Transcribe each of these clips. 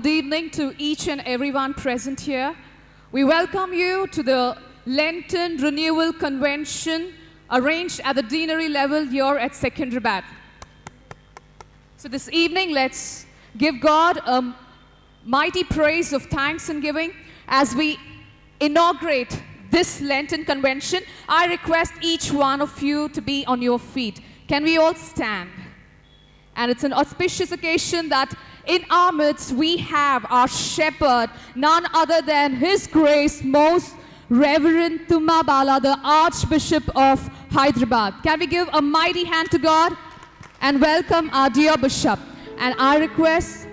good evening to each and everyone present here. We welcome you to the Lenten Renewal Convention arranged at the deanery level here at Secunderabad. So this evening, let's give God a mighty praise of thanks and giving as we inaugurate this Lenten Convention. I request each one of you to be on your feet. Can we all stand? And it's an auspicious occasion that in our midst we have our shepherd, none other than His Grace Most Reverend Tumma Bala, the Archbishop of Hyderabad. Can we give a mighty hand to God and welcome our dear Bishop? And I request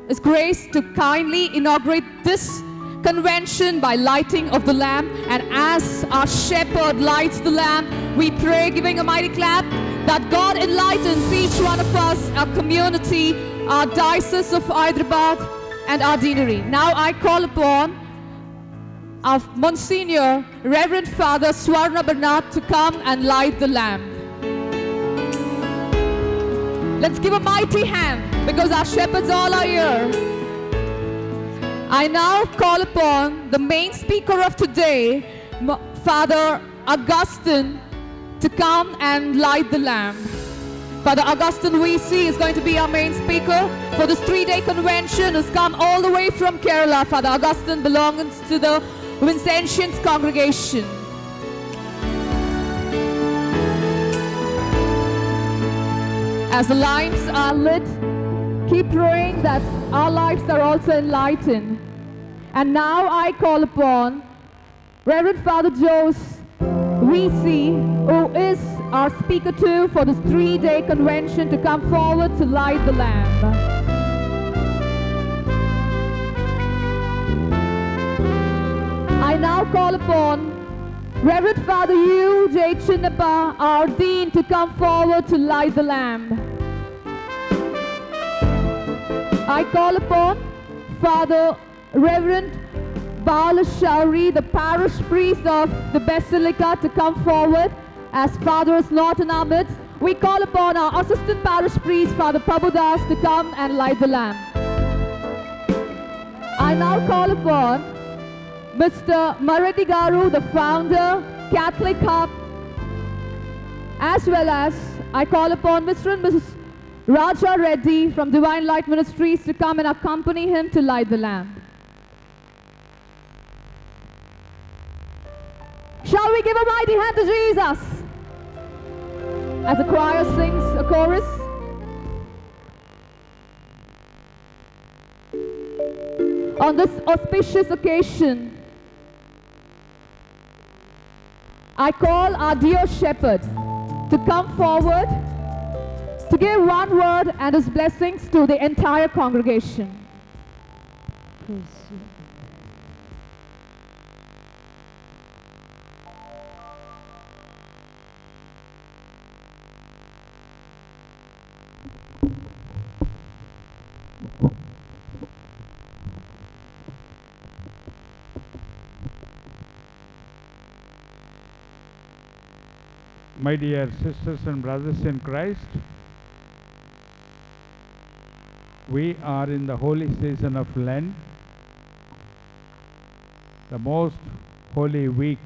His Grace to kindly inaugurate this convention by lighting of the lamp. And as our shepherd lights the lamp, we pray, giving a mighty clap, that God enlightens each one of us, our community, our diocese of Hyderabad, and our deanery. Now I call upon our Monsignor, Reverend Father Swarna Bernard, to come and light the lamp. Let's give a mighty hand, because our shepherds all are here. I now call upon the main speaker of today, Father Augustine, to come and light the lamp. Father Augustine VC is going to be our main speaker for this 3-day convention. Has come all the way from Kerala. Father Augustine belongs to the Vincentians congregation. As the lamps are lit, keep praying that our lives are also enlightened. And now I call upon Reverend Father Jose VC, who is our speaker too for this 3-day convention, to come forward to light the lamp. I now call upon Reverend Father U. J. Chinnappa, our Dean, to come forward to light the lamp. I call upon Father Reverend Balashauri, the parish priest of the Basilica, to come forward. As Father is not in our midst, we call upon our assistant parish priest, Father Prabhudas, to come and light the lamp. I now call upon Mr. Mareddy Garu, the founder, Catholic Hub, as well as I call upon Mr. and Mrs. Raja Reddy from Divine Light Ministries to come and accompany him to light the lamp. Shall we give a mighty hand to Jesus? As the choir sings a chorus. On this auspicious occasion, I call our dear shepherd to come forward to give one word and his blessings to the entire congregation. Praise you. My dear sisters and brothers in Christ, we are in the holy season of Lent, the most holy week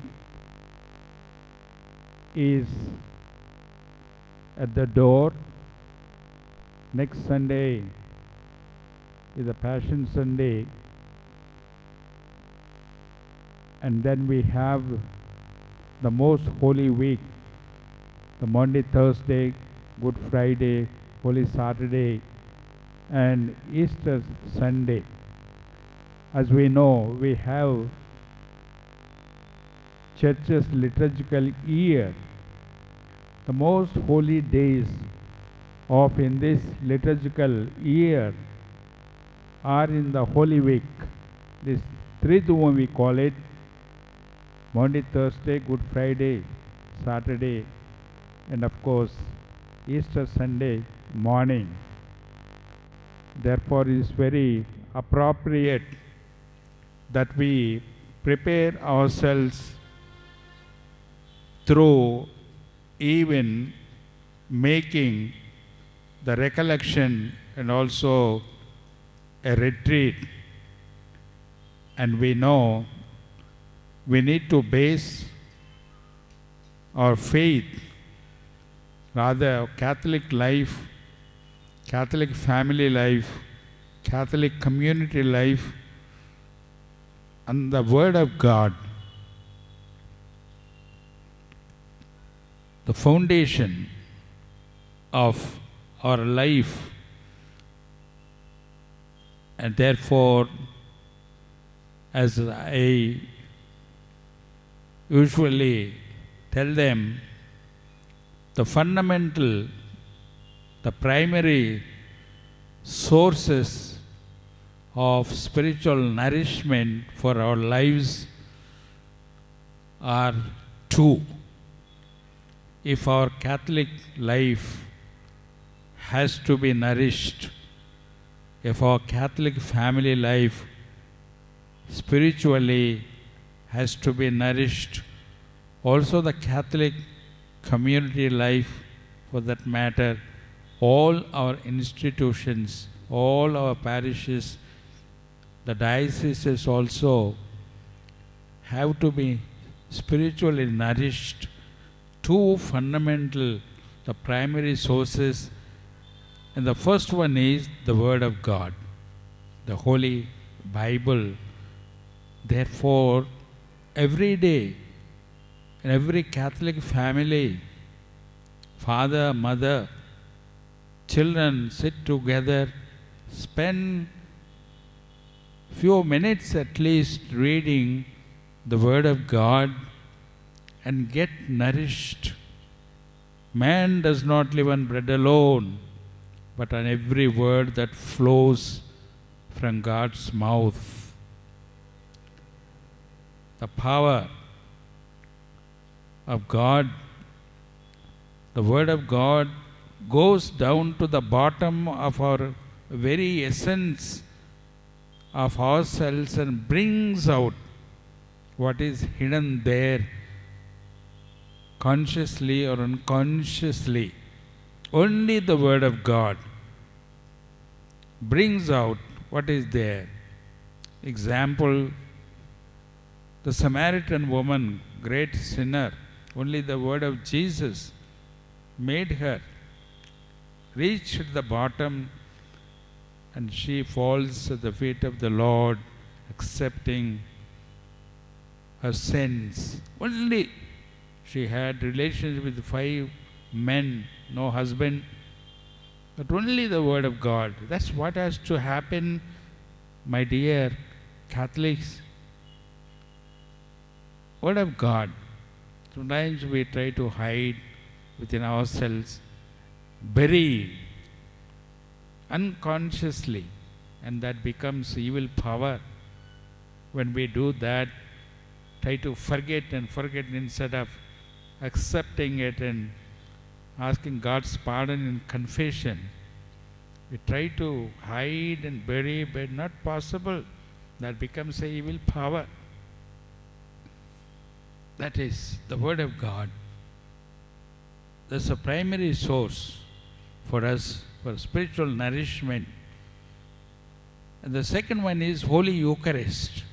is at the door. Next Sunday is the Passion Sunday, and then we have the most holy week, the Monday, Thursday, Good Friday, Holy Saturday, and Easter Sunday. As we know, we have Church's liturgical year. The most holy days of in this liturgical year are in the Holy Week. This Triduum we call it: Monday, Thursday, Good Friday, Saturday, and of course Easter Sunday morning. Therefore, it is very appropriate that we prepare ourselves through even making the recollection and also a retreat, and we know we need to base our faith, rather Catholic life, Catholic family life, Catholic community life, on the Word of God. The foundation of our life, and therefore, as I usually tell them, the fundamental, the primary sources of spiritual nourishment for our lives are two. If our Catholic life has to be nourished, if our Catholic family life spiritually has to be nourished, also the Catholic community life, for that matter, all our institutions, all our parishes, the dioceses also have to be spiritually nourished. Two fundamental, the primary sources, and the first one is the Word of God, the Holy Bible. Therefore, every day, in every Catholic family, father, mother, children sit together, spend few minutes at least reading the Word of God and get nourished. Man does not live on bread alone, but on every word that flows from God's mouth. The power of God, the Word of God, goes down to the bottom of our very essence of ourselves and brings out what is hidden there, consciously or unconsciously. Only the Word of God brings out what is there. Example, the Samaritan woman, great sinner, only the Word of Jesus made her reach at the bottom, and she falls at the feet of the Lord, accepting her sins. Only she had relations with 5 men, no husband, but only the Word of God. That's what has to happen, my dear Catholics. Word of God. Sometimes we try to hide within ourselves, bury unconsciously, and that becomes evil power. When we do that, try to forget instead of accepting it and asking God's pardon in confession. We try to hide and bury, but not possible. That becomes an evil power. That is the Word of God. That's a primary source for us for spiritual nourishment. And the second one is Holy Eucharist.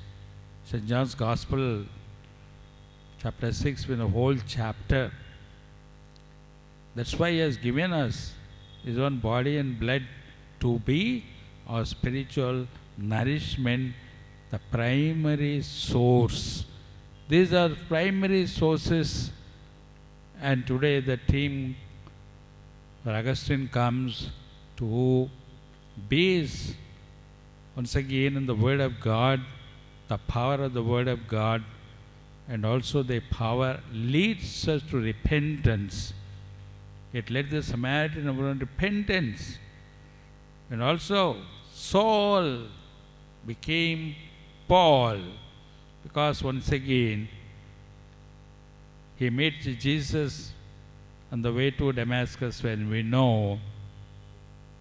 St. John's Gospel, chapter 6, with a whole chapter. That's why He has given us His own body and blood to be our spiritual nourishment, the primary source. These are primary sources, and today the team, Augustine, comes to base once again in the Word of God, the power of the Word of God, and also the power leads us to repentance. It led the Samaritan woman to repentance. And also Saul became Paul, because once again he met Jesus on the way to Damascus, when we know,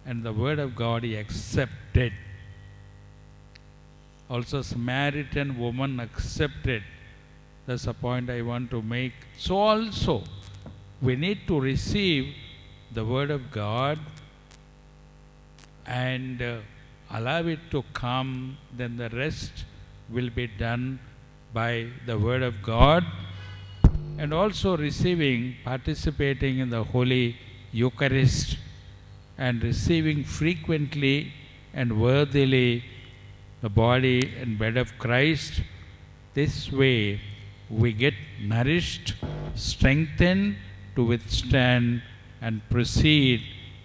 and the Word of God he accepted. Also Samaritan woman accepted. That's the point I want to make. So also we need to receive the Word of God and allow it to come, then the rest will be done by the Word of God, and also receiving, participating in the Holy Eucharist, and receiving frequently and worthily the body and blood of Christ. This way we get nourished, strengthened to withstand and proceed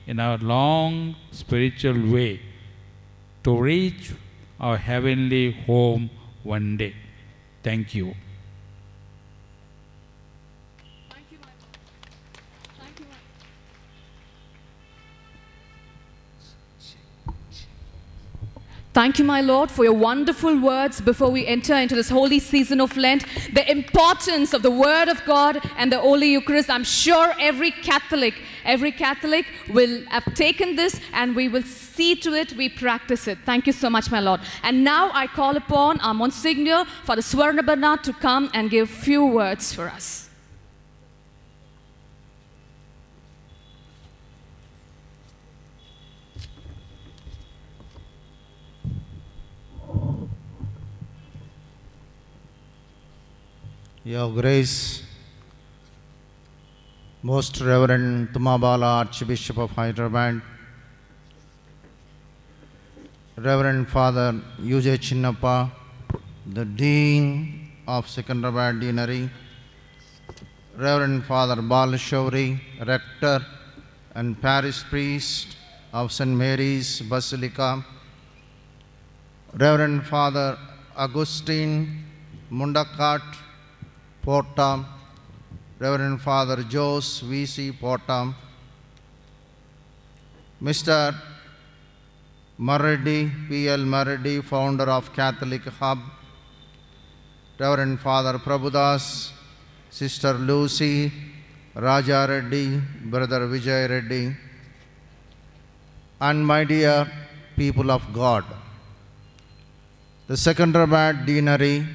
in our long spiritual way to reach our heavenly home one day. Thank you. Thank you, my Lord. Thank you, my Thank you, my Lord, for your wonderful words before we enter into this holy season of Lent. The importance of the Word of God and the Holy Eucharist. I'm sure every Catholic will have taken this, and we will see to it we practice it. Thank you so much, my Lord. And now I call upon our Monsignor, Father Swarnabharna, to come and give few words for us. Your Grace, Most Reverend Tumabala, Archbishop of Hyderabad, Reverend Father U.J. Chinnappa, the Dean of Secunderabad Deanery, Reverend Father Balashauri, Rector and Parish Priest of St. Mary's Basilica, Reverend Father Augustine Mundakat, Porta, Reverend Father Jose V.C. Porta, Mr. Marreddy, P.L. Marreddy, founder of Catholic Hub, Reverend Father Prabhudas, Sister Lucy, Raja Reddy, Brother Vijay Reddy, and my dear people of God. The Secunderabad Deanery,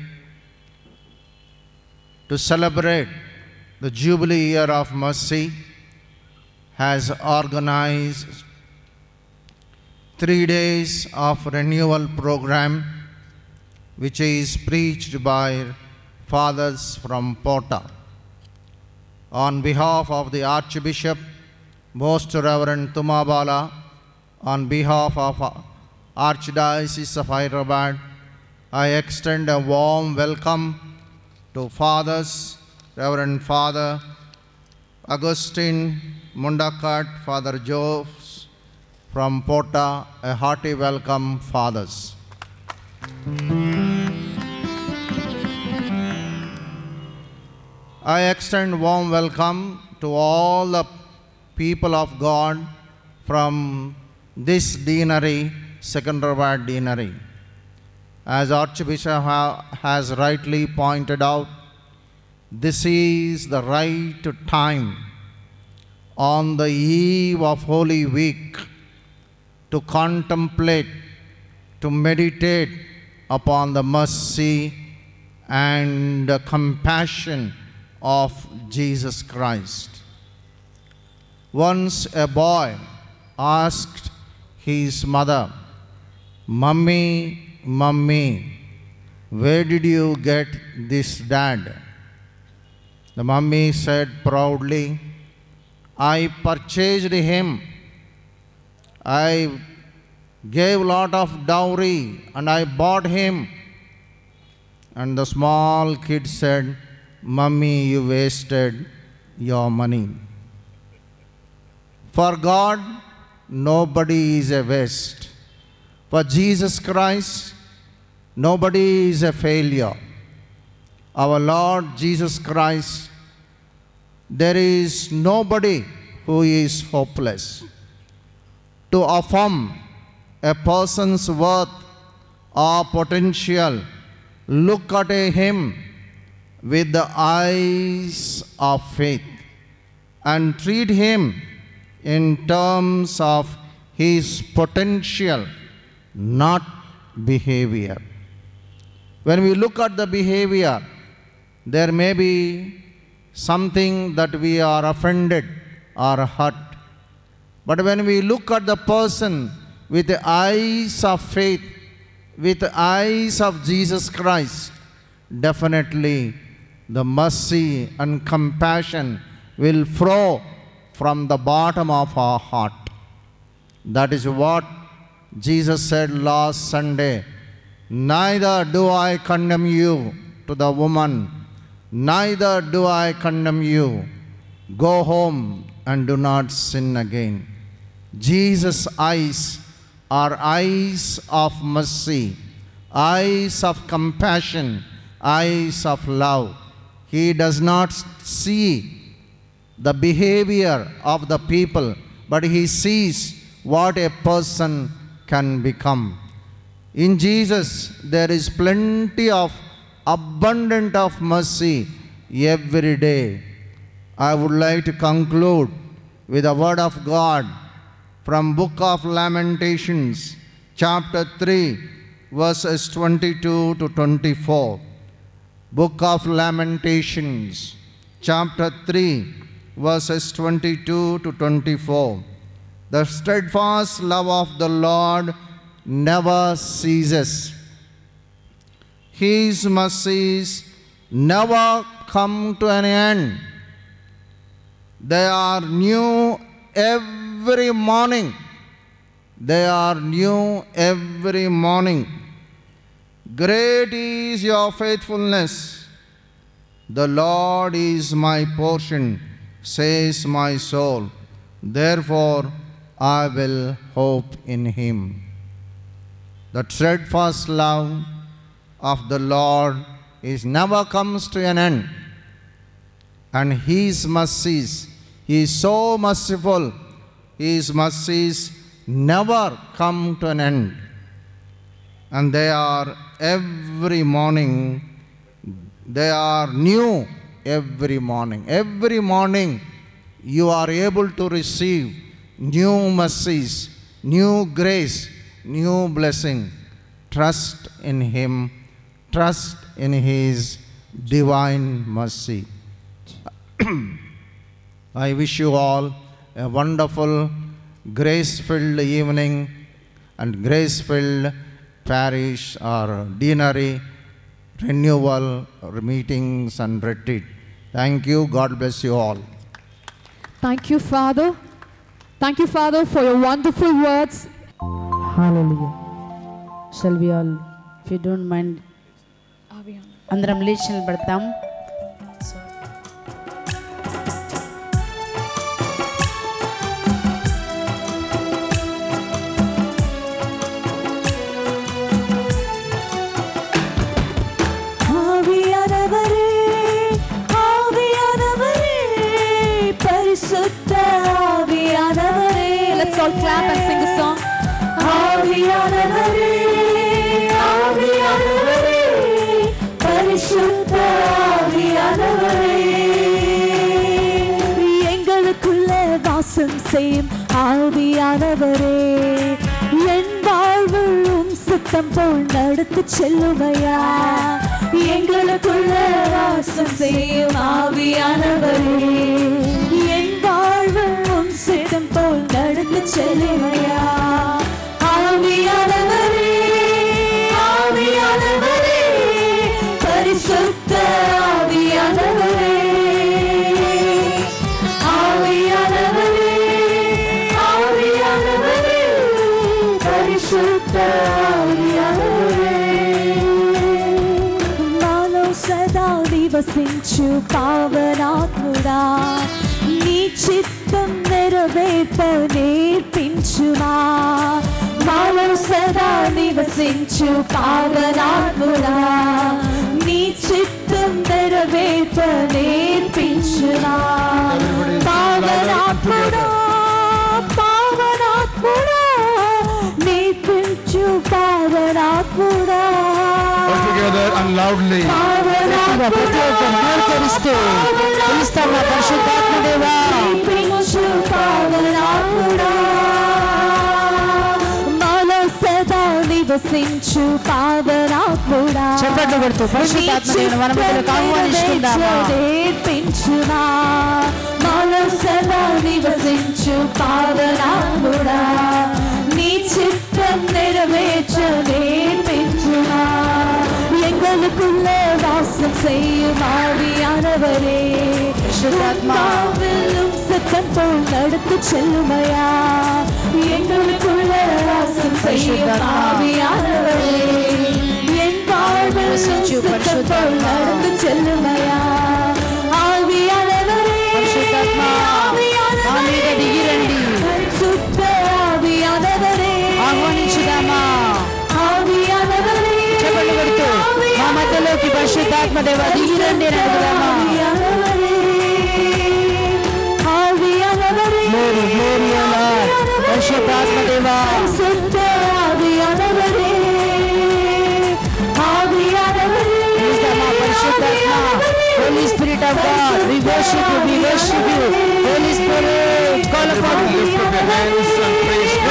to celebrate the Jubilee Year of Mercy, has organized 3 days of renewal program, which is preached by fathers from Porta. On behalf of the Archbishop, Most Reverend Tumabala, on behalf of Archdiocese of Hyderabad, I extend a warm welcome to Fathers, Reverend Father Augustine Mundakat, Father Jose from Porta, a hearty welcome, Fathers. I extend warm welcome to all the people of God from this deanery, Secunderabad Deanery. As Archbishop has rightly pointed out, this is the right time on the eve of Holy Week to contemplate, to meditate upon the mercy and the compassion of Jesus Christ. Once a boy asked his mother, "Mummy, Mummy, where did you get this dad?" The mummy said proudly, "I purchased him. I gave a lot of dowry and I bought him." And the small kid said, "Mummy, you wasted your money." For God, nobody is a waste. For Jesus Christ, nobody is a failure. Our Lord Jesus Christ, there is nobody who is hopeless. To affirm a person's worth or potential, look at him with the eyes of faith and treat him in terms of his potential, not behavior. When we look at the behavior, there may be something that we are offended or hurt. But when we look at the person, with the eyes of faith, with the eyes of Jesus Christ, definitely the mercy and compassion will flow from the bottom of our heart. That is what Jesus said last Sunday. Neither do I condemn you, to the woman, neither do I condemn you. Go home and do not sin again. Jesus' eyes are eyes of mercy, eyes of compassion, eyes of love. He does not see the behavior of the people, but he sees what a person can become. In Jesus, there is plenty of abundant of mercy every day. I would like to conclude with a word of God from Book of Lamentations, chapter 3, verses 22 to 24. Book of Lamentations, chapter 3, verses 22 to 24. The steadfast love of the Lord never ceases. His mercies never come to an end. They are new every morning. They are new every morning. Great is your faithfulness. The Lord is my portion, says my soul. Therefore, I will hope in him. The steadfast love of the Lord is never comes to an end. And his mercies, he is so merciful, his mercies never come to an end. And they are every morning, they are new every morning. Every morning you are able to receive new mercies, new grace, new blessing. Trust in him, trust in his divine mercy. I wish you all a wonderful, grace-filled evening and grace-filled parish or deanery renewal meetings and retreat. Thank you. God bless you all. Thank you, Father. Thank you, Father, for your wonderful words. Hallelujah. Shall we all, if you don't mind, అందరం లేచి నిలబడతాం. Let's all clap and sing the song. எங்களுக்குள்ள வாசம் செய்யும் ஆவியானவரே, என் வாழ்வும் சித்தம் போல் நடத்து செல்லுமையா. எங்களுக்குள்ள வாசம் செய்யும் ஆவியானவரே, என் வாழ்வும் சித்தம் போல் நடந்து செல்லுமையா. ஆவியானவரே, ஆவியானவரே, பரிசுத்த ஆவியானவரே, ஆவியானவரே, ஆவியானவரே, பரிசுத்த ఆవియానవరే. నాలో సదా నివసించు పావనాత్ముడా, నీ చిత్తం నెరవేర్ప నేర్పించుమా. నాలో సదా నివసించు పావనాత్ముడా, నీ చిత్తం నెరవేర్ప నేర్పించుమా. పావనాత్ముడా, పావనాత్ముడా, నేర్పించు పావనాత్ముడా. Together and loudly. నివసించు పావనాత్ముడా, చెప్పండి కొడుతూ పరిశుద్ధాత్మను మన మధ్యలోకి ఆహ్వానిస్తున్నామా. నేర్పించుమా. మాలో సదా నివసించు పావనాత్ముడా, నీ சித்தம் நிறைவேற்ற நேர்மைச்சுமா எங்களுக்குள்ள வாசம் செய்யும் ஆவியானவரே சுத்தாத்மாவிலும் சத்தம் போல் நடத்து செல்லுமையா எங்களுக்குள்ள வாசம் செய்யும் ஆவியானவரே என் வாழ்வில் சத்தம் போல் நடத்து செல்லுமையா ஆவியானவரே சுத்த ఆవియానవరే ఆహ్వానించుదామా ఆవియానవరే చెప్పండి కొడుతూ మా మధ్యలోకి పరిశుద్ధాత్మ దేవా దిగి రండి అని అడుగుదామా ఆవియానవరే గ్లోరీ గ్లోరీ ఓ లార్డ్ పరిశుద్ధాత్మ దేవా పరిశుద్ధ ఆవియానవరే ఆవియానవరే పరిశుద్ధాత్మ Holy Spirit of God, we worship you, Holy Spirit, call upon you. Lift up your hands and praise God.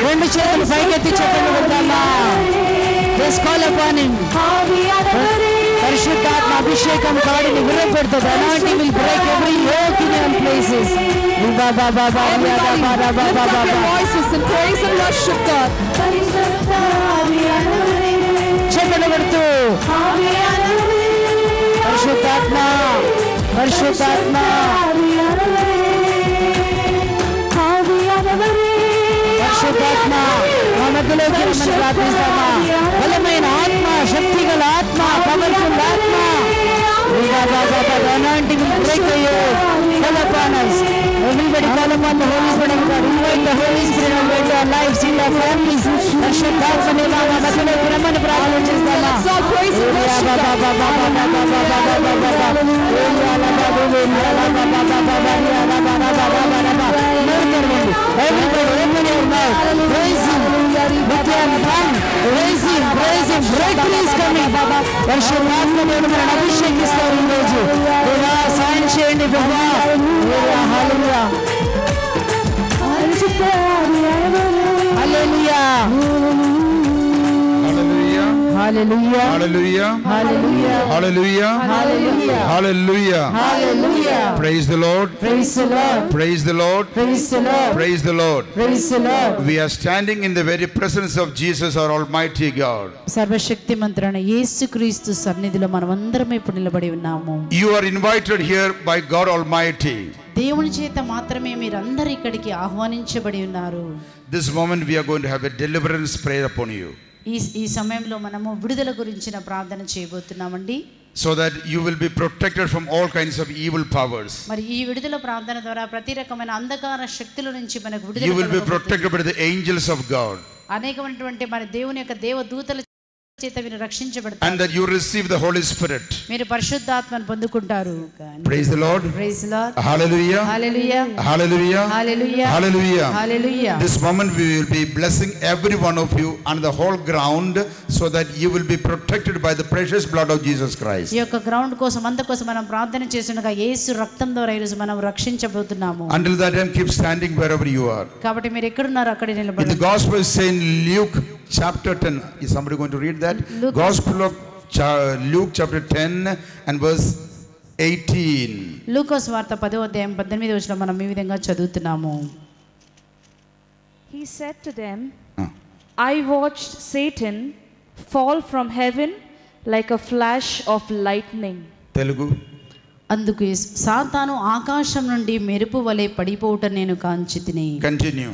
రెండు చేతులు పైకెత్తి చెప్పండి వద్దామా. Just call upon him. పరిశుద్ధాత్మ అభిషేకం కాడిని విరగొడుతుంది. Anointing will break every yoke in your places. Everybody lift up your voices and praise and worship God. చెప్పండి కొడుతూ పరిశుద్ధాత్మ పరిశుద్ధాత్మ పరిశుద్ధాత్మ మా మధ్యలోకి రమ్మని ప్రార్థిస్తామా. బలమైన ఆత్మ, శక్తి గల ఆత్మ, పవర్ఫుల్ ఆత్మ. Anointing will break the yoke. Call upon us. Everybody call upon the Holy Spirit of God. Invite the Holy Spirit of God into our lives, in our families. పరిశుద్ధాత్మ దేవా మా మధ్యలోకి రమ్మని ప్రార్థన చేస్తామా. Everybody open your mouth. Praise him. With your tongue. Praise him. Praise him. Breakthrough is coming. పరిశుద్ధాత్మ దేవుడు మనల్ని అభిషేకిస్తారు ఈరోజు. దేవా సాయం చేయండి ప్రభా. హల్లెలూయా. హల్లెలూయా. Hallelujah. Hallelujah. Hallelujah. Hallelujah. Hallelujah. Hallelujah. Hallelujah. Praise the Lord. Praise the Lord. Praise the Lord. Praise the Lord. Praise the Lord. Praise the Lord. We are standing in the very presence of Jesus, our Almighty God. సర్వశక్తిమంతుడైన యేసుక్రీస్తు సన్నిధిలో మనమందరం ఇప్పుడు నిలబడి ఉన్నాము. You are invited here by God Almighty. దేవుని చేత మాత్రమే మీరందరూ ఇక్కడికి ఆహ్వానించబడి ఉన్నారు. This moment we are going to have a deliverance prayer upon you. ఈ సమయంలో మనము విడుదల గురించిన ప్రార్థన చేయబోతున్నామండి. So that you will be protected from all kinds of evil powers. మరి ఈ విడుదల ప్రార్థన ద్వారా ప్రతి రకమైన అంధకార శక్తుల నుంచి మనకు విడుదల You will be protected by the angels of God. అనేకమైనటువంటి మన దేవుని యొక్క దేవదూతల చేత మీరు రక్షించబడతారు. And that you receive the Holy Spirit. మీరు పరిశుద్ధాత్మను పొందుకుంటారు. Praise the Lord. Praise the Lord. Hallelujah. Hallelujah. Hallelujah. Hallelujah. Hallelujah. Hallelujah. This moment we will be blessing every one of you on the whole ground so that you will be protected by the precious blood of Jesus Christ. ఈ యొక్క ground కోసం అందుకోసం మనం ప్రార్థన చేస్తుండగా యేసు రక్తం ద్వారా ఈరోజు మనం రక్షించబోతున్నాము. Until that time keep standing wherever you are. కాబట్టి మీరు ఎక్కడ ఉన్నారో అక్కడే In నిలబడండి. the Gospel of Saint Luke chapter 10. Is somebody going to read that? Gospel of Luke chapter 10 and verse 18. లూకాసు వార్త 10వ అధ్యాయం 18వ వచనం మనం ఈ విధంగా చదువుతున్నాము. He said to them, I watched Satan fall from heaven like a flash of lightning. Telugu. అందుకు సాతాను ఆకాశం నుండి మెరుపు వలె పడిపోవుట నేను కాంచితిని. Continue.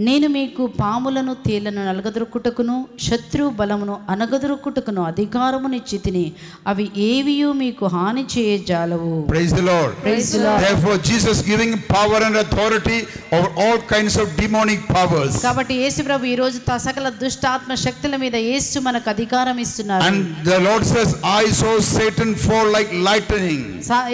నేను మీకు పాములను తేళ్లను నలగదొరుకుటకును శత్రు బలమును అనగదొరుకుటకును అధికారమునిచ్చితిని అవి ఏవియూ మీకు హాని చేయజాలవు. Praise the Lord. Praise the Lord. Therefore Jesus giving power and authority over all kinds of demonic powers. కాబట్టి యేసు ప్రభు ఈ రోజు సకల దుష్టాత్మ శక్తుల మీద యేసు మనకు అధికారం ఇస్తున్నారు. And the Lord says, I saw Satan fall like lightning.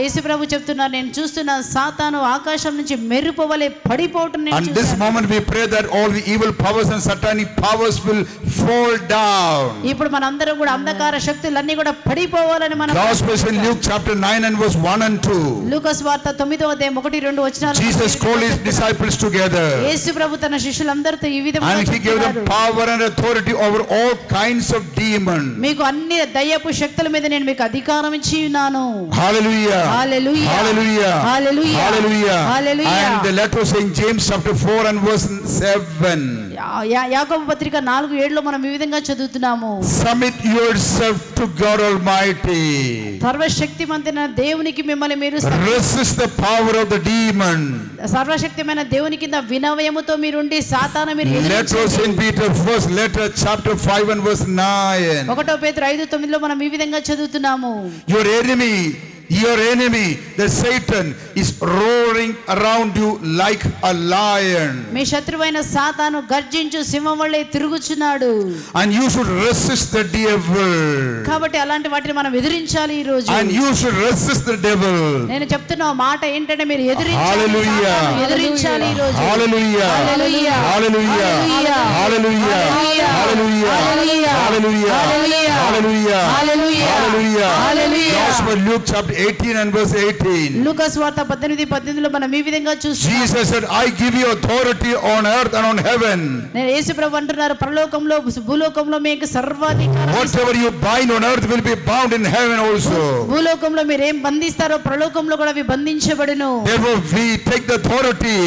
యేసు ప్రభు చెప్తున్నారు, నేను చూస్తున్న సాతాను ఆకాశం నుంచి మెరుపు వలె పడిపోవటం నేను చూశాను. And this moment we pray that all the evil powers and satanic powers will fall down. ఇప్పుడు మనందరం కూడా అంధకార శక్తులన్నీ కూడా పడిపోవాలని మనం Gospel in Luke chapter 9 and verse 1 and 2. లూకాసు వార్త 9వ అధ్యాయం 1-2 వచనాలు. Jesus called his disciples together. యేసు ప్రభు తన శిష్యులందరితో ఈ విధంగా And he gave them power and authority over all kinds of demons. మీకు అన్ని దయ్యపు శక్తుల మీద నేను మీకు అధికారం ఇచ్చి ఉన్నాను. Hallelujah. Hallelujah. Hallelujah. Hallelujah. Hallelujah. Hallelujah. And the letter of Saint James chapter 4 and verse 7. యాకోబు పత్రిక 4:7 మనం ఈ విధంగా చదువుతున్నాము. Submit yourself to God Almighty. సర్వశక్తిమంతుడైన దేవునికి మిమ్మల్ని మీరు resist the power of the demon. సర్వశక్తిమైన దేవుని కింద వినయముతో మీరు ఉండి సాతాను మీరు Let us in Peter first letter chapter 5 and verse 9. 1 పేతురు 5:9 మనం ఈ విధంగా చదువుతున్నాము. Your enemy, the Satan, is roaring around you like a lion. మీ శత్రువైన సాతాను గర్జించు సింహం వలె తిరుగుచున్నాడు. And you should resist the devil. కాబట్టి అలాంటి వాటిని మనం ఎదిరించాలి ఈ రోజు. And you should resist the devil. నేను చెప్తున్న మాట ఏంటంటే మీరు ఎదిరించాలి. Hallelujah. ఎదిరించాలి ఈ రోజు. Hallelujah. Hallelujah. Hallelujah. Hallelujah. Hallelujah. Hallelujah. Hallelujah. Hallelujah. Hallelujah. Gospel Luke chapter 18 and verse 18. లూకాసు వార్త 18:18 మనం ఈ విధంగా చూస్తాం. Jesus said, I give you authority on earth and on heaven. నేను యేసు ప్రభువు అంటున్నారు పరలోకంలో భూలోకంలో మీకు సర్వాధికారం. Whatever you bind on earth will be bound in heaven also. భూలోకంలో మీరు ఏం బంధిస్తారో పరలోకంలో కూడా అవి బంధించబడును. Therefore we take the authority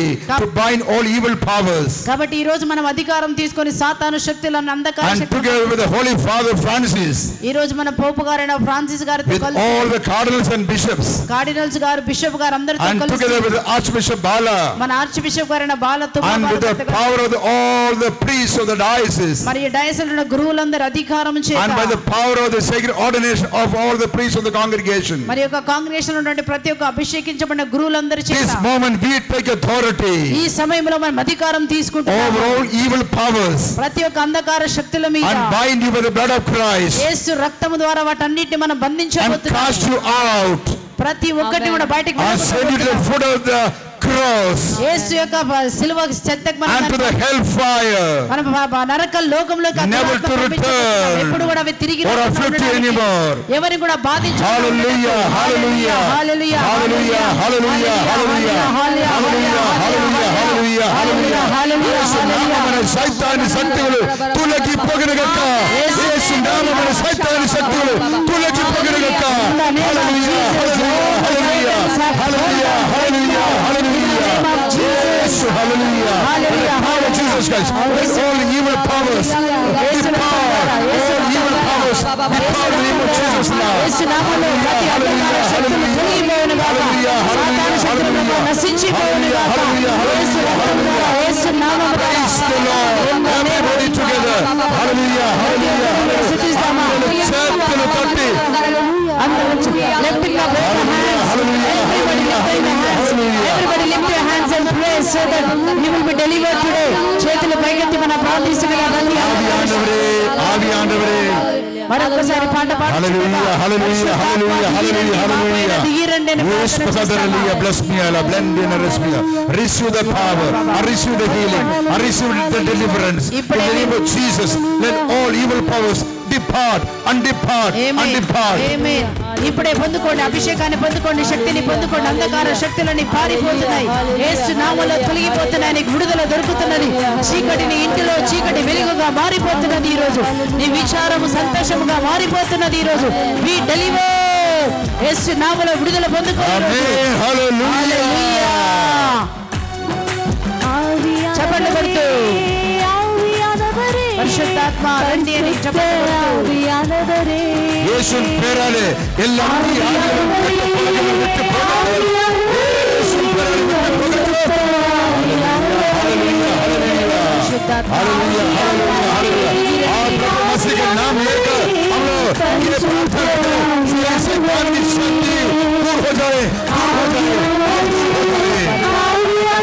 to bind all evil powers. కాబట్టి ఈ రోజు మనం అధికారం తీసుకొని సాతాను శక్తులను అంధకార శక్తులను and together with the Holy Father Francis. ఈ రోజు మన పోపు గారైన ఫ్రాన్సిస్ గారితో కలిసి all the cardinals and bishops. Cardinals గారు బిషప్ గారు అందరితో కలిసి and together with the Archbishop Bala. మన ఆర్చ్ బిషప్ గారైన బాలతో and with the power of all the priests of the diocese. మరి డయాసిస్లో ఉన్న గురువులందరి అధికారం చేత and by the power of the sacred ordination of all the priests of the congregation. మరి యొక్క congregation లో ఉన్న ప్రతి ఒక్క అభిషేకించబడిన గురువులందరి చేత this moment we take authority. ఈ సమయంలో మనం అధికారం తీసుకుంటున్నాము. over all evil powers. ప్రతి ఒక్క అంధకార శక్తుల మీద and bind you by the blood of Christ. యేసు రక్తము ద్వారా వాటన్నిటిని మనం బంధించబోతున్నాము. and cast you out. ప్రతి ఒక్కటి కూడా బయటికి and send you to the foot of the cross. యేసు యొక్క సిలువ చెత్తకు మనం and to the hell fire. మనం నరక లోకంలోకి never to return. ఎప్పుడు కూడా అవి తిరిగి or afflict you anymore. ఎవరిని కూడా బాధించదు. hallelujah hallelujah hallelujah hallelujah hallelujah hallelujah hallelujah hallelujah hallelujah hallelujah నామమున సైతాని శక్తులు తులకి పోగనగక. యేసు నామమున సైతాని శక్తులు తులకి పోగనగక. hallelujah hallelujah hallelujah hallelujah hallelujah Jesus hallelujah hallelujah hallelujah Jesus Christ all evil powers depart all evil powers depart in the name of Jesus now. యేసు నామములో ప్రతి అంధకార శక్తులు తొలగిపోవును గాక. సాతాను శక్తులు నశించిపోవును గాక. యేసు నామములో praise the Lord everybody together hallelujah hallelujah hallelujah చేతులు తట్టి lifting up both hands. Everybody lift your hands and pray so that you will be delivered today. చేతులు పైకెత్తి మనం ప్రార్థిస్తున్నాం. ఆవి ఆండవరే మరొకసారి పాట hallelujah hallelujah hallelujah hallelujah hallelujah bless me Allah blend in receive the power I receive the healing I receive the deliverance in the name of Jesus. let all evil powers depart and depart and depart. amen. ఇప్పుడే పొందుకోండి, అభిషేకాన్ని పొందుకోండి, శక్తిని పొందుకోండి. అంధకార శక్తులని పారిపోతున్నాయి, యేసు నామములో తొలగిపోతున్నాయి. నీకు విడుదల దొరుకుతున్నది. చీకటిని ఇంటిలో చీకటి వెలుగుగా మారిపోతున్నది. ఈ రోజు నీ విచారము సంతోషముగా మారిపోతున్నది. ఈ రోజు వి డెలివర్ యేసు నామములో విడుదల పొందుకోండి. హల్లెలూయా. చెప్పండి కొడుతూ పరిశుద్ధాత్మ రండి అని చెప్పండి. యేసుని పేరాలే ఎల్లన్నీ ఆజ్ఞలను పెట్టుకోగలరు విట్టుకోగలరు. యేసుని పేరాలే हालेलुया हालेलुया हालेलुया और प्रभु मसीह के नाम लेकर हम लोग ये प्रार्थना करें कि ऐसे शैतान की शक्ति दूर हो जाए दूर हो जाए दूर हो जाए.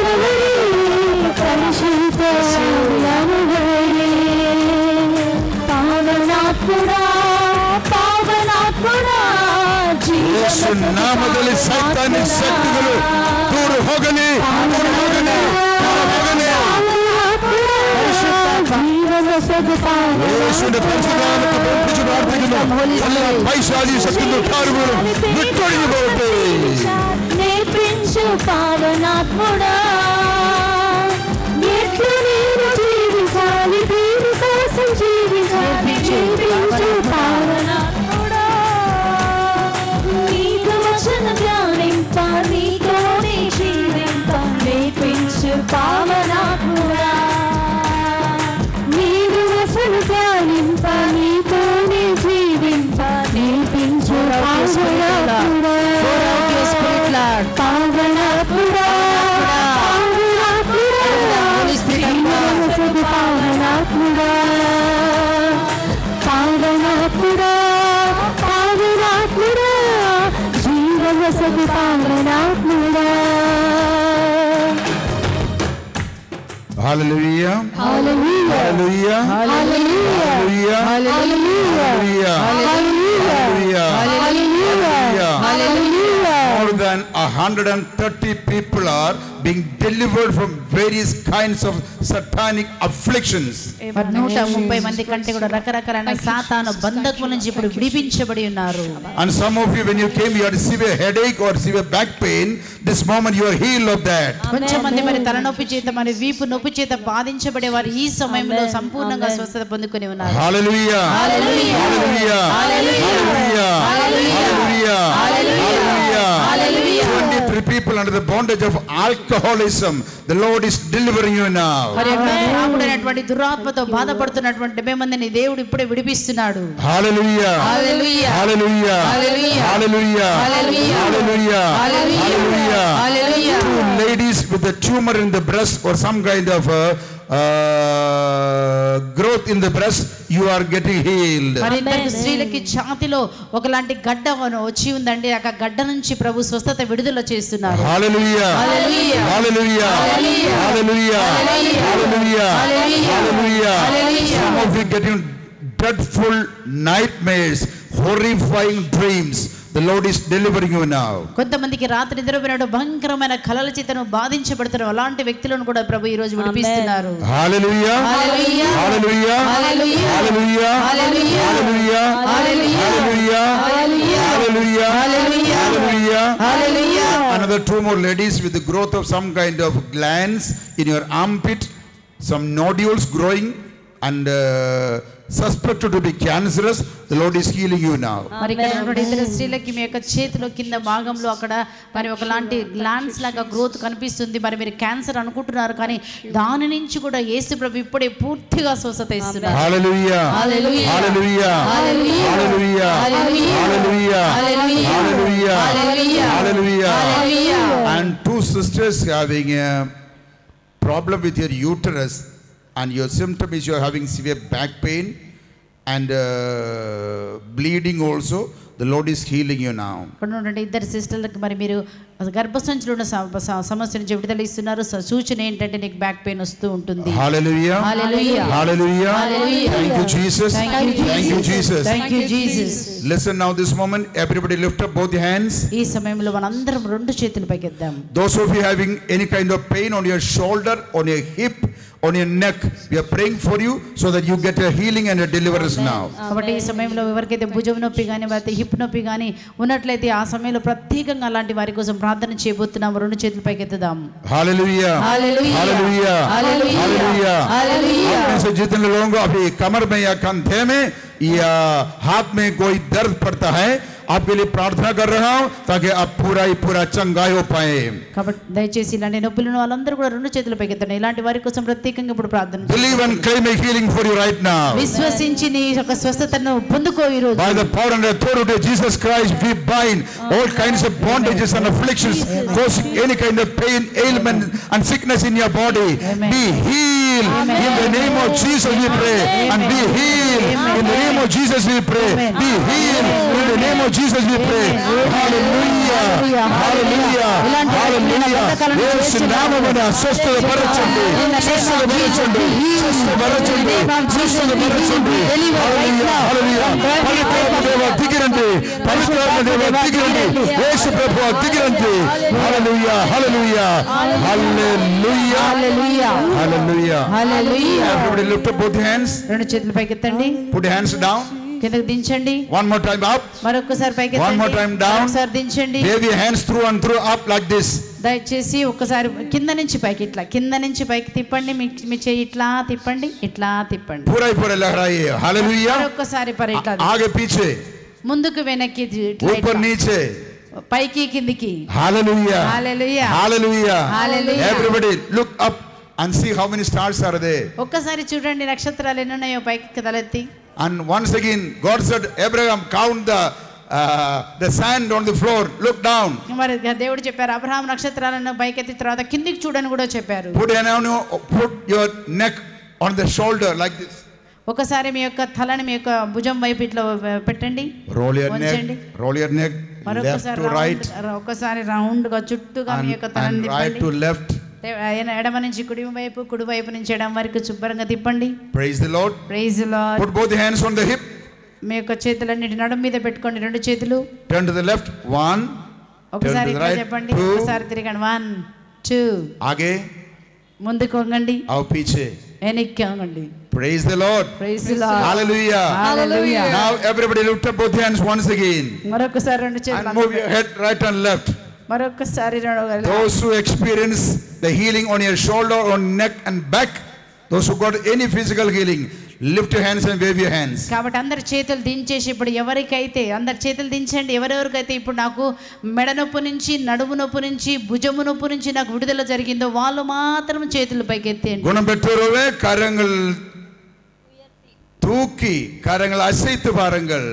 ಯೇಸು ನಾಮದಲ್ಲಿ ಸೈತಾನಿ ಶಕ್ತಿಗಳು ದೂರ ಹೋಗಲಿ ದೂರ ಹೋಗಲಿ ದೂರ ಹೋಗಲಿ. యేసుని పరిశుద్ధాత్మకు పంపించి ప్రార్థిస్తున్నాం. అల్లా పైశాలి శక్తులు ఠారులు విట్టొడిపోతే నేర్పించు పావనాత్ముడా ఎట్లు నేను జీవించాలి దీని కోసం జీవించాలి నేర్పించు పావనాత్ముడా నీకు వచన ధ్యానింప నీతోనే జీవింప నేర్పించు పావనాత్ముడా పావనాత్ముడా. Hallelujah. Hallelujah. Hallelujah. Hallelujah. Hallelujah. Hallelujah. Hallelujah. Hallelujah. More than 130 people are being delivered from various kinds of satanic afflictions. 130 మంది కంటే కూడా రకరకాలైన సాతాను బంధకముల నుంచి ఇప్పుడు విడిపించబడి ఉన్నారు. And some of you, when you came, you had severe headache or severe back pain. This moment you are healed of that. కొంచెం మంది మరి తలనొప్పి చేత మరి వీపు నొప్పి చేత బాధించబడే వారు ఈ సమయంలో సంపూర్ణంగా స్వస్థత పొందుకొని ఉన్నారు. Hallelujah. Hallelujah. Hallelujah. Hallelujah. Hallelujah. Hallelujah. Hallelujah. 23 people under the bondage of alcoholism. The Lord is delivering you now. మరి రాముడైనటువంటి దురాత్మతో బాధపడుతున్నటువంటి మందిని దేవుడు ఇప్పుడే విడిపిస్తున్నాడు. Hallelujah. Hallelujah. Hallelujah. Hallelujah. Hallelujah. Hallelujah. Hallelujah. Hallelujah. Hallelujah. Two ladies with a tumor in the breast or some kind of growth in the breast, you are getting healed. మరి ఇద్దరు స్త్రీలకి ఛాతీలో ఒకలాంటి గడ్డ వచ్చి ఉందండి. ఆ గడ్డ నుంచి ప్రభు స్వస్థత విడుదల చేస్తున్నారు. Hallelujah. Hallelujah. Hallelujah. Hallelujah. Hallelujah. Hallelujah. Hallelujah. Hallelujah. Some of you getting dreadful nightmares, horrifying dreams. The Lord is delivering you now. కొంతమందికి రాత్రి నిద్రపోయినప్పుడు భయంకరమైన కలల చేతను బాధించబడుతున్నారు. అలాంటి వ్యక్తులను కూడా ప్రభు ఈ రోజు విడిపిస్తున్నారు. Hallelujah. Hallelujah. Hallelujah. Hallelujah. Hallelujah. Hallelujah. Hallelujah. Hallelujah. Hallelujah. Hallelujah. Hallelujah. Another two more ladies with the growth of some kind of glands in your armpit, some nodules growing and suspected to be cancerous. The Lord is healing you now. మరి ఇక్కడ ఉన్నటువంటి ఇద్దరు స్త్రీలకి మీ యొక్క చేతిలో కింద భాగంలో అక్కడ మరి ఒకలాంటి గ్లాండ్స్ లాగా గ్రోత్ కనిపిస్తుంది. మరి మీరు క్యాన్సర్ అనుకుంటున్నారు కానీ దాని నుంచి కూడా యేసు ప్రభు ఇప్పుడే పూర్తిగా స్వస్థత ఇస్తున్నారు. Hallelujah. Hallelujah. Hallelujah. Hallelujah. Hallelujah. Hallelujah. Hallelujah. Hallelujah. Hallelujah. Hallelujah. Hallelujah. And two sisters having a problem with your uterus, and your symptom is you are having severe back pain and bleeding also. The Lord is healing you now. కొన్నుండి ఇద్దరు సిస్టర్లకు మరి మీరు గర్భసంచిలో ఉన్న సమస్య నుంచి విడుదల ఇస్తున్నారు. సూచన ఏంటంటే నీకు బ్యాక్ పెయిన్ వస్తూ ఉంటుంది. Hallelujah. Hallelujah. Hallelujah. Hallelujah. Thank you Jesus. Thank you Jesus. Thank you Jesus. Listen now, this moment everybody lift up both your hands. ఈ సమయంలో మనందరం రెండు చేతులు పైకెద్దాం. Those of you having any kind of pain on your shoulder, on your hip, on your neck, we are praying for you so that you get a healing and a deliverance now. కాబట్టి ఈ సమయంలో ఎవరికైతే భుజం నొప్పి గాని లేకపోతే hip నొప్పి గాని ఉన్నట్లయితే ఆ సమయంలో ప్రత్యేకంగా అలాంటి వారి కోసం ప్రార్థన చేయబోతున్నాము. రెండు చేతులు పైకెత్తుదాం. Hallelujah. Hallelujah. Hallelujah. Hallelujah. Hallelujah. आप में से जितने लोगों को अभी कमर में या कंधे में या हाथ में कोई दर्द पड़ता है, आपके लिए प्रार्थना कर रहा हूं ताकि आप पूरा चंगाई हो पाए. కాబట్టి దయచేసి ఇలాంటి నొప్పులు ఉన్న వాళ్ళందరూ కూడా రెండు చేతులు పైకెత్తండి. ఇలాంటి వారి కోసం ప్రత్యేకంగా ఇప్పుడు ప్రార్థన చేయండి. Believe and claim a healing for you right now. విశ్వసించి నీ యొక్క స్వస్థతను పొందుకో ఈ రోజు. By the power and authority of Jesus Christ, we bind all kinds of bondages and afflictions causing any kind of pain, ailment and sickness in your body. Be healed in the name of Jesus we pray. And be healed in the name of Jesus we pray. Be healed in the name of Jesus we pray. Hallelujah. Hallelujah. Hallelujah. యేసు నామమున స్వస్థపరచండి. స్వస్థపరచండి. స్వస్థపరచండి. స్వస్థపరచండి. హల్లెలూయా. హల్లెలూయా. పవిత్రాత్మ దేవ దిగిరండి. పవిత్రాత్మ దేవ దిగిరండి. యేసు ప్రభువా దిగిరండి. హల్లెలూయా. హల్లెలూయా. హల్లెలూయా. హల్లెలూయా. Hallelujah. హల్లెలూయా. Everybody lift up both hands. రెండు చేతులు పైకెత్తండి. Put your hands down. కిందకి దించండి. One more time up. మరొకసారి పైకెత్తండి. One more time down. ఒకసారి దించండి. Wave your hands through and through up like this. దయచేసి ఒక్కసారి కింద నుంచి పైకి ఇట్లా కింద నుంచి పైకి తిప్పండి. మీ చెయ్యి ఇట్లా తిప్పండి, ఇట్లా తిప్పండి. पूरा ही पूरा लहराइए. Hallelujah. ఒక్కసారి పరి ఇట్లా आगे पीछे, ముందుకు వెనక్కి ఇట్లా ऊपर ఇట్లా. नीचे. పైకి కిందికి. Hallelujah. Hallelujah. Hallelujah. Hallelujah. Everybody look up and see how many stars are there. ఒక్కసారి చూడండి నక్షత్రాలు ఎన్ని ఉన్నాయో పైకి తలెత్తి. And once again God said, Abraham, count the sand on the floor, look down. మరి దేవుడు చెప్పారు అబ్రహాం నక్షత్రాలను పైకెత్తి తర్వాత కిందికి చూడని కూడా చెప్పారు. Put your neck on the shoulder like this. ఒకసారి మీ యొక్క తలని మీ యొక్క భుజం వైపు ఇట్లా పెట్టండి. Roll your వంచండి. neck. Roll your neck. మరొకసారి to right, ఒకసారి రౌండ్ గా చుట్టూగా మీ యొక్క తలని and right తిప్పండి. to left. ఎడమ నుంచి కుడి వైపు, కుడి వైపు నుంచి ఎడమ వరకు శుభ్రంగా తిప్పండి. Praise the Lord. Praise the Lord. Put both the hands on the hip. మీ యొక్క చేతులన్నిటి నడుము మీద పెట్టుకోండి, రెండు చేతులు. Turn to the left. 1. ఒకసారి Turn to the ఇట్లా right. చెప్పండి. 2. ఒకసారి తిరగండి. 1 2. आगे. ముందుకు వంగండి, आओ पीछे. వెనక్కి వంగండి. Praise the Lord. Praise the lord. Hallelujah. Hallelujah. Now everybody lift up both hands once again. మరొకసారి రెండు And చేతులు move your head right and left. మరొకసారి Those who experience the healing on your shoulder, on neck and back, those who got any physical healing, lift your hands and wave your hands. కాబట్టి అందరి చేతులు దించేసి ఇప్పుడు ఎవరికైతే అందరి చేతులు దించండి. ఎవరెవరికైతే ఇప్పుడు నాకు మెడ నొప్పి నుంచి, నడుము నొప్పి నుంచి, భుజము నొప్పి నుంచి నాకు విడుదల జరిగిందో వాళ్ళు మాత్రం చేతులు పైకెత్తేయండి. குணம் பெற்றோரே கரங்கள் தூக்கி கரங்கள் அசைத்து பாருங்கள்.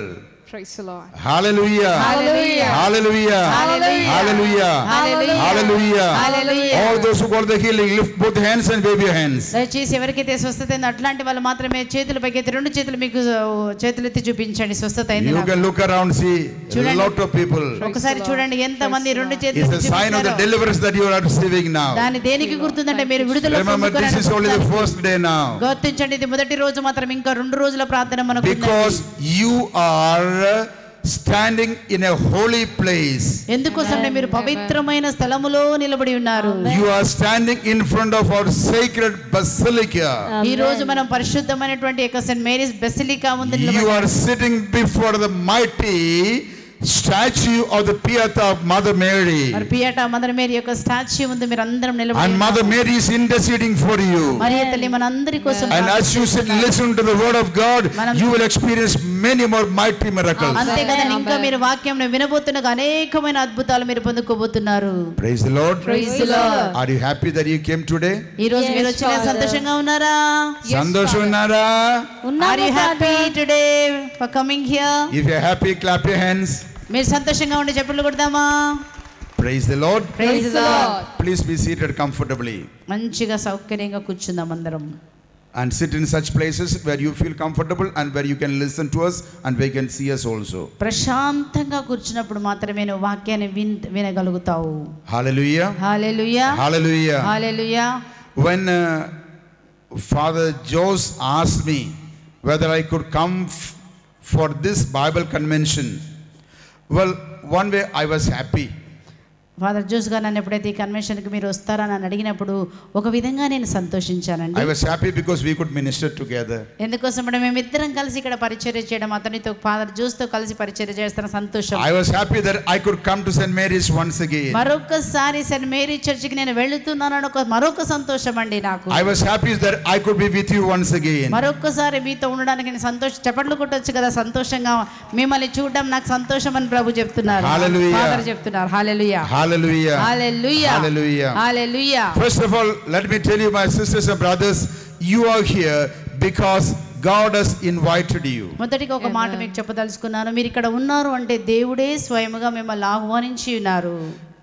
Praise the Lord. Hallelujah. Hallelujah. Hallelujah. Hallelujah. Hallelujah. Hallelujah. Hallelujah. Hallelujah. All those who got the healing, lift both hands and wave your hands. దయచేసి ఎవరికైతే స్వస్థత అయిందో అట్లాంటి వాళ్ళు మాత్రమే చేతులు పైకెత్తి, రెండు చేతులు మీకు చేతులు ఎత్తి చూపించండి. స్వస్థత అయింది You నాకు. can look around, see a lot of people. ఒకసారి చూడండి ఎంత మంది రెండు It's చేతులు a sign of the deliverance that you are receiving now. దాని దేనికి గుర్తుందంటే మీరు విడుదల Remember, this is only the first day now. గుర్తించండి, ఇది మొదటి రోజు మాత్రం, ఇంకా 2 రోజుల ప్రార్థన మనకు ఉందండి. Because you are standing in a holy place. ఎందుకోసంటే మీరు పవిత్రమైన స్థలములో నిలబడి ఉన్నారు. You are standing in front of our sacred basilica. ఈ రోజు మనం పరిశుద్ధమైనటువంటి యొక్క సెయింట్ మేరీస్ బెసిలికా ముందు You నిలబడి are sitting before the mighty statue of the Pieta of Mother Mary. మరి పియటా మదర్ మేరీ యొక్క స్టాచ్యూ ముందు మీరు అందరం నిలబడి And Mother Mary is interceding for you. మరియ తల్లి మనందరి కోసం And as you sit and listen to the word of God, you will experience many more mighty miracles. అంతే కదా, ఇంకా మీరు వాక్యం వినబోతున్న అనేకమైన అద్భుతాలు మీరు పొందుకోబోతున్నారు. Praise the Lord. Praise the Lord. Are you happy that you came today? ఈ రోజు మీరు వచ్చిన సంతోషంగా ఉన్నారా? సంతోషం ఉన్నారా? Are you happy today for coming here? If you are happy, clap your hands. మీరు సంతోషంగా ఉండి చప్పట్లు కొడదామా? Praise the Lord. Praise the Lord. Please be seated comfortably. మంచిగా సౌకర్యంగా కూర్చుందాం అందరం. And sit in such places where you feel comfortable and where you can listen to us and where you can see us also. ప్రశాంతంగా కూర్చున్నప్పుడు మాత్రమే నువ్వు వాక్యాన్ని వినగలుగుతావు. Hallelujah. Hallelujah. Hallelujah. Hallelujah. When Father Jose asked me whether I could come for this Bible convention, well, one way I was happy. Father Jose గారు నన్ను ఎప్పుడైతే ఈ కన్వెన్షన్కి మీరు వస్తారా అని అడిగినప్పుడు ఒక విధంగా నేను సంతోషించానండి. I was happy because we could minister together. ఎందుకోసం అంటే మేమిద్దరం కలిసి ఇక్కడ పరిచర్య చేయడం, అతనితో ఫాదర్ జోస్తో కలిసి పరిచర్య చేస్తున్న సంతోషం. I was happy that I could come to St. Mary's once again. మరొకసారి సెయింట్ మేరీ చర్చికి నేను వెళ్తున్నానని మరొక సంతోషం అండి నాకు. I was happy that I could be with you once again. మరొకసారి మీతో ఉండడానికి నేను చప్పట్లు కొట్టొచ్చు కదా, సంతోషంగా మిమ్మల్ని చూడడం నాకు సంతోషం అని ప్రభు చెప్తున్నారు. Hallelujah. ఫాదర్ చెప్తున్నారు. హల్లెలూయా. Hallelujah. Hallelujah. Hallelujah. Hallelujah. First of all, let me tell you, my sisters and brothers, you are here because God has invited you. మొదటిగా ఒక మాట మీకు చెప్పదలుచుకున్నాను. మీరు ఇక్కడ ఉన్నారు అంటే దేవుడే స్వయముగా మిమ్మల్ని ఆహ్వానించి ఉన్నారు.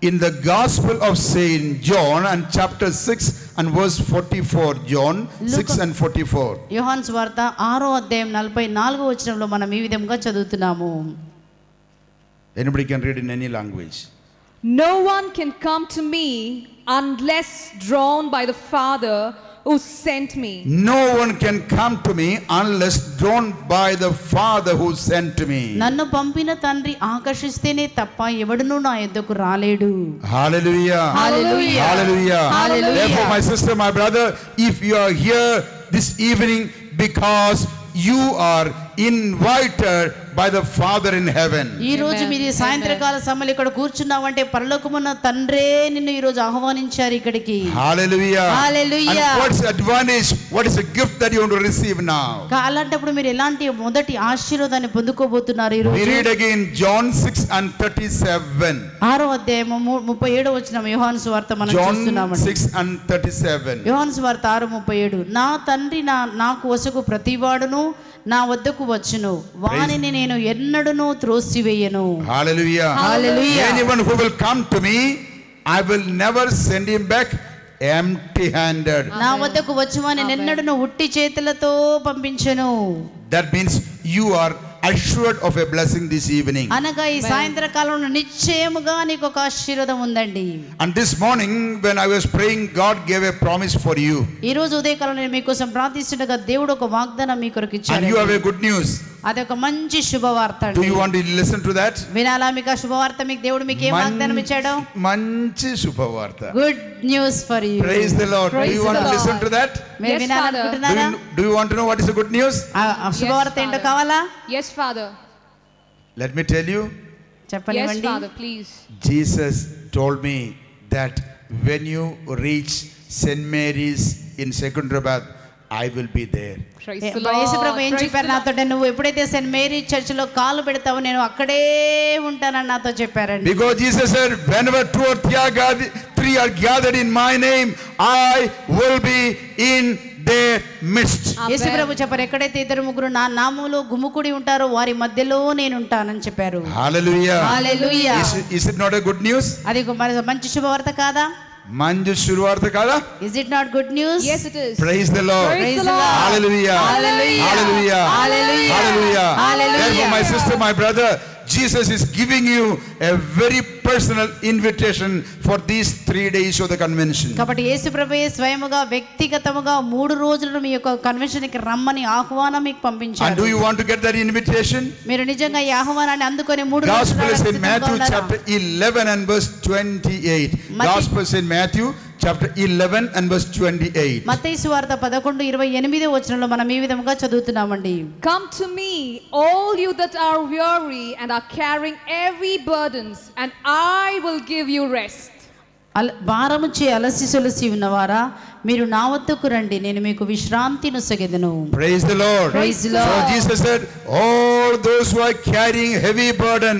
In the Gospel of Saint John and chapter 6 and verse 44, John 6 and 44. యోహాను సువార్త 6వ అధ్యాయం 44వ వచనంలో మనం ఈ విధంగా చదువుతున్నాము. Anybody can read in any language. No one can come to me unless drawn by the Father who sent me. No one can come to me unless drawn by the Father who sent me. నన్ను పంపిన తండ్రి ఆకర్షిస్తేనే తప్ప ఎవడునూ నా యొద్దకు రాలేడు. Hallelujah. Hallelujah. Hallelujah. Hallelujah. Therefore, my sister, my brother, if you are here this evening because you are invited by the Father in heaven. ఈ రోజు మీరు సాయంత్రకాల సమయంలో ఇక్కడ కూర్చున్నావంటే పరలోకమున్న తండ్రే నిన్ను ఈ రోజు ఆహ్వానించారు ఇక్కడికి. Hallelujah. Hallelujah. And what's the advantage? What is the gift that you want to receive now? అలాంటప్పుడు మీరు ఎలాంటి మొదటి ఆశీర్వాదాన్ని పొందుకోబోతున్నారు ఈ రోజు? We read again John 6 and 37. 6వ అధ్యాయం 37వ వచనం యోహాను సువార్త మనం John చూస్తున్నామండి. 6 and 37. యోహాను సువార్త 6:37. నా తండ్రి నాకు వసగు ప్రతివాడును నా వద్దకు వచ్చును, వానిని నేను ఎన్నడూను త్రోసివేయను. Hallelujah. Hallelujah. Anyone who will come to me, I will never send him back empty handed. నా వద్దకు వచ్చువాని ఎన్నడూను ఉట్టి చేతులతో పంపించను. That means you are assured of a blessing this evening. అనగా ఈ సాయంత్ర కాలంలో నిశ్చయముగా నీకు ఒక ఆశీర్వాదం ఉందండి. And this morning when I was praying, God gave a promise for you. ఈ రోజు ఉదయకాలంలో నేను మీకోసం ప్రార్థిస్తుండగా దేవుడు ఒక వాగ్దానం మీ కొరకు ఇచ్చాడు. And you have a good news. అదొక మంచి శుభవార్త అండి. Do you want to listen to that? వినాలా మీకు ఆ శుభవార్త? మీకు దేవుడు మీకు ఏం వాగ్దానం ఇచ్చాడు? మంచి శుభవార్త. Good news for you. Praise the Lord. Do you want to listen to that? మీరు వినాలనుకుంటున్నారా? Do you want to know what is the good news? ఆ శుభవార్త ఏంటో కావాలా? Yes, Father. Let me tell you. Yes, Father, please. Jesus told me that when you reach St. Mary's in Secunderabad, I will be there. యేసు ప్రభు ఏం చెప్పారు నాతో? నువ్వు ఎప్పుడైతే Saint Mary church లో కాలు పెడతావో నేను అక్కడే ఉంటానని నాతో చెప్పారండి. Because Jesus said, whenever 2 or 3 are gathered in my name, I will be in their midst. యేసు ప్రభు చెప్పారు, ఎక్కడైతే 2-3 నా నామములో గుమికూడి ఉంటారో వారి మధ్యలో నేను ఉంటానని చెప్పారు. Hallelujah. Hallelujah. Is it not a good news? అది మంచి శుభవార్త కాదా? మంచి శుభవార్త కాదా? Is it not good news? Yes, it is. Praise the Lord. Praise the Lord. Hallelujah. Hallelujah. Hallelujah. Hallelujah. Hallelujah. Hallelujah. Therefore, my sister, my brother, Jesus is giving you a very personal invitation for these 3 days of the convention. కాబట్టి యేసు ప్రభువే స్వయముగా వ్యక్తిగతముగా 3 రోజులు మీ యొక్క convention కి రమ్మని ఆహ్వానం మీకు పంపించారు. And do you want to get that invitation? మీరు నిజంగా ఈ ఆహ్వానాన్ని అందుకొని 3 రోజులు Gospel is in Matthew chapter 11 and verse 28. Gospel is in Matthew chapter 11 and verse 28. మత్తయి సువార్త 11:28 వచనంలో మనం ఈ విధంగా చదువుతున్నామండి. Come to me, all you that are weary and are carrying heavy burdens, and I will give you rest. భారముచే అలసి సొలసి ఉన్నవారా మీరు నా వద్దకు రండి, నేను మీకు విశ్రాంతిని నొసగెదను. Praise the Lord. Praise the Lord. So Jesus said, all those who are carrying heavy burden,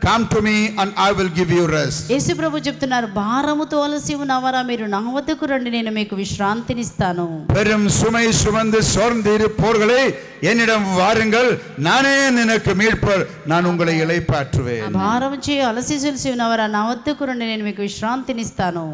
come to me and I will give you rest. యేసు ప్రభు చెప్తున్నారు, భారముతో అలసి ఉన్నవారా మీరు నా వద్దకు రండి, నేను మీకు విశ్రాంతిని ఇస్తాను. பெரும் சுமை சுமந்து சோர்ந்திருப்போர்களே என்னிடம் வாருங்கள், நானே நினக்கு மீட்பர், நான் உங்களை இளைப்பாற்றுவேன். భారముచే అలసి సొలసి ఉన్నవారా నా వద్దకు రండి, నేను మీకు విశ్రాంతిని ఇస్తాను.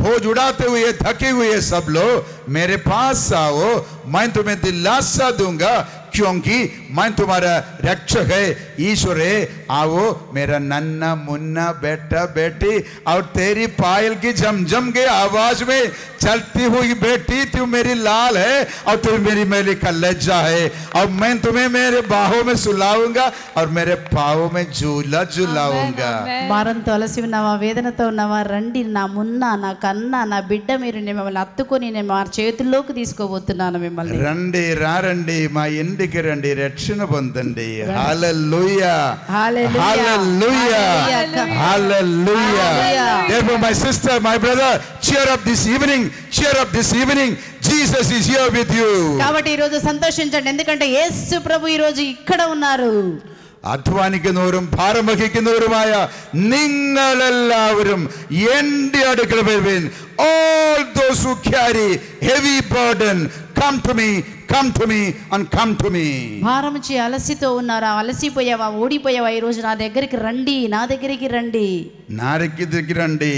बोझ उड़ाते हुए थके हुए सब लोग मेरे पास आओ, मैं तुम्हें दिलासा दूंगा, क्योंकि मैं तुम्हारा रक्षक है, ईश्वर है. आओ मेरा नन्ना मुन्ना बेटा बेटी, और तेरी पायल की झमझम के आवाज में चलती हुई बेटी, तू मेरी लाल है और तू मेरी मेरी कलेजा है, और मैं तुम्हें मेरे बाहों में सुलाऊंगा और मेरे पाँवों में झूला झुलाऊंगा. భారంతో అలసి ఉన్నవా, వేదనతో ఉన్నవా, రండి నా మున్నా నా కన్నా నా బిడ్డ, మీరు మిమ్మల్ని హత్తుకొని నేను మా చేతుల్లోకి తీసుకోబోతున్నాను మిమ్మల్ని. రండి రండి మా ఇంటికి రండి, రక్షణ పొందండి. హల్లెలూయా. Hallelujah. Hallelujah. Therefore, my sister, my brother, cheer up this evening. Cheer up this evening. Jesus is here with you. కాబట్టి ఈ రోజు సంతోషించండి, ఎందుకంటే యేసు ప్రభు ఈ రోజు ఇక్కడ ఉన్నారు. അധ്വാനിക്കുന്നവരും ഭാരം വഹിക്കുന്നവരുമായ നിങ്ങളെല്ലാവരും എൻ്റെ അടുക്കൽ വരുവിൻ. All those who carry heavy burden, come to me, come to me and come to me. భారముచి అలసితో ఉన్నారా, అలసిపోయావా, ఓడిపోయావా, ఈ రోజు నా దగ్గరికి రండి, నా దగ్గరికి రండి. నా దగ్గరికి రండి.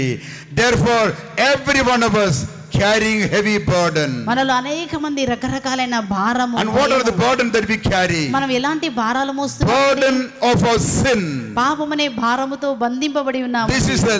Therefore, every one of us carrying heavy burden. మనలో అనేక మంది రకరకాలైన భారము. And what are the burden that we carry? మనం ఎలాంటి భారాలు మోస్తున్నాం? Burden of our sin. పాపమనే భారముతో బంధింపబడి ఉన్నాము. This is the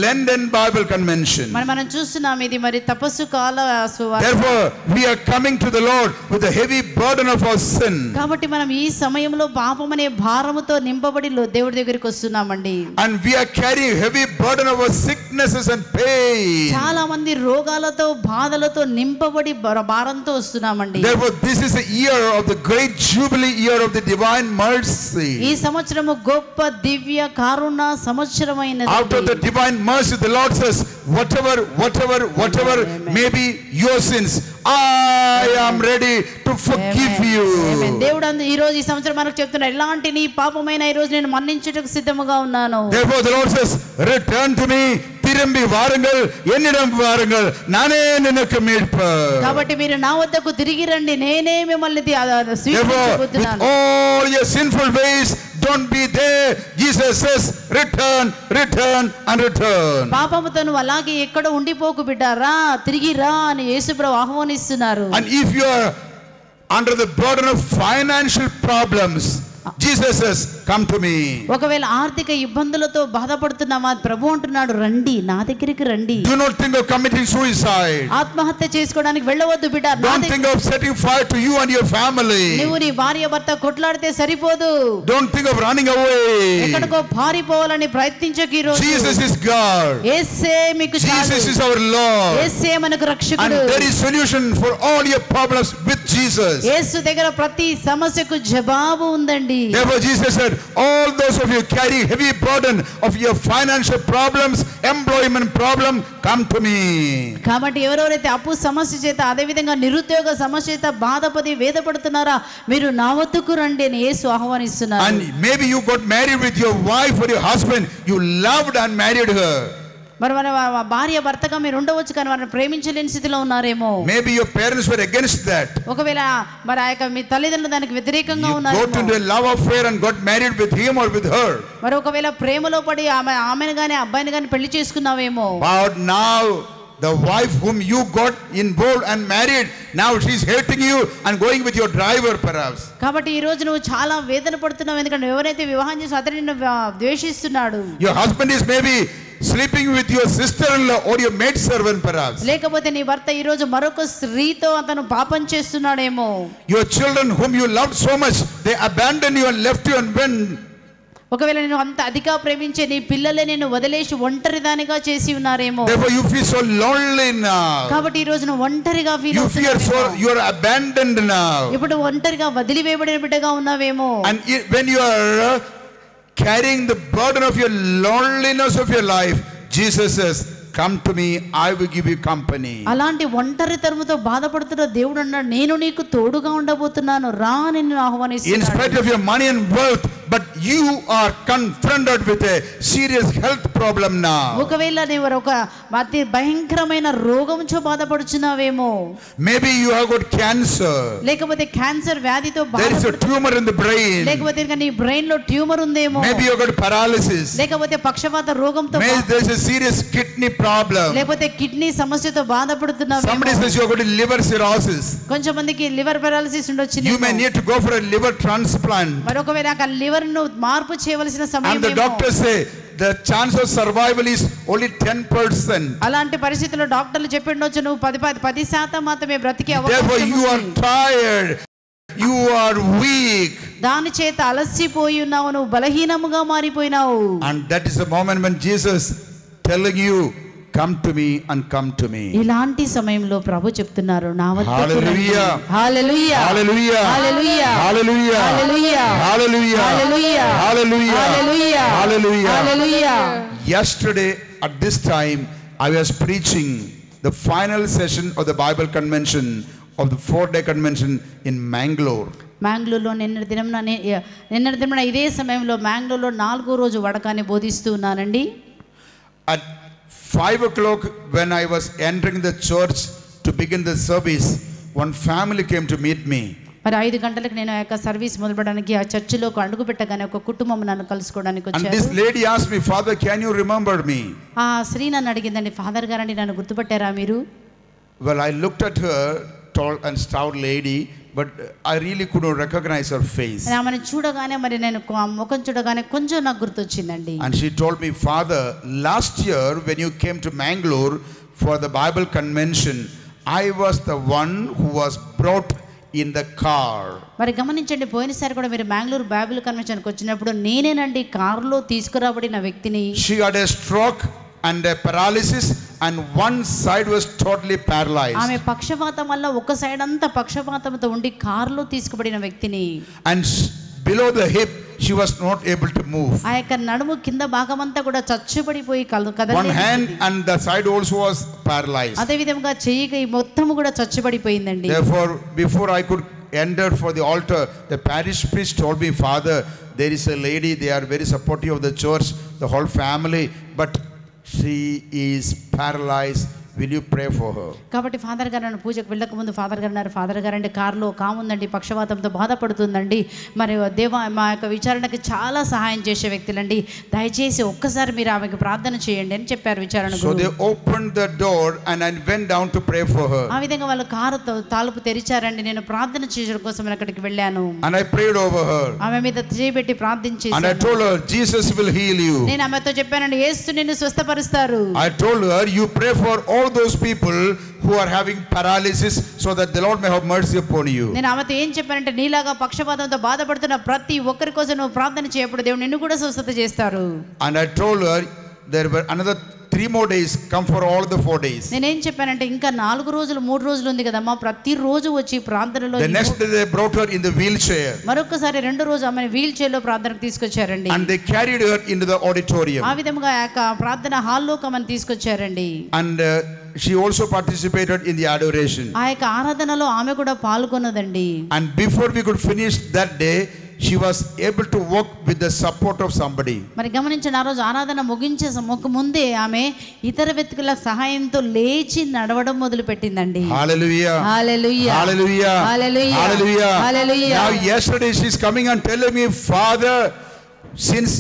Lenten Bible Convention. మనం చూస్తున్నాం, ఇది మరి తపస్సు కాల సువార్త. Therefore, we are coming to the Lord with the heavy burden of our sin. కాబట్టి మనం ఈ సమయంలో పాపమనే భారముతో నింపబడి దేవుడి దగ్గరికి వస్తున్నామండి. And we are carrying heavy burden of our sicknesses and pain. చాలా మంది రోగాలతో బాధలతో నింపబడి భారంతో వస్తున్నామండి. Therefore, this is the year of the great jubilee year of the divine mercy. ఈ సంవత్సరము గొప్ప దివ్య కరుణ సంవత్సరమైనది. Out of the divine mercy, the Lord says, whatever may be your sins, I am ready to forgive you. దేవుడు ఈ రోజు ఈ సంవత్సరం మనకు చెప్తున్నాడు, ఎలాంటి నీ పాపమైన ఈ రోజు నేను మన్నించుటకు సిద్ధముగా ఉన్నాను. Therefore, the Lord says, return to me, திரும்பி வாருங்கள், என்னிடம் வாருங்கள், நானே நினக்கு மீட்பர். కాబట్టి మీరు నా వద్దకు తిరిగి రండి, నేనే మిమ్మల్ని స్వీకరించబోతున్నాను. With all your sinful ways, don't be there. Jesus says, return and return. పాపముతో నువ్వు అలాగే ఎక్కడ ఉండిపోకు బిడ్డ, రా, తిరిగి రా అని యేసుప్రభు ఆహ్వానిస్తున్నారు. And if you are under the burden of financial problems, Jesus says, come to me. ఒకవేళ ఆర్థిక ఇబ్బందులతో బాధపడుతున్నామా, ప్రభు అంటున్నాడు రండి, నా దగ్గరికి రండి. Do not think of committing suicide. ఆత్మహత్య చేసుకోవడానికి వెళ్ళవద్దు బిడ్డ. Don't think of setting fire to you and your family. నువ్వు నీ భార్య భర్త కొట్లాడితే సరిపోదు. Don't think of running away. ఎక్కడికో పారిపోవాలని ప్రయత్నించకు ఈ రోజు. Jesus is God. యేసే మీకు చాలు. Jesus is our Lord. యేసే మనకు రక్షకుడు. And there is solution for all your problems with Jesus. యేసు దగ్గర ప్రతి సమస్యకు జవాబు ఉందండి. Therefore Jesus said, all those of you carrying heavy burden of your financial problems, employment problem, come to me. కాబట్టి ఎవరెవరైతే అప్పు సమస్య చేత, అదే విధంగా నిరుద్యోగ సమస్య చేత బాధపడి వేదపడుతున్నారా, మీరు నా వద్దకు రండి అని యేసు ఆహ్వానిస్తున్నారు. And maybe you got married with your wife or your husband, you loved and married her. మరి మన భార్య భర్తగా మీరు ఉండవచ్చు, కానీ వారిని ప్రేమించలేని స్థితిలో ఉన్నారేమో. Maybe your parents were against that. ఒకవేళ మరి ఆ యొక్క మీ తల్లిదండ్రులు దానికి వ్యతిరేకంగా You ఉన్నారేమో. got into a love affair and got married with him or with her. మరి ఒకవేళ ప్రేమలో పడి ఆమెను గాని అబ్బాయిని గాని పెళ్లి చేసుకున్నావేమో. But now the wife whom you got involved and married, now she's hating you and going with your driver perhaps. కాబట్టి ఈ రోజు నువ్వు చాలా వేదన పడుతున్నావు, ఎందుకంటే ఎవరైతే వివాహం చేసి అతను నిన్ను ద్వేషిస్తున్నాడు. Your husband is maybe sleeping with your sister-in-law or your maid servant perhaps. లేకపోతే నీ భర్త ఈ రోజు మరొక స్త్రీతో అతను పాపం చేస్తున్నాడేమో. Your children whom you loved so much, they abandoned you and left you and went. ఒకవేళ నేను అంత అధిక ప్రేమించే నీ పిల్లలే నేను వదిలేసి ఒంటరిదానిగా చేసి ఉన్నారేమో. Therefore you feel so lonely now. కాబట్టి ఈ రోజు నువ్వు ఒంటరిగా feel You fear so you are abandoned now. ఇప్పుడు ఒంటరిగా వదిలివేయబడిన బిడ్డగా ఉన్నావేమో. And when you are carrying the burden of your loneliness of your life, Jesus says, come to me, I will give you company. అలాంటి ఒంటరితనముతో బాధపడుతున్న దేవుడు అన్నాడు, నేను నీకు తోడుగా ఉండబోతున్నాను, రా నిన్ను ఆహ్వానిస్తున్నాను. In spite of your money and wealth, but you are confronted with a serious health problem now. ఒకవేళ నీవు ఒక అతి భయంకరమైన రోగంతో బాధపడుచున్నావేమో. Maybe you have got cancer. లేకపోతే క్యాన్సర్ వ్యాధితో There is a tumor in the brain. లేకపోతే నీ బ్రెయిన్ లో ట్యూమర్ ఉందేమో. Maybe you have got paralysis. లేకపోతే పక్షవాత రోగంతో, Maybe there is a serious kidney problem. లేకపోతే కిడ్నీ సమస్యతో బాధపడుతున్నావు. Somebody says you have got liver cirrhosis. కొంచెం మందికి లివర్ పారాలిసిస్ ఉండొచ్చు. You may need to go for a liver transplant. మరొకవేళ ఆ liver ను మార్పు చేయవలసిన సమయం. And the doctors say the chance of survival is only 10%. అలాంటి పరిస్థితుల్లో డాక్టర్లు చెప్పి ఉండొచ్చు, నువ్వు 10% మాత్రమే బ్రతికే అవకాశం ఉంది. Therefore you are tired, you are weak. దాని చేత అలసిపోయి ఉన్నావు, నువ్వు బలహీనముగా మారిపోయినావు. And that is the moment when Jesus telling you, come to me and come to me. ఇలాంటి సమయంలో ప్రభు చెప్తున్నారు, నా వద్దకు రండి. Hallelujah. Hallelujah. Hallelujah. Hallelujah. Hallelujah. Hallelujah. Hallelujah. Hallelujah. Hallelujah. Hallelujah. Hallelujah. Hallelujah. Yesterday at this time I was preaching the final session of the Bible convention of the 4-day convention in Mangalore. మ్యాంగ్లూరులో నిన్నటి దినమున ఇదే సమయంలో మ్యాంగ్లూరులో 4వ రోజు వడకాన్ని బోధిస్తూ ఉన్నానండి. At 5 o'clock when I was entering the church to begin the service, one family came to meet me. మరి 5 గంటలకు నేను ఆ యొక్క సర్వీస్ మొదలుపెట్టడానికి ఆ చర్చిలోకి అడుగు పెట్టగానే ఒక కుటుంబం నన్ను కలుసుకోవడానికి And వచ్చారు. this lady asked me, Father, can you remember me? ఆ స్త్రీ నన్ను అడిగిందండి, ఫాదర్ గారండి నన్ను గుర్తుపట్టారా మీరు? Well, I looked at her, tall and stout lady, but I really couldn't recognize her face. ఆమెను చూడగానే మరి నేను ముఖం చూడగానే కొంచెం నాకు గుర్తొచ్చిందండి. And she told me, Father, last year when you came to Mangalore for the Bible convention, I was the one who was brought in the car. మరి గమనించండి, పోయినసారి కూడా మీరు బెంగళూరు బైబిల్ కన్వెన్షన్కి వచ్చినప్పుడు నేనేనండి కారులో తీసుకురాబడిన వ్యక్తిని. She had a stroke and a paralysis and one side was totally paralyzed. ఆమె పక్షవాతం వల్ల ఒక సైడ్ అంతా పక్షవాతంతో ఉండి కారులో తీసుకుబడిన వ్యక్తిని. And below the hip she was not able to move. ఆ యొక్క నడుము కింద భాగమంతా కూడా చచ్చుబడిపోయి కదలలేదు. One hand and the side also was paralyzed. అదే విధంగా చెయ్యి మొత్తం కూడా చచ్చుబడిపోయిందండి. Therefore, before I could enter for the altar, the parish priest told me, Father, there is a lady, they are very supportive of the church, the whole family, but she is paralyzed will you pray for her? కాబట్టి father గారు నన్ను పూజకు వెళ్ళక ముందు father గారు అన్నారు, father గారు అంటే కారులో కాముందండి, పక్షవాతంతో బాధపడుతుందండి, మరి దేవా మా యొక్క విచారణకు చాలా సహాయం చేసే వ్యక్తులండి, దయచేసి ఒక్కసారి మీరు ఆమెకు ప్రార్థన చేయండి అని చెప్పారు విచారణ So గురువు. they opened the door and I went down to pray for her. ఆ విధంగా వాళ్ళు కారు తాలుపు తెరిచారండి. నేను ప్రార్థన చేయడం కోసం అక్కడికి వెళ్ళాను. And I prayed over her. ఆమె మీద చేయబెట్టి ప్రార్థించేసి And I told her, Jesus will heal you. నేను ఆమెతో చెప్పానండి, యేసు నిన్ను స్వస్థపరుస్తారు. I told her, you pray for all those people who are having paralysis so that the Lord may have mercy upon you. నేను ఆమెతో ఏం చెప్పానంటే, నీలాగా పక్షపాతంతో బాధపడుతున్న ప్రతి ఒక్కరి కోసం నువ్వు ప్రార్థన చేయప్పుడు దేవుడు నిన్ను కూడా స్వస్థత చేస్తారు. And I told her there were another 3 more days, come for all the 4 days. నేనేం చెప్పానంటే, ఇంకా 4 రోజులు 3 రోజులు ఉంది కదమ్మా, ప్రతి రోజు వచ్చి ప్రార్థనలో. The next day they brought her in the wheelchair. మరొకసారి 2వ రోజు ఆమెను వీల్ చైర్ లో ప్రార్థనకు తీసుకొచ్చారండి. And they carried her into the auditorium. ఆ విధంగా ఆ ప్రార్థన హాల్లోకి ఆమెను తీసుకొచ్చారండి. And she also participated in the adoration. ఆ యొక్క ఆరాధనలో ఆమె కూడా పాల్గొన్నదండి. And before we could finish that day, she was able to walk with the support of somebody. మరి గమనించండి, ఆ రోజు ఆరాధన ముగించే ముందే ఆమె ఇతర వ్యక్తుల సహాయంతో లేచి నడవడం మొదలు పెట్టిందండి. Hallelujah. Hallelujah. Hallelujah. Hallelujah. Hallelujah. Hallelujah. Now yesterday she's coming and telling me, Father, since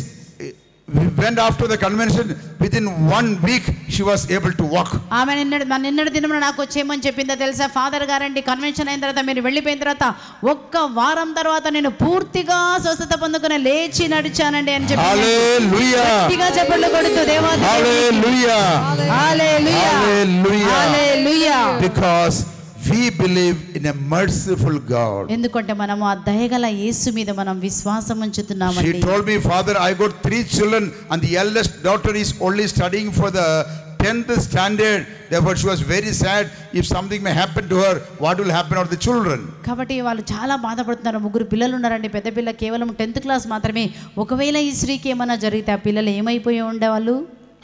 we went after the convention, within 1 week she was able to walk. ఆమె నిన్నటి దినమున నాకు వచ్చేయమని చెప్పిందో తెలుసా? ఫాదర్ గారండి, కన్వెన్షన్ అయిన తర్వాత మీరు వెళ్ళిపోయిన తర్వాత 1 వారం తర్వాత నేను పూర్తిగా స్వస్థత పొందుకుని లేచి నడిచానండి అని చెప్పి. Hallelujah. గట్టిగా చప్పట్లు కొడుతూ దేవాది. Hallelujah. Hallelujah. Hallelujah. Hallelujah. Because we believe in a merciful God. ఎందుకంటే మనము ఆ దయగల యేసు మీద మనం విశ్వాసం ఉంచుతున్నామండి. She told me, Father, I got 3 children and the eldest daughter is only studying for the 10th standard. Therefore she was very sad. If something may happen to her, what will happen to the children? కాబట్టి వాళ్ళు చాలా బాధపడుతున్నారు. 3 పిల్లలు ఉన్నారండి. పెద్ద పిల్ల కేవలం 10th class మాత్రమే. ఒకవేళ ఈ స్త్రీకి ఏమైనా జరిగితే ఆ పిల్లలు ఏమైపోయి ఉండేవాళ్ళు?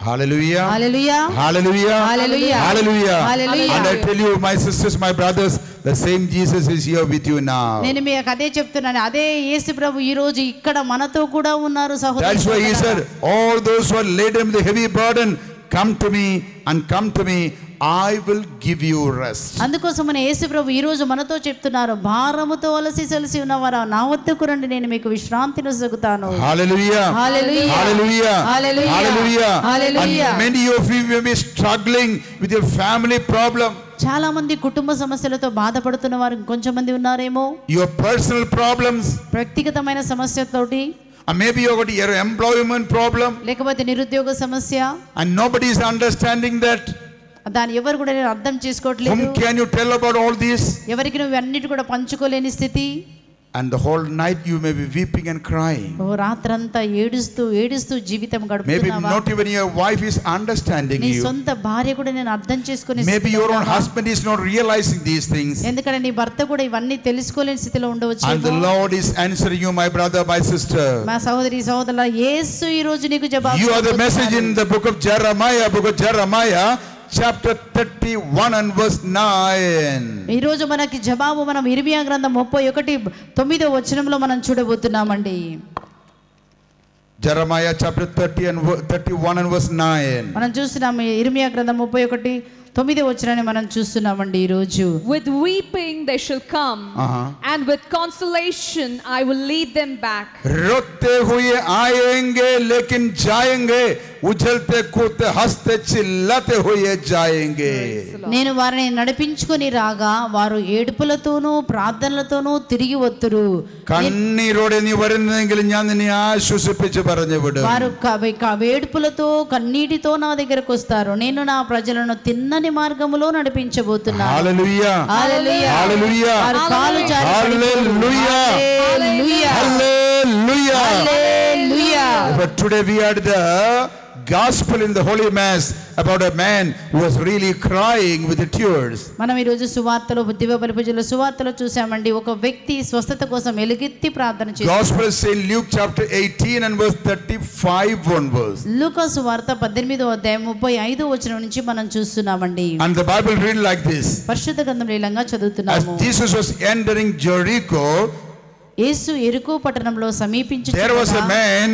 Hallelujah. Hallelujah. Hallelujah. Hallelujah. Hallelujah. Hallelujah. And I tell you, my sisters, my brothers, the same Jesus is here with you now. నేను మీకు అదే చెప్తున్నాను, అదే యేసు ప్రభు ఈ రోజు ఇక్కడ మనతో కూడా ఉన్నారు సహోదరులు. That's why he said, all those who are laden with the heavy burden, come to me and come to me, I will give you rest. అందుకోసమనే యేసు ప్రభు ఈ రోజు మనతో చెప్తున్నారు, భారముతో అలసి సొలసి ఉన్నవారా నా వద్దకు రండి, నేను మీకు విశ్రాంతిని ఇస్తాను. Hallelujah. Hallelujah. Hallelujah. Hallelujah. Hallelujah. Hallelujah. And many of you may be struggling with your family problem. చాలా మంది కుటుంబ సమస్యలతో బాధపడుతున్న వారు కొంచెం మంది ఉన్నారేమో. Your personal problems. వ్యక్తిగతమైన సమస్యతోటి. And maybe you got your employment problem. లేకపోతే నిరుద్యోగ సమస్య. And nobody is understanding that. దాన్ని ఎవరు కూడా అర్థం చేసుకోవట్లేదు. Whom can you tell about all this? ఎవరికి నువ్వు అన్నిటి కూడా పంచుకోలేని స్థితి. And the whole night you may be weeping and crying. ఓ రాత్రంతా ఏడుస్తూ జీవితం గడుపుతున్నావా? Maybe not even your wife is understanding నీ you. సొంత భార్య కూడా నేను అర్థం చేసుకునే Maybe your own husband is not realizing these things. ఎందుకంటే నీ భర్త కూడా ఇవన్నీ తెలుసుకోలేని స్థితిలో ఉండవచ్చు. And the Lord is answering you, my brother, my sister. మా సహోదరుల యేసు ఈ రోజు నీకు జవాబు. You are the message in the book of Jeremiah, chapter 31 and verse 9. ఈ రోజు మనకి జవాబు మనం ఇర్మియా గ్రంథం 31:9వ వచనంలో మనం చూడబోతున్నామండి. Jeremiah chapter 31 and verse 9. మనం చూస్తున్నాము ఇర్మియా గ్రంథం 31:9వ వచనాన్ని మనం చూస్తున్నామండి ఈ రోజు. With weeping they shall come, and with consolation I will lead them back. रोते हुए आएंगे लेकिन जाएंगे, उछलते कूदते हंसते चिल्लाते हुए जाएंगे. నేను వారిని నడిపించుకొని రాగా వారు ఏడుపులతోనూ ప్రార్థనలతోనూ తిరిగి వత్తురు. കണ്ണീരോടെ നീ വരുന്നെങ്കിൽ ഞാൻ നിന്നെ ആശ്വസിപ്പിച്ച് പറഞ്ഞു വിടും. వారు వేడుపులతో కన్నీటితో నా దగ్గరకు వస్తారు, నేను నా ప్రజలను తిన్నని మార్గములో నడిపించబోతున్నాను. హల్లెలూయా. హల్లెలూయా. హల్లెలూయా. వారు కాలు జారి హల్లెలూయా. హల్లెలూయా. హల్లెలూయా. హల్లెలూయా. But today we had the gospel in the holy mass about a man who was really crying with the tears. మనం ఈ రోజు సువార్తలో దివ్య బలి పూజలో సువార్తలో చూసామండి, ఒక వ్యక్తి స్వస్థత కోసం ఎలుగెత్తి ప్రార్థన చేశాడు. Gospel is in Luke chapter 18 and verse 35 onwards. లూకా సువార్త 18:35 వచనం నుంచి మనం చూస్తున్నామండి. And the Bible read like this. పరిశుద్ధ గ్రంథంలో ఇలాగా As చదువుతున్నాము. Jesus was entering Jericho, యేసు యెరికో పట్టణంలో సమీపించుచుండగా there was a man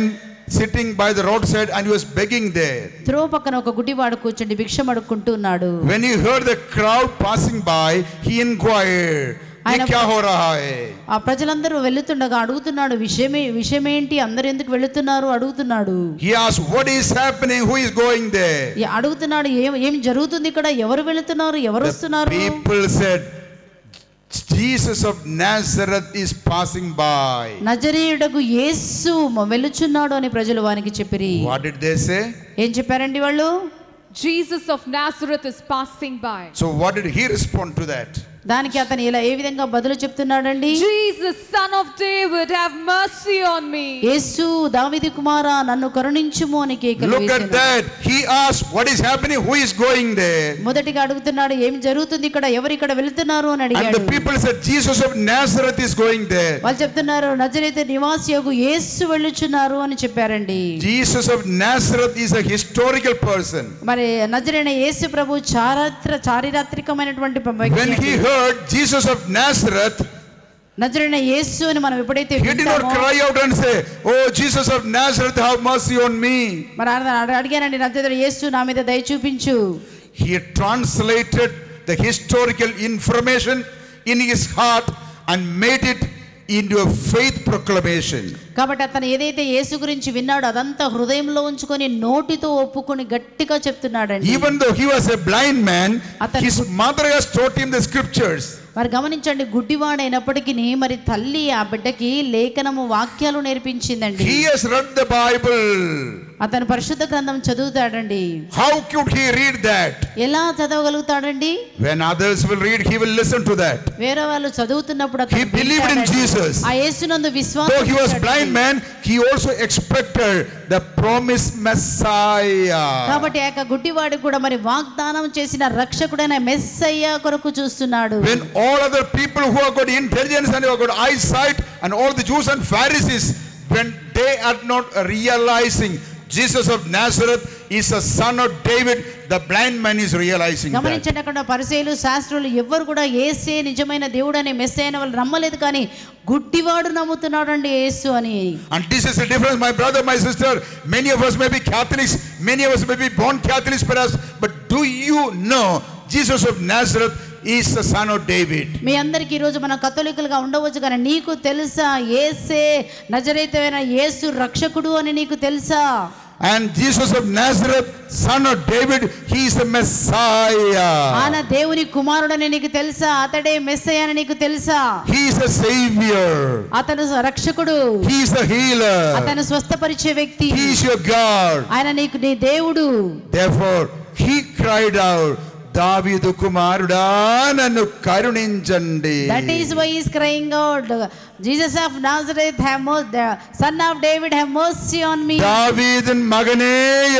sitting by the roadside and he was begging there. త్రోవ పక్కన ఒక గుడ్డివాడు కూర్చుండి భిక్షం అడుక్కుంటూ ఉన్నాడు. When he heard the crowd passing by, he inquired, "Ye kya ho raha hai?" ఆ ప్రజలందరూ వెళ్తుండగా అడుగుతున్నాడు, విషయమేంటి, అందరూ ఎందుకు వెళ్తున్నారు అడుగుతున్నాడు. He asked, "What is happening? Who is going there?" అడుగుతున్నాడు, ఏం జరుగుతుంది ఇక్కడ, ఎవరు వెళ్తున్నారు, ఎవరు వస్తున్నారు? People said, "Jesus of Nazareth is passing by." నజరేయుడగు యేసు వెలుచున్నాడు అని ప్రజలు వానికి చెప్పిరి. What did they say? ఏం చెప్పారండి వాళ్ళు? Jesus of Nazareth is passing by. So what did he respond to that? దానికి అతను ఇలా ఏ విధంగా బదులు చెప్తున్నాడండి? Jesus, son of David, have mercy on me. యేసు దావీదు కుమారా నన్ను కరుణించుము అని కేకలు వేసెను. Look at that. He asked, "What is happening? Who is going there?" మొదటిగా అడుగుతున్నాడు, ఏం జరుగుతుంది ఇక్కడ, ఎవరు ఇక్కడ వెళ్తున్నారు అని అడిగాడు. And the people said, "Jesus of Nazareth is going there." వాళ్ళు చెప్తున్నారు, నజరేతు నివాసియగు యేసు వెళ్ళుచున్నారు అని చెప్పారండి. Jesus of Nazareth is a historical person. మరి నజరేయుడైన యేసు ప్రభు చారిత్రకమైనటువంటి When he heard Jesus of Nazareth, నజరేయుడైన యేసు అని మనం ఎప్పుడైతే he did not cry out and say, "Oh Jesus of Nazareth, have mercy on me." మరి అడిగానండి, నజరేయుడైన యేసు నా మీద దయ చూపించు. He translated the historical information in his heart and made it into a faith proclamation. కాబట్టి అతను ఏదైతే యేసు గురించి విన్నాడో అదంతా హృదయంలో ఉంచుకొని నోటితో ఒప్పుకొని గట్టిగా చెప్తున్నాడండి. Even though he was a blind man, his mother has taught him the scriptures. మరి గమనించండి, గుడ్డివాడైనప్పటికీ మరి తల్లి ఆ బిడ్డకి లేఖనము వాక్యాలు నేర్పించిందండి. He has read the Bible. అతను పరిశుద్ధ గ్రంథం చదువుతాడండి. How could he read that? ఎలా చదవగలుగుతాడండి? When others will read, he will listen to that. వేరే వాళ్ళు చదువుతున్నప్పుడు He believed in Jesus. ఆ యేసునందు విశ్వాసం. Though he was blind man, he also expected the promised Messiah. కాబట్టి ఆ గుడ్డివాడు కూడా మరి వాగ్దానం చేసిన రక్షకుడైన మెస్సయ్య కొరకు చూస్తున్నాడు. When all other people who have got intelligence and who have got eyesight and all the Jews and Pharisees, when they are not realizing Jesus of Nazareth is a son of David, the blind man is realizing that. గమనించండి, అక్కడ పరిసయ్యులు శాస్త్రులు ఎవ్వరు కూడా యేసే నిజమైన దేవుడని మెస్సయ్య అని వాళ్ళు నమ్మలేదు, కానీ గుడ్డివాడు నమ్ముతున్నాడండి యేసు అని. And this is the difference, my brother, my sister. Many of us may be Catholics, many of us may be born Catholics perhaps, but do you know Jesus of Nazareth is the son of David? మీ అందరికి ఈ రోజు మన కథోలికులుగా ఉండవచ్చు, కానీ నీకు తెలుసా యేసే నజరేతువైన యేసు రక్షకుడు అని నీకు తెలుసా? And Jesus of Nazareth, son of David, he is the Messiah. ఆయన దేవుని కుమారుడని నీకు తెలుసా? అతడే మెస్సయ్య అని నీకు తెలుసా? He is a savior. అతను రక్షకుడు. He is the healer. అతను స్వస్థపరిచే వ్యక్తి. He is your God. ఆయన నీకు నీ దేవుడు. Therefore he cried out, "Davidu kumaruda nannu karunincandi." That is why he is crying out, Jesus of Nazareth, have mercy, son of David, have mercy on me. Davidin magane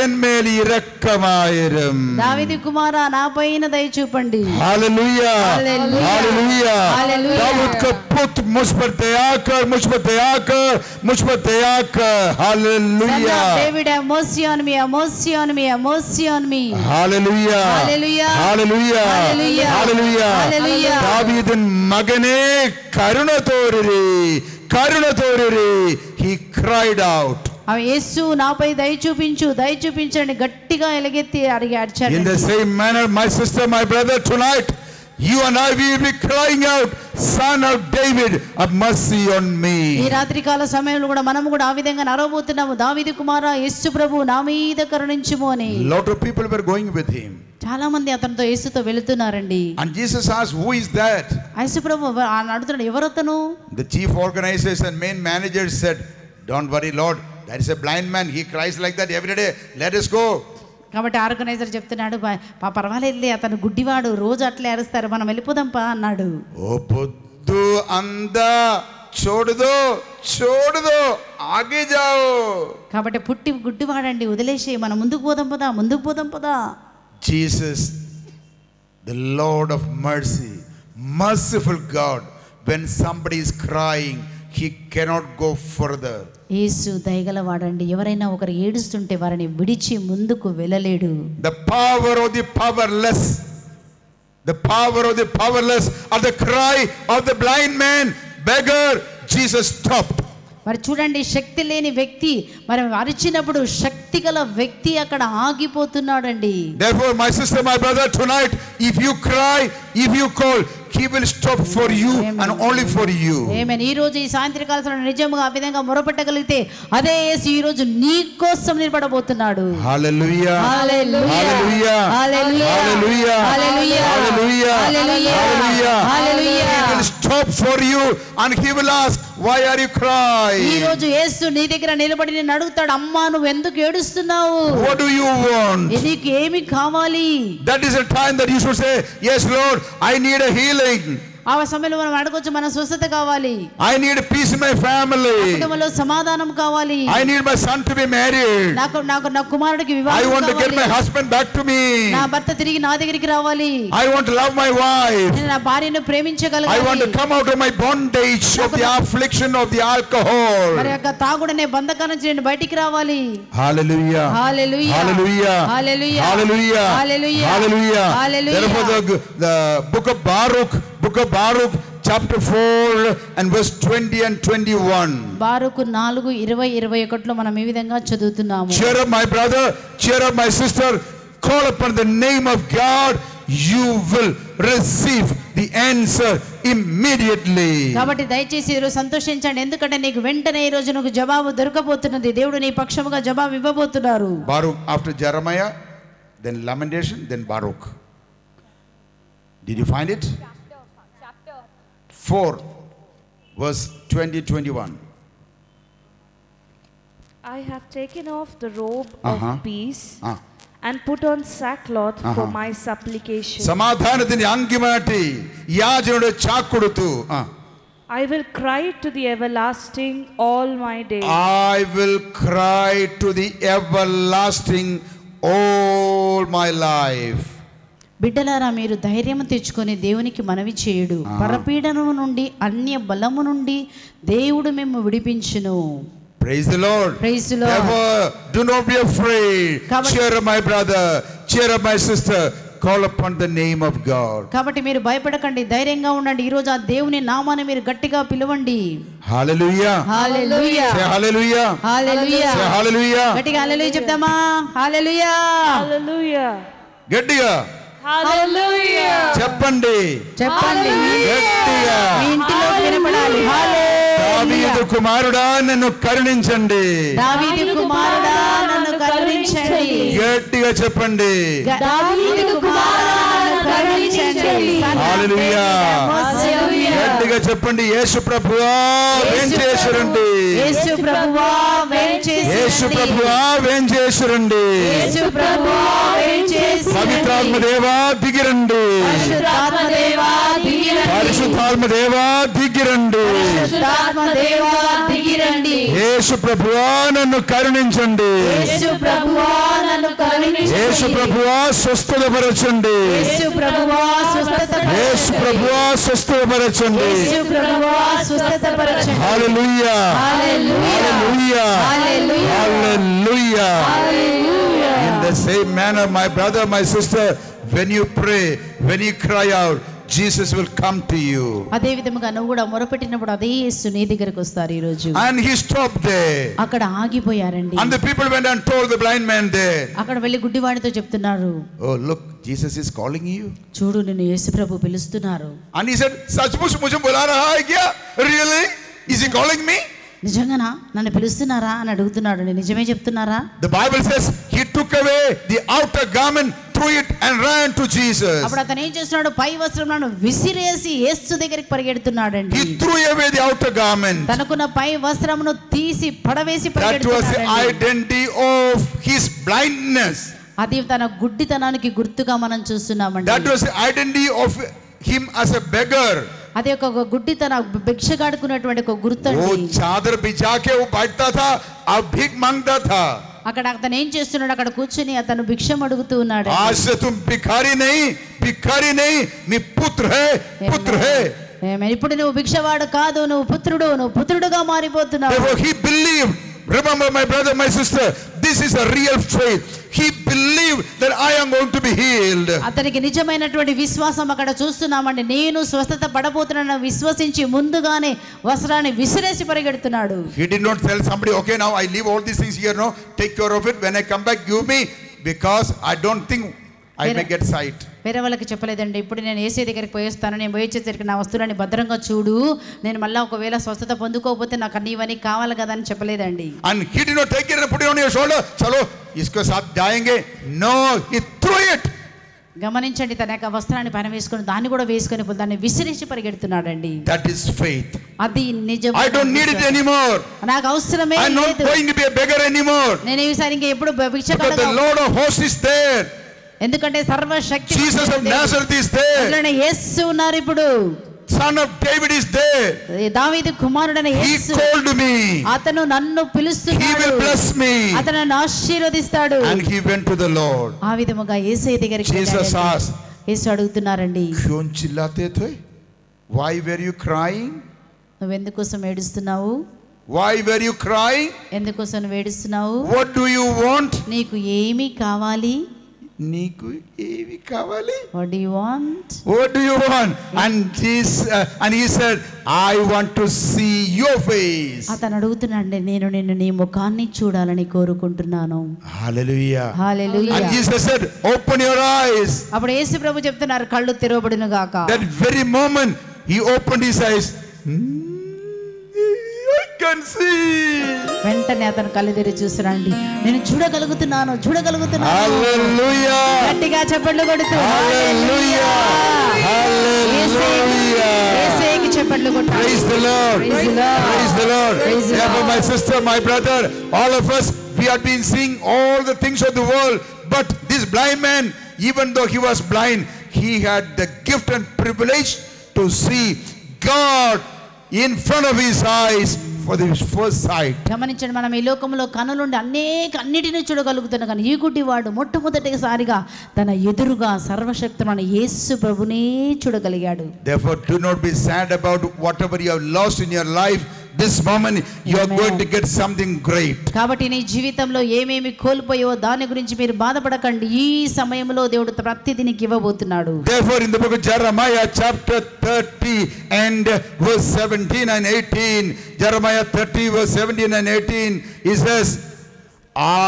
en mel irakkamayirum. దావీదు కుమారా నాపైన దయ చూపండి. Hallelujah. Hallelujah. Hallelujah. Hallelujah. Dawood का पुत्र मुझ पर दया कर, मुझ पर दया कर, मुझ पर दया कर. Son Hallelujah. of David, have mercy on me, have mercy on me, have mercy on me. Hallelujah. Hallelujah. Hallelujah. Hallelujah. Hallelujah. Hallelujah. దావీదిన్ మగనే Karuna తోరిరి, Karuna తోరిరి. He cried out. యేసు నాపై దయ చూపించండి గట్టిగా ఎలుగెత్తి అడిగాడు. In the same manner, my sister, my brother, tonight you and I will be crying out, "Son of David, have mercy on me." ఈ రాత్రి కాల సమయంలో కూడా మనము కూడా ఆ విధంగా నరవబోతున్నాము, దావీదు కుమారా యేసు ప్రభు నా మీద కరుణించుము అని. Lot of people were going with him. చాలా మంది అతనితో యేసుతో వెళుతున్నారండి. And Jesus asked, "Who is that?" యేసు ప్రభు అడుగుతున్నాడు, ఎవరతను? The chief organizers and main managers said, "Don't worry, Lord, there is a blind man, he cries like that every day, let us go." కాబట్టి organiser చెప్తున్నాడు, పర్వాలేదులే, అతను గుడ్డివాడు, రోజు అట్లే అరుస్తారు, మనం వెళ్ళిపోదాంపా అన్నాడు. "ఓ పొద్దు అందా చోడుదో చోడుదో ఆగే జాओ." కాబట్టి పుట్టి గుడ్డివాడండి, వదిలేసి మనం ముందుకు పోదాం పదా. Jesus, the Lord of mercy, merciful God, when somebody is crying, he cannot go further. యేసు దయగలవాడండి, ఎవరైనా ఒకరు ఏడుస్తుంటే వారిని విడిచి ముందుకు వెళ్ళలేడు. The power of the powerless, the power of the powerless, at the cry of the blind man, beggar, Jesus stopped. మరి చూడండి, శక్తి లేని వ్యక్తి మరి అరిచినప్పుడు శక్తి గల వ్యక్తి అక్కడ ఆగిపోతున్నాడండి. Therefore, my sister, my brother, tonight, if you cry, if you call, he will stop for you. Amen. And only for you. ఆమేన్. ఈ రోజు ఈ సాయంత్రకాల సమయంలో నిజంగా ఆ విధంగా మొరపెట్టగలిగితే అదే యేసు ఈ రోజు నీ కోసం నిలబడబోతున్నాడు. Hallelujah. Hallelujah. Hallelujah. Hallelujah. Hallelujah. Hallelujah. Hallelujah. Hallelujah. Hallelujah. He will stop for you and he will ask, why are you crying? ఈ రోజు యేసు నీ దగ్గర నిలబడి నిన్ను అడుగుతాడు, అమ్మా నువ్వు ఎందుకు ఏడుస్తున్నావు? What do you want? నీకు ఏమి కావాలి? That is a time that you should say, yes Lord, I need a healing. ఆ సమయంలో మనం అడగొచ్చు, మన స్వస్థత కావాలి. I need peace in my family. కుటుంబంలో సమాధానం కావాలి. I need my son to be married. నా కుమారుడికి వివాహం కావాలి. I want to get my husband back to me. నా భర్త తిరిగి నా దగ్గరికి రావాలి. I want to love my wife. నేను నా భార్యను ప్రేమించగలగాలి. I want to come out of my bondage of the affliction of the alcohol. మరి యొక్క తాగుడనే బంధకాల నుంచి నేను బయటికి రావాలి. Hallelujah. Hallelujah. Hallelujah. Hallelujah. Hallelujah. Hallelujah. Hallelujah. Hallelujah. Therefore the book of Baruch chapter 4 and verse 20 and 21. బారూకు 4:20-21 మనం ఈ విధంగా చదువుతున్నాము. Cheer up my brother, cheer up my sister, call upon the name of God, you will receive the answer immediately. కాబట్టి దయచేసి ఈరోజు సంతోషించండి, ఎందుకంటే నీకు వెంటనే ఈ రోజు నీకు జవాబు దొరకబోతున్నది. దేవుడు నీ పక్షముగా జవాబు ఇవ్వబోతున్నారు. Baruch after Jeremiah, then Lamentation, then Baruch. Did you find it? Chapter 4 verse 20-21. I have taken off the robe of peace and put on sackcloth for my supplication. సమాధానతిని అంగిమాటి యాజనుడు చాకుడుతూ I will cry to the everlasting all my days. I will cry to the everlasting all my life. బిడ్డలారా, మీరు ధైర్యం తెచ్చుకొని దేవునికి మనవి చేయుడు. పరపీడనము నుండి అన్య బలము నుండి దేవుడు మేము విడిపించును. Praise the Lord. Praise the Lord. Therefore, do not be afraid. Cheer up my brother, cheer up my sister. Call upon the name of God. కాబట్టి మీరు భయపడకండి, ధైర్యంగా ఉండండి. ఈ రోజు ఆ దేవుని నామాన్ని మీరు గట్టిగా పిలవండి. Hallelujah. Hallelujah. Say hallelujah. Hallelujah. Say hallelujah. గట్టిగా హల్లెలూయా చెప్దామా? Hallelujah. Hallelujah. గట్టిగా Hallelujah. చెప్పండి. చెప్పండి. గట్టిగా మీ ఇంటిలో వినపడాలి. దావీదు కుమారుడా నన్ను కరుణించండి. దావీదు కుమారుడా నన్ను కరుణించండి. గట్టిగా చెప్పండి. దావీదు కుమారుడా నన్ను కరుణించండి. హల్లెలూయా. గట్టిగా చెప్పండి. యేసు ప్రభువా వేంచేశరండి. యేసు ప్రభువా వేంచేశరండి. యేసు ప్రభువా వేంచేశరండి. యేసు ప్రభువా వేంచేశరండి. పవిత్రాత్మ దేవా దిగిరండి. పరిశుద్ధాత్మ దేవా దిగిరండి. పరిశుద్ధాత్మ దేవా దిగిరండి. పరిశుద్ధాత్మ దేవా దిగిరండి. యేసు ప్రభువా నన్ను కరుణించండి. యేసు ప్రభువా నన్ను కరుణించండి. యేసు ప్రభువా స్వస్థతపరచండి. యేసు ప్రభువా స్వస్థతపరచండి. యేసు ప్రభువా స్వస్థతపరచండి. యేసు ప్రభువా స్వస్థతపరచండి. హల్లెలూయా. హల్లెలూయా. Hallelujah. Hallelujah. Hallelujah. In the same manner, my brother, my sister, when you pray, when you cry out, Jesus will come to you. అదే విధముగా నువ్వు కూడా మొరపెట్టినప్పుడు అదే యేసు నీ దగ్గరికి వస్తారు ఈ రోజు. And he stopped there. అక్కడ ఆగిపోయారండి. And the people went and told the blind man there. అక్కడ వెళ్ళి గుడ్డివాడితో చెప్తున్నారు, Oh, look, Jesus is calling you. చూడు నిన్ను యేసు ప్రభు పిలుస్తున్నారు. And he said, सचमुच मुझे बुला रहा है क्या? Really? Is he calling me? నిజంగానా నన్ను పిలుస్తున్నారా అని అడుగుతున్నాడు. నేను నిజమే చెప్తున్నారా? The Bible says he took away the outer garment, threw it and ran to Jesus. అప్పుడు అతను ఏం చేస్తున్నాడు? పై వస్త్రములను విసిరేసి యేసు దగ్గరికి పరిగెడుతున్నాడండి. He threw away the outer garment. తనకున్న పై వస్త్రమును తీసి పడవేసి That was the పరిగెడుతున్నాడండి. identity of his blindness. అది తన గుడ్డితనానికి గుర్తుగా మనం చూస్తున్నామండి. That was the identity of him as a beggar. అది ఒక గుడ్డితన భిక్షగాడుకున్నటువంటి ఒక గుర్తండి. वो चादर बिछा के वो बैठता था और भीख मांगता था. అక్కడ అతను ఏం చేస్తున్నాడు? అక్కడ కూర్చొని అతను భిక్షం అడుగుతూ ఉన్నాడు. आज से तुम भिखारी नहीं मैं पुत्र है. ఇప్పుడు నువ్వు భిక్షవాడు కాదు, నువ్వు పుత్రుడుగా మారిపోతున్నావు. Therefore he believed. Remember, my brother, my sister, this is a real faith. He believed that I am going to be healed. అతనికి నిజమైనటువంటి విశ్వాసం అక్కడ చూస్తున్నామండి. నేను స్వస్థత పడబోతున్నాను విశ్వసించి ముందుగానే వస్త్రాన్ని విసిరేసి పరిగెడుతున్నాడు. He did not tell somebody, okay, now I leave all these things here, no, take care of it. When I come back, give me, because I don't think I may get sight. వేరే వాళ్ళకి చెప్పలేదండి. ఇప్పుడు నేను AC దగ్గరికి పోయేస్తాను, నేను పోయేసరికి నా వస్తువులని భద్రంగా చూడు, నేను మళ్ళీ ఒకవేళ స్వస్థత పొందుకోకపోతే నాకు అన్ని ఇవన్నీ కావాలి కదా అని చెప్పలేదండి. And he did not take it and put it on your shoulder. చలో ఇస్కో సాత్ Jayenge. No, he threw it. గమనించండి, తన యొక్క వస్త్రాన్ని పైన వేసుకొని దాన్ని కూడా వేసుకొని దాన్ని విసిరేసి పరిగెడుతున్నాడండి. That is faith. అది నిజం. I don't need it anymore. నాకు అవసరమే లేదు. I'm not going to be a beggar anymore. నేను ఈసారి ఇంకా ఎప్పుడు భిక్షగాడు. Because the Lord of hosts is there. ఎందుకంటే సర్వశక్తి Jesus of Nazareth is there. యేసు ఉన్నారు ఇప్పుడు. Son of David is there. దావీదు కుమారుడైన యేసు. He called me. అతను నన్ను పిలుస్తున్నాడు. He will bless me. అతను నన్ను ఆశీర్వదిస్తాడు. And he went to the Lord. ఆ విధముగా యేసయ్య దగ్గరికి Jesus asked, యేసు అడుగుతున్నారండి, क्यों चिल्लाते थे? Why were you crying? నువ్వు ఎందుకోసం ఏడుస్తున్నావు? Why were you crying? ఎందుకోసం నువ్వు ఏడుస్తున్నావు? What do you want? నీకు ఏమి కావాలి? నీకు ఏమి కావాలి? What do you want? What do you want? And he said, I want to see your face. అతను అడుగుతున్నాడు, నేను నిన్ను నీ ముఖాన్ని చూడాలని కోరుకుంటున్నాను. Hallelujah. Hallelujah. And Jesus said, open your eyes. అప్పుడు యేసు ప్రభు చెప్తున్నారు, కళ్ళు తెరవబడును గాక. That very moment he opened his eyes. I can see. వెంటనే అతను కళ్ళు తెరిచి చూస్తున్నాడు, నేను చూడగలుగుతున్నాను. Hallelujah. గట్టిగా చప్పట్లు కొడుతూ Hallelujah. Hallelujah. యేసుకి చప్పట్లు కొట్టు. Praise the Lord. Praise the Lord. Praise the Lord. Praise the Therefore, Lord. my sister, my brother, all of us, we have been seeing all the things of the world. But this blind man, even though he was blind, he had the gift and privilege to see God in front of his eyes for the first sight. గమనించండి, మనం ఈ లోకంలో కనులుండి అన్నిటిని చూడగలుగుతున్నాం, కానీ ఈ గుడ్డివాడు మొట్టమొదటిసారిగా తన ఎదురుగా సర్వశక్తుడైన యేసు ప్రభునే చూడగలిగాడు. Therefore, do not be sad about whatever you have lost in your life. This moment you are going to get something great. కాబట్టి నీ జీవితంలో ఏమేమి కోల్పోయావో దాని గురించి మీరు బాధపడకండి. ఈ సమయంలో దేవుడు ప్రతిదీ నీకు ఇవ్వబోతున్నాడు. Therefore, in the book of Jeremiah chapter 30 and verse 17 and 18, Jeremiah 30 verse 17 and 18, he says,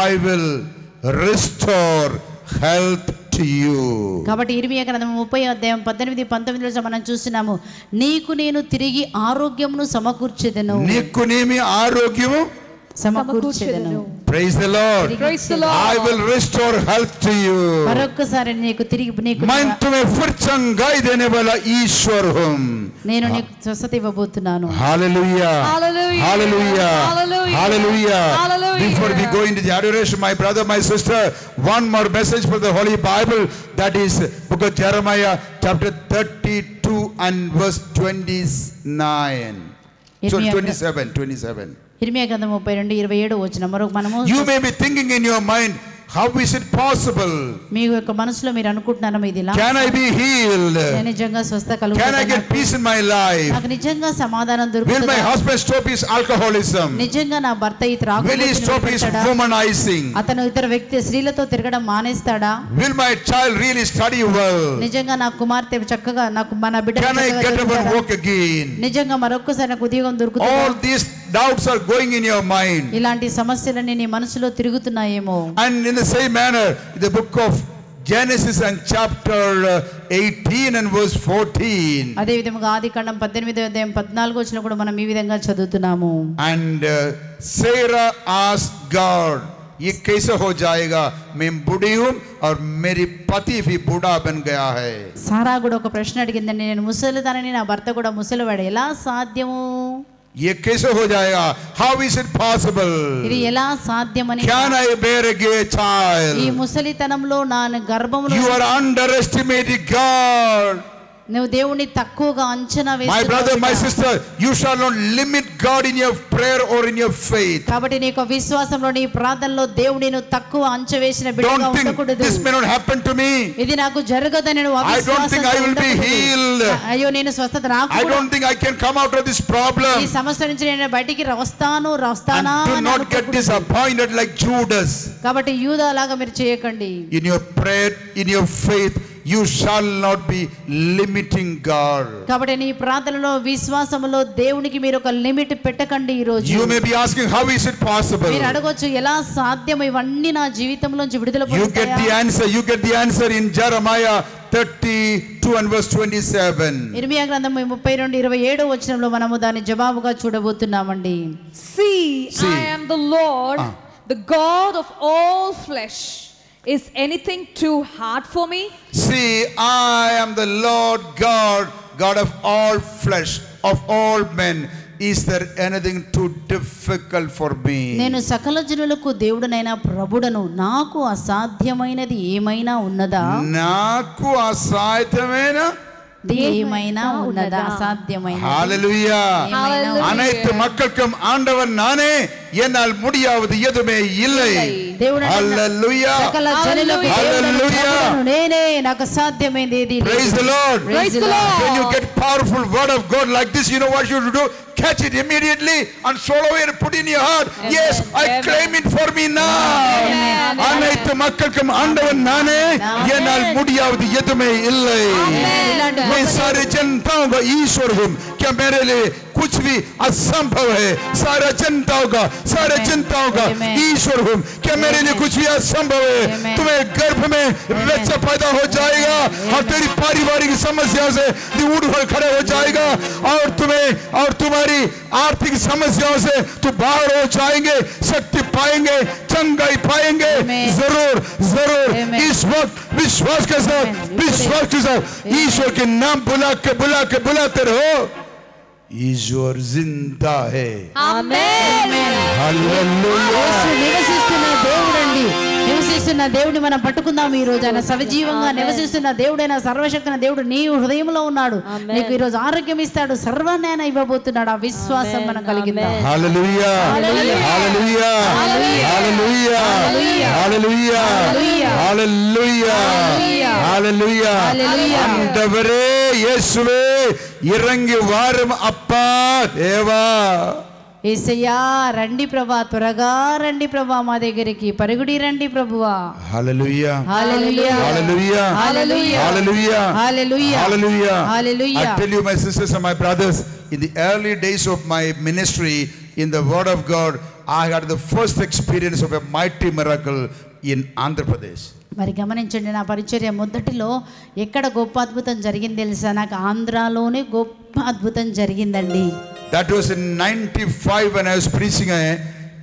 I will restore health to you. కాబట్టి ఇర్మియా గ్రంథం 30 అధ్యాయం 18 19లో మనం చూస్తున్నాము, నీకు నేను తిరిగి ఆరోగ్యమును సమకూర్చెదను. నీకు నేమి ఆరోగ్యము సమకూర్చెదను. Praise the Lord. Praise the Lord. I will restore health to you. మరొకసారి నీకు తిరిగి मैं तुम्हें फिर चंगाई देने वाला ईश्वर हूँ. నేను నీకు స్వస్థత ఇవ్వబోతున్నాను. Hallelujah. Hallelujah. Hallelujah. Hallelujah. Hallelujah. Hallelujah. Before we go into the adoration, my brother, my sister, one more message for the Holy Bible, that is book of Jeremiah chapter 32 and verse 29. So 27. ఇర్మియా గ్రంథం 32:27 వచనం. మనము You may be thinking in your mind, how is it possible? మీ యొక్క మనసులో మీరు అనుకుంటున్నారా ఇది ఇలా? Can I be healed? నేను నిజంగా స్వస్థత Can I కలుగుతుందా? get peace in my life? నాకు నిజంగా సమాధానం Will my దొరుకుతుందా? husband stop his alcoholism? నిజంగా నా భర్త ఈ Will he త్రాగుబోతుని stop his వదిలిపెట్టాడా? womanizing? అతను ఇతర వ్యక్తి స్త్రీలతో తిరగడం మానేస్తాడా? Will my child really study well? నిజంగా నా కుమార్తె చక్కగా మన బిడ్డ Can I get up and walk again? నిజంగా మరొక్కసారి నాకు ఉద్యోగం దొరుకుతుందా? All these doubts are going in your mind. ఇలాంటి సమస్యలన్నీ నీ మనసులో తిరుగుతున్నాయేమో. And in the same manner, the book of Genesis and chapter 18 and verse 14. అదే విధముగా ఆదికాండం 18వ అధ్యాయం 14వ వచనం కూడా మనం ఈ విధంగా చదువుతున్నాము. And Sarah asked God, ये कैसे हो जाएगा? मैं बूढ़ी हूँ और मेरी पति भी बूढ़ा बन गया है. సారా కూడా ఒక ప్రశ్న అడిగిందండి, నేను ముసలిదానని నా భర్త కూడా ముసలివాడు, ఎలా సాధ్యము? ये कैसे हो जाएगा? How is it possible? ఇది ఎలా సాధ్యమని? Can I bear a gay child? ఈ ముసలితనంలో నా గర్భములో You are underestimating God. నువ్వు దేవుని తక్కువగా అంచనా My brother, my వేస్తున్నావు. sister, you shall not limit God in your prayer or in your faith. కాబట్టి నీ యొక్క విశ్వాసంలో నీ ప్రార్థనలో దేవుని నువ్వు తక్కువ అంచనా వేసిన బిడ్డగా Don't think ఉండకూడదు. this may not happen to me. ఇది నాకు జరగదని నువ్వు I don't think I will be healed. అయ్యో నేను స్వస్థత I రాకూడదు. don't think I can come out of this problem. ఈ సమస్య నుంచి నేను బయటికి వస్తానా And do అని not get అనుకోకూడదు. disappointed like Judas. కాబట్టి యూదా లాగా మీరు చేయకండి. In your prayer, in your faith, you shall not be limiting God. కాబట్టి నీ ప్రార్థనలో విశ్వాసములో దేవునికి మీరు ఒక లిమిట్ పెట్టకండి ఈ రోజు. You may be asking, how is it possible? మీరు అడగొచ్చు ఎలా సాధ్యం ఇవన్నీ నా జీవితంలోంచి విడుదల You get the answer. You get the answer in Jeremiah 32 and verse 27. ఇర్మియా గ్రంథం 32:27 వచనంలో మనము దాని జవాబుగా చూడబోతున్నామండి. See, See. I am the Lord, the God of all flesh. Is anything too hard for me? See, I am the Lord God, God of all flesh, of all men. Is there anything too difficult for me? నేను సకల జనులకు దేవుడనైన ప్రభుడను, నాకు అసాధ్యమైనది ఏమైనా ఉన్నదా? నాకు అసాధ్యమైన ఏమైనా ఉన్నదా? అసాధ్యమైన హల్లెలూయా. அனைத்து மக்களுக்கும் ஆண்டவன் நானே, என்னால் முடியாதது எதுவுமே இல்லை. దేవుడు హల్లెలూయా. సకల జనులకు దేవుడను ప్రభుడను నేనే, నాకు సాధ్యమైనది ఏదీ లేదు. Praise the Lord. Praise the Lord. When you get powerful word of God like this, you know what you should do? Catch it immediately and swallow it and put in your heart. Yes, I claim it for me now. அனைத்து மக்களுக்கும் ஆண்டவன் நானே, என்னால் முடியாதது எதுவுமே இல்லை. मैं सारे जनताओं का ईश्वर हूँ, क्या मेरे लिए कुछ भी असंभव है? सारे जनताओं का ईश्वर हूँ, क्या मेरे लिए कुछ भी असंभव है? तुम्हें गर्भ में बच्चा पैदा हो जाएगा और तेरी पारिवारिक समस्या से उठ खड़े हो जाएगा और तुम्हारी आर्थिक समस्याओं से तू बाहर हो जाएंगे, शक्ति पाएंगे, चंगाई पाएंगे। जरूर इस वक्त विश्वास के साथ ईश्वर के नाम बुलाते रहो। ईश्वर जिंदा है। Amen. హల్లెలూయా. నివసిస్తున్న దేవుడండి, నివసిస్తున్న దేవుడిని మనం పట్టుకుందాం ఈ రోజు. ఆయన సజీవంగా నివసిస్తున్న దేవుడైన సర్వశక్తిన దేవుడు నీ హృదయంలో ఉన్నాడు. నీకు ఈ రోజు ఆరోగ్యం ఇస్తాడు, సర్వాన్ని ఆయన ఇవ్వబోతున్నాడు. ఆ విశ్వాసం మనం కలిగిందాం. హల్లెలూయా. హల్లెలూయా. హల్లెలూయా. హల్లెలూయా. హల్లెలూయా. హల్లెలూయా. ஆண்டவரே இயேசுவே இறங்கி வாரும் அப்பா தேவா. యేసయ్యా రండి ప్రభా, త్వరగా రండి ప్రభా, మా దగ్గరికి పరుగుడి రండి ప్రభువా. హల్లెలూయా. హల్లెలూయా. Hallelujah. Hallelujah. Hallelujah. Hallelujah. Hallelujah. Hallelujah. I tell you, my sisters and my brothers, in the early days of my ministry in the Word of God, I had the first experience of a mighty miracle in Andhra Pradesh. మరి గమనించండి, నా పరిచర్య మొదటిలో ఎక్కడ గొప్ప అద్భుతం జరిగింది తెలుసా? నాకు ఆంధ్రాలోనే గొప్ప అద్భుతం జరిగిందండి. That was in 95 when I was preaching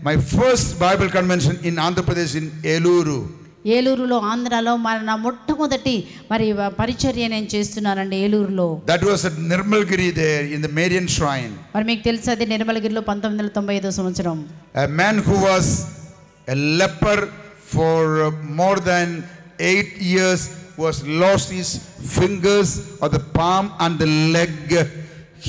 my first Bible convention in Andhra Pradesh in Eluru. ఏలూరులో, ఆంధ్రాలో నా మొట్టమొదటి మరి పరిచర్య నేను చేస్తున్నానండి ఏలూరులో. That was at Nirmalgiri there in the Marian Shrine. మరి మీకు తెలుసు, అది నిర్మలగిరిలో 1995 సంవత్సరం. A man who was a leper for more than 8 years was lost his fingers or the palm and the leg.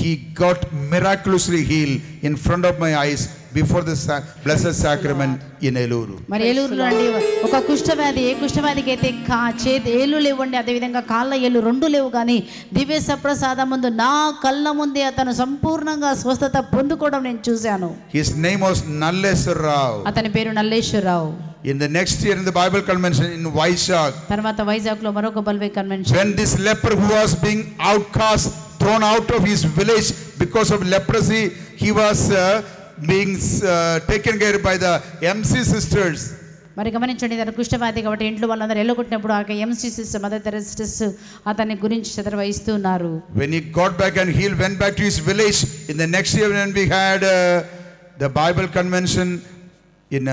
He got miraculously healed in front of my eyes before the blessed sacrament in Eluru. మరి ఏలూరులో అండి ఒక కుష్ఠవ్యాధి, ఏ కుష్ఠవ్యాధికి అయితే చేతి ఏళ్ళు లేవండి, అదేవిధంగా కాళ్ళ ఏళ్ళు 2 లేవు, కానీ దివ్య సప్రసాదం ముందు నా కళ్ళ ముందే అతను సంపూర్ణంగా స్వస్థత పొందుకోవడం నేను చూశాను. His name was Nalleswarrao. అతని పేరు నల్లేశ్వరరావు. In the next year in the Bible convention in Vizag, తర్వాత వైజాగ్ లో మరొక బల్వే convention. when this leper who was being outcast, thrown out of his village because of leprosy, he was being taken care by the MC sisters. మరి గమనించండి, తన కుష్ఠవ్యాధి కాబట్టి ఇంట్లో వాళ్ళందరూ ఎల్లగొట్టినప్పుడు ఆ ఎంసీ సిస్టర్, మదర్ తెరెసాస్ అతని గురించి శ్రద్ధ వహిస్తున్నారు. When he got back and he went back to his village, in the next year when we had the Bible convention in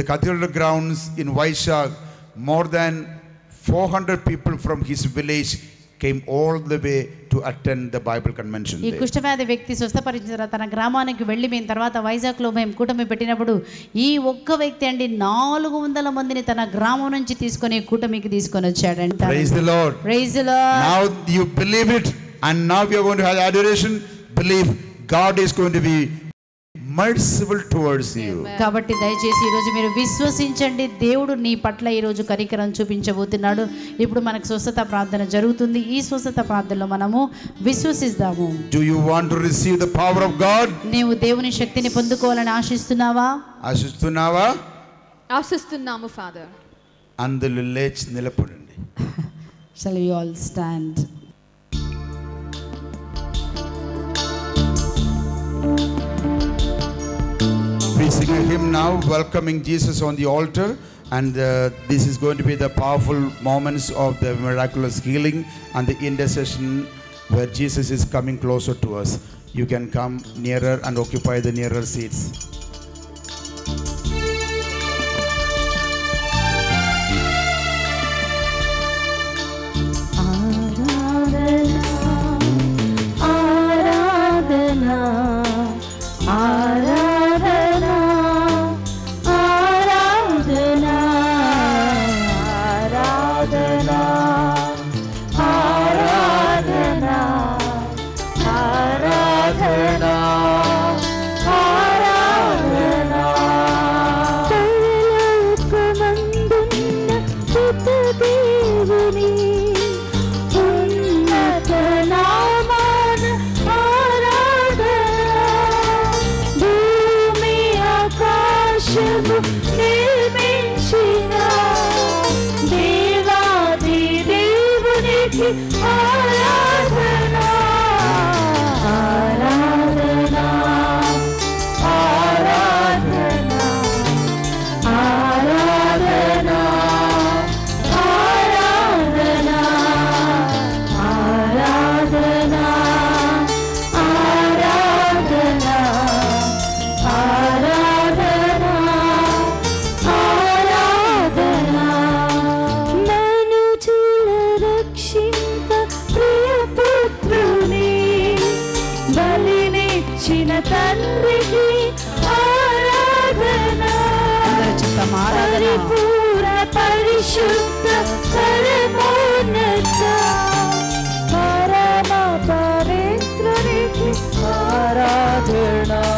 the cathedral grounds in Vizag, more than 400 people from his village came all the way to attend the Bible convention. ఈ కుష్ఠవ్యాధి వ్యక్తి స్వస్థపరిచిన తర్వాత తన గ్రామానికి వెళ్ళి మేము తర్వాత వైజాగ్లో మేము కూటమి పెట్టినప్పుడు ఈ ఒక్క వ్యక్తి అండి 400 మందిని తన గ్రామం నుంచి తీసుకొని కూటమికి తీసుకొని వచ్చాడంట. Praise the Lord. Praise the Lord. Now you believe it, and now you are going to have adoration. Believe God is going to be merciful towards you. కాబట్టి దయచేసి ఈ రోజు మీరు విశ్వసించండి, దేవుడు నీ పట్ల ఈ రోజు కనికరం చూపించబోతున్నాడు. ఇప్పుడు మనకు స్వస్థత ప్రార్థన జరుగుతుంది. ఈ స్వస్థత ప్రార్థనలో మనము విశ్వసిద్దాము. Do you want to receive the power of God? నీవు దేవుని శక్తిని పొందుకోవాలని ఆశిస్తున్నావా? ఆశిస్తున్నావా? ఆశిస్తున్నాము ఫాదర్. అందులో లేచి నిలబడండి. Shall we all stand? We sing a hymn now, welcoming Jesus on the altar, and this is going to be the powerful moments of the miraculous healing and the intercession where Jesus is coming closer to us. You can come nearer and occupy the nearer seats.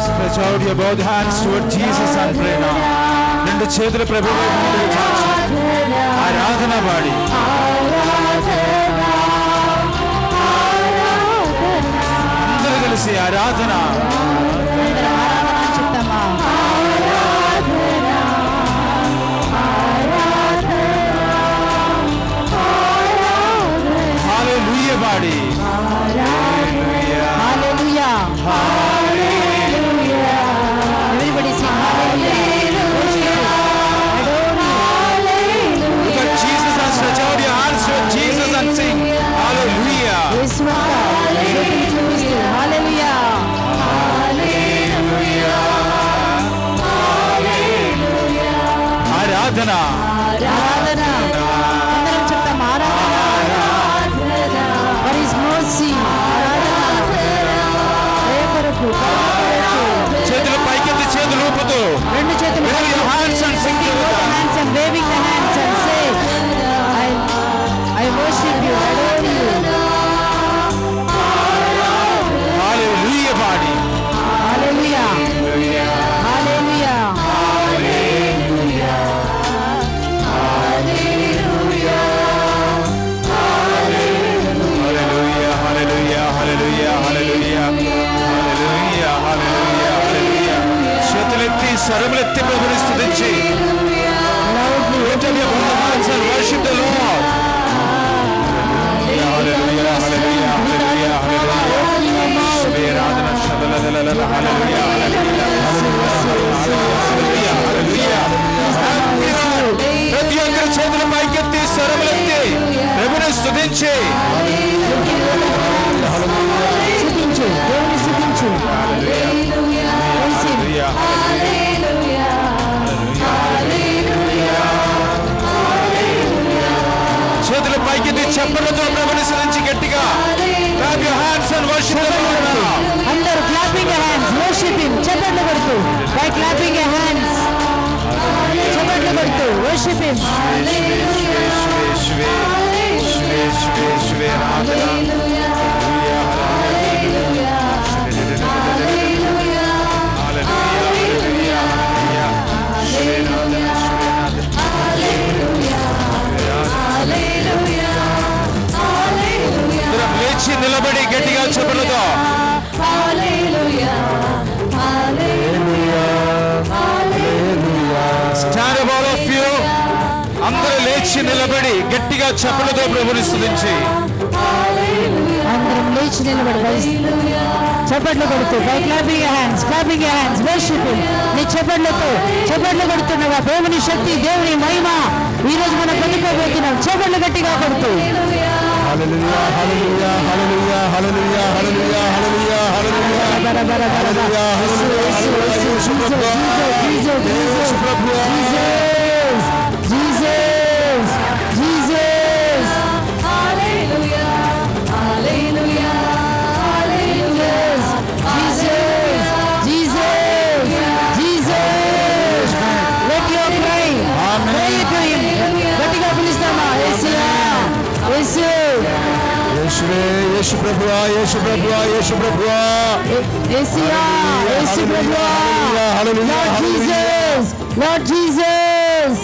Stretch out your both hands toward Jesus and pray now. రెండు చేతుల ప్రభువు వైపు చాచి ఆరాధన పాడి అందరూ కలిసి ఆరాధన హల్లెలూయా పాడి ఆరాధన ఆరాధన అందరం చెప్తాం ఆరాధన ఫర్ హిస్ మర్సీ చేతులు పైకెత్తి చేతులు ఊపుతూ రెండు చేతులు hands and sing hands and waving the hands and say I worship you, I adore you. Hallelujah body. Hallelujah. Hallelujah. స్వరములెత్తి ప్రభుని స్తుతించి worship the Lord. Hallelujah, hallelujah, hallelujah, hallelujah. ప్రతి ఒక్కరి చేతుల పైకెత్తి స్వరములెత్తి ప్రభుని స్తుతించి చేతుల పైకి చప్పలతో ప్రభుని స్తుతించి గట్టిగా clap your hands and worship the Lord now. అందరూ clapping your hands, worship him. చప్పట్లు కొడుతూ by clapping your hands. చప్పట్లు కొడుతూ worship him. లేచి నిలబడి గట్టిగా చప్పలతో Stand up all of you. అందరూ లేచి నిలబడి గట్టిగా చప్పలతో ప్రభుని స్తుతించి అందరం లేచి నిలబడి చప్పట్లు కొడుతూ by clapping your hands worship him. నీ చప్పట్లు కొడుతుండగా దేవుని శక్తి దేవుని మహిమ ఈ రోజు మనం పొందుకోబోతున్నాం. చప్పట్లు గట్టిగా కొడుతూ హల్లెలూయా హల్లెలూయా హల్లెలూయా హల్లెలూయా హల్లెలూయా హల్లెలూయా హల్లెలూయా యేసు ప్రభువా యేసు ప్రభువా యేసు ప్రభువా యేసయ్యా యేసు ప్రభువా హల్లెలూయా Lord Jesus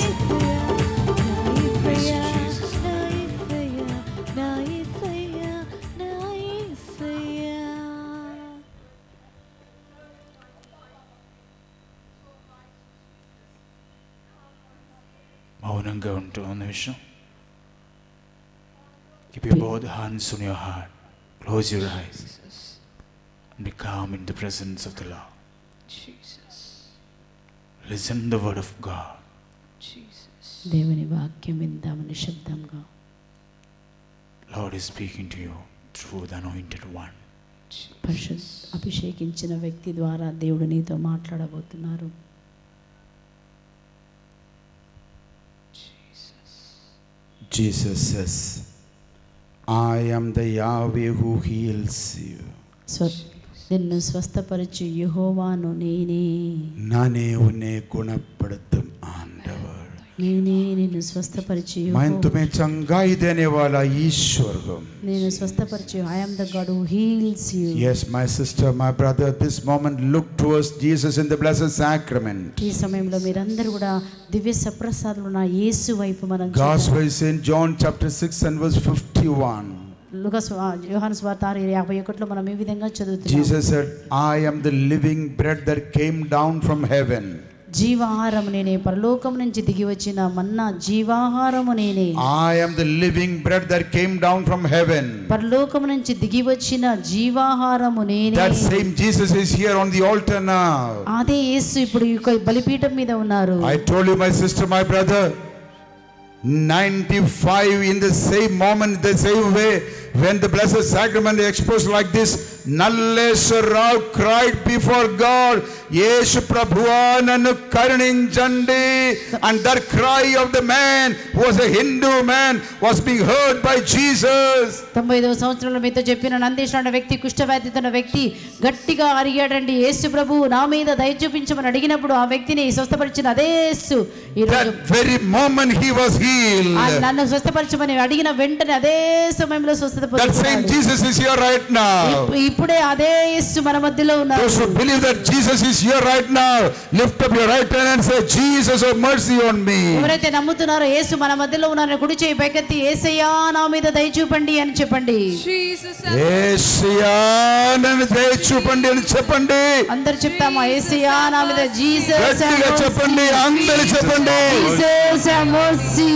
మౌనంగా ఉంటూ ఉన్న విషయం Keep your both hands on your heart. Close your eyes. And be calm in the presence of the Lord. Jesus. Listen to the word of God. Jesus. దేవుని వాక్యం విందామని శబ్దంగా Lord is speaking to you through the anointed one. పరిశుద్ధ అభిషేకించిన వ్యక్తి ద్వారా దేవుడు నీతో మాట్లాడబోతున్నారు. Jesus says, I am the Yahweh who heals you. నిన్ను స్వస్థపరచు యెహోవాను నేనే. నానే ఉన్నే గుణపడుతుం ఆండవర్. నేనే నిన్ను స్వస్థపరచు యెహోవా. मैं तुम्हें चंगाई देने वाला ईश्वर हूँ. నేను స్వస్థపరచు I am the God who heals you. Yes, my sister, my brother, this moment look towards Jesus in the blessed sacrament. ఈ సమయంలో మీరందరూ కూడా దివ్య సప్రసాదంలో ఉన్న యేసు వైపు మనం Gospel is in John chapter 6 and verse 51. యోహాను సువార్త 6:51 లో మనం ఈ విధంగా చదువుతున్నాం. Jesus said, I am the living bread that came down from heaven. జీవాహారము నేనే, పరలోకం నుంచి దిగి వచ్చిన మన్నా జీవాహారము నేనే. I am the living bread that came down from heaven. పరలోకం నుంచి దిగి వచ్చిన జీవాహారము నేనే. That same Jesus is here on the altar now. అదే యేసు ఇప్పుడు ఈ బలిపీఠం మీద ఉన్నారు. I told you, my sister, my brother, 95 in the same moment, the same way, when the blessed sacrament is exposed like this, Nalleswara cried before God, Yesu Prabhuva nannu karuninchandi, and that cry of the man who was a Hindu man was being heard by Jesus. 95వ సంవత్సరంలో మీతో చెప్పిన నందీశ్వర అనే వ్యక్తి, కుష్ఠవ్యాధితో ఉన్న వ్యక్తి గట్టిగా అడిగాడండి, యేసు ప్రభువు నా మీద దయ చూపించమని అడిగినప్పుడు ఆ వ్యక్తిని స్వస్థపరిచిన అదే యేసు That very moment he was healed. నన్ను స్వస్థపరచమని అడిగిన వెంటనే అదే సమయంలో స్వస్థత That same Jesus is here right now. ఇప్పుడే అదే యేసు మన మధ్యలో ఉన్నారు. Those who believe that Jesus is here right now, lift up your right hand and say, Jesus, have mercy on me. ఎవరైతే నమ్ముతున్నారో యేసు మన మధ్యలో ఉన్నారని కుడి చేయి పైకెత్తి యేసయ్యా నా మీద దయ చూపండి అని చెప్పండి. యేసయ్యా నన్ను దయ చూపండి అని చెప్పండి. అందరూ చెప్తామా? యేసయ్యా నా మీద. జీసస్ గట్టిగా చెప్పండి, అందరూ చెప్పండి. Jesus have mercy.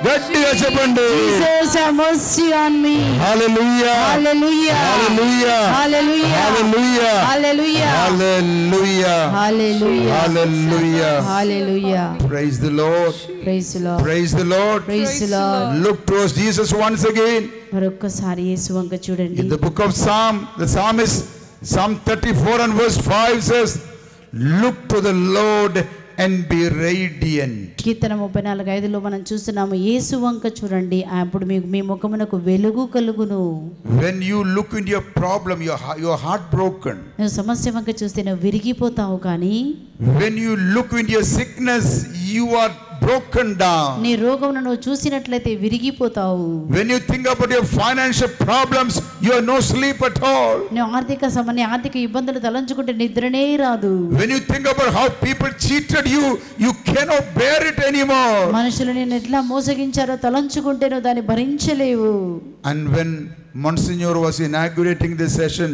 గట్టిగా చెప్పండి. Jesus have mercy on me. Hallelujah. Hallelujah. Hallelujah. Hallelujah. Hallelujah. Hallelujah. Hallelujah. Hallelujah. Hallelujah. Hallelujah. Praise the Lord. Praise the Lord. Praise the Lord. Praise the Lord. Look towards Jesus once again. మరొక్కసారి యేసు వంక చూడండి. In the book of Psalm, the psalmist, Psalm 34 and verse 5 says, look to the Lord and be radiant. కీర్తన 34:5లో మనం చూస్తున్నాము, యేసు వంక చూడండి అప్పుడు మీకు మీ ముఖమునకు వెలుగు కలుగును. When you look into your problem, your heart broken. నువ్వు సమస్య వంక చూస్తే నువ్వు విరిగిపోతావు, కానీ when you look into your sickness, you are broken down. నీ రోగమును నువ్వు చూసినట్లయితే విరిగిపోతావు. When you think about your financial problems, you have no sleep at all. నువ్వు ఆర్థిక ఇబ్బందులు తలంచుకుంటే నిద్రనే రాదు. When you think about how people cheated you, you cannot bear it anymore. మనుషులు నిన్ను ఎట్లా మోసగించారో తలంచుకుంటే నువ్వు దాన్ని భరించలేవు. And when Monsignor was inaugurating this session,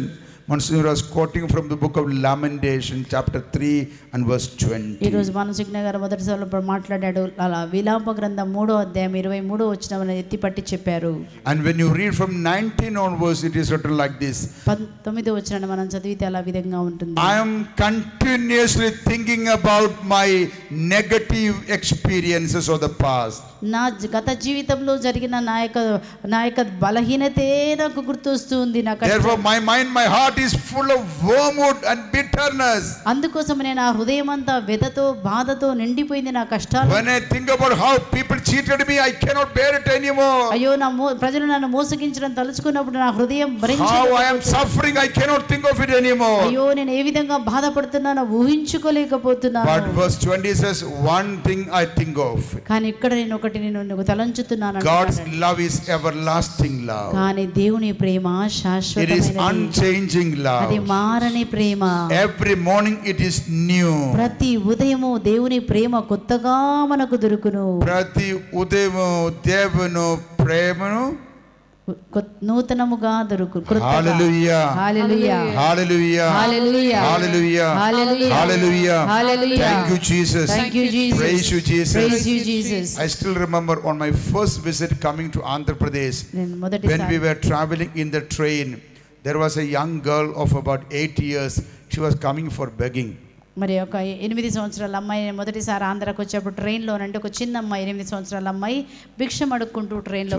Monsignor was quoting from the book of Lamentation, chapter 3 and verse 20. ఈ రోజు మనసిగ్న గారు మొదటిసారిలో మాట్లాడాడు, అలా విలాప గ్రంథం 3వ అధ్యాయం 23వ వచనం ఎత్తి పట్టి చెప్పారు. And when you read from 19 onwards, it is written like this. 19వ వచనాన్ని మనం చదివితే అలా విధంగా ఉంటుంది. I am continuously thinking about my negative experiences of the past. నా గత జీవితంలో జరిగిన నా యొక్క బలహీనతే నాకు గుర్తొస్తుంది. Therefore my heart is full of wormwood and bitterness. అందుకోసం నేను ఆ హృదయం అంతా వ్యధతో బాధతో నిండిపోయింది నా కష్టాలు. When I think about how people cheated me, I cannot bear it anymore. అయ్యో ప్రజలు నన్ను మోసగించడం తలుచుకున్నప్పుడు నా హృదయం భరించలేకపోతుంది. How I am suffering, I cannot think of it anymore. అయ్యో నేను ఏ విధంగా బాధపడుతున్నానో ఊహించుకోలేకపోతున్నాను. But verse 20 says, one thing I think of. కానీ ఇక్కడ నేను ఒకటి నేను తలంచుతున్నాను. God's love is everlasting love. కానీ దేవుని ప్రేమ శాశ్వతమైనది. It is unchanging love. అది మారని ప్రేమ. Every morning it is new. ప్రతి ఉదయము దేవుని ప్రేమ కొత్తగా మనకు దొరుకును. ప్రతి ఉదయము దేవుని ప్రేమను నూతనముగా దొరుకును. హల్లెలూయా హల్లెలూయా హల్లెలూయా హల్లెలూయా హల్లెలూయా హల్లెలూయా హల్లెలూయా. Thank you Jesus. Thank you Jesus. Praise you Jesus. Praise you Jesus. I still remember on my first visit coming to Andhra Pradesh, when we were traveling in the train, there was a young girl of about 8 years. She was coming for begging. మరి ఒక 8 సంవత్సరాల అమ్మాయి మొదటిసారి ఆంధ్రాకి వచ్చేప్పుడు ట్రైన్లో అంటే ఒక చిన్న అమ్మాయి 8 సంవత్సరాల అమ్మాయి భిక్షం అడుక్కుంటూ ట్రైన్లో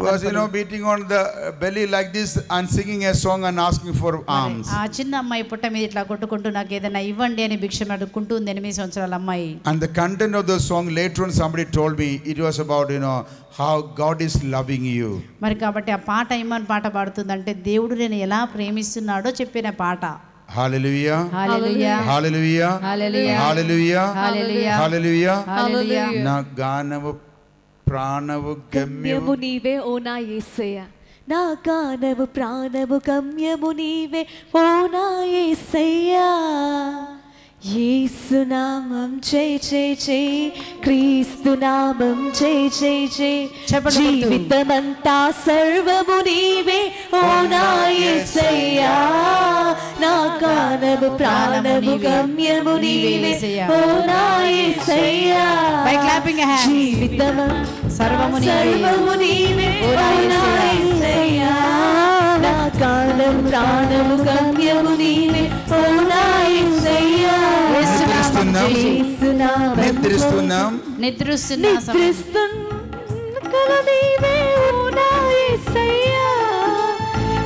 beating on the belly like this and singing a song and asking for alms. ఆ చిన్న అమ్మాయి పుట్ట మీద ఇట్లా కొట్టుకుంటూ నాకు ఏదైనా ఇవ్వండి అని భిక్షం అడుక్కుంటూ ఉంది 8 సంవత్సరాల అమ్మాయి. And the content of the song, later on somebody told me it was about how God is loving you. మరి కాబట్టి ఆ పాట ఏమని పాట పాడుతుందంటే దేవుడు నేను ఎలా ప్రేమిస్తున్నాడో చెప్పిన పాట. Hallelujah. Hallelujah. Hallelujah. Hallelujah. Hallelujah. Hallelujah. Hallelujah. Hallelujah. నా గానము ప్రాణము గమ్యము నీవే ఓ నా యేసయ్య, నా గానము ప్రాణము గమ్యము నీవే ఓ నా యేసయ్య. యేసు నామం జై జై జై, క్రీస్తు నామం జై జై జై. జీవితమంతా సర్వము నీవే ఓ నా యేసయ్యా, నా గానము ప్రాణము గమ్యము నీవే ఓ నా యేసయ్యా. జీవితమంతా సర్వము నీవే ఓ నా యేసయ్యా, నా గానము ప్రాణము గమ్యము నీవే ఓ నా యేసయ్యా. నిద్రిస్తున్నాం నీవే ఓ నా యేసయ్యా,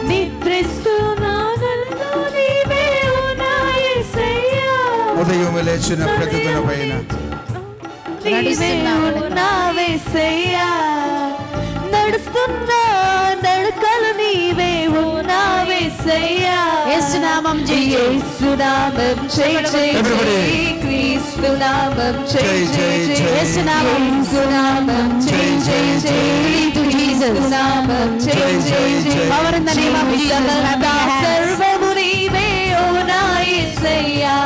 నిద్రిస్తున్నాను నీవే ఓ నా యేసయ్యా. ఉదయం లేచిన ప్రతిదిన పైన నీవే ఓ నా యేసయ్యా, నడుస్తున్నా నడకలు నీవే ఓ నా యేసయ్యా. యేసు నామం జై యేసు నామం జై జై జై, క్రీస్తు నామం జై జై జై, యేసు నామం జై జై జై, జీసస్ నామం జై జై జై. Power in the name of Jesus. సర్వము నీవే ఓ నా యేసయ్యా,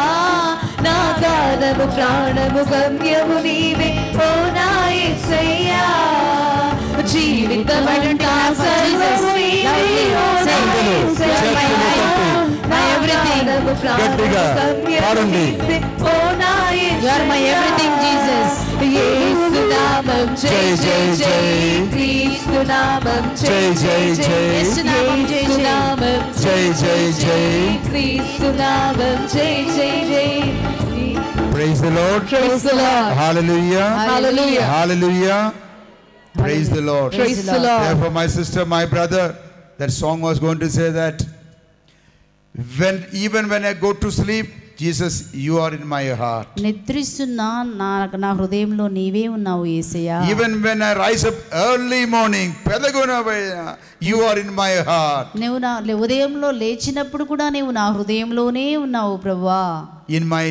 నా గానము ప్రాణము గమ్యము నీవే ఓ నా యేసయ్యా. జీవితమంతా సర్వము నీవే ఓ నా యేసయ్యా, నా గానము ప్రాణము గమ్యము నీవే ఓ నా యేసయ్యా. You are my everything Jesus. యేసు నామం జై జై జై, క్రీస్తు నామం జై జై జై, యేసు నామం జై జై. నామం జై జై జై. క్రీస్తు నామం జై జై జై. Praise the Lord. Praise the Lord. Hallelujah. Hallelujah. Hallelujah. Praise the Lord. Praise the Lord. Therefore, my sister, my brother, that song was going to say that even when I go to sleep, Jesus, you are in my heart. నిద్రిస్తున్నా నా హృదయంలో నీవే ఉన్నావు యేసయ్యా. Even when I rise up early morning, you are in my heart. నువ్వు నా ఉదయంలో లేచినప్పుడు కూడా నీవు నా హృదయంలోనే ఉన్నావు ప్రభువా. In my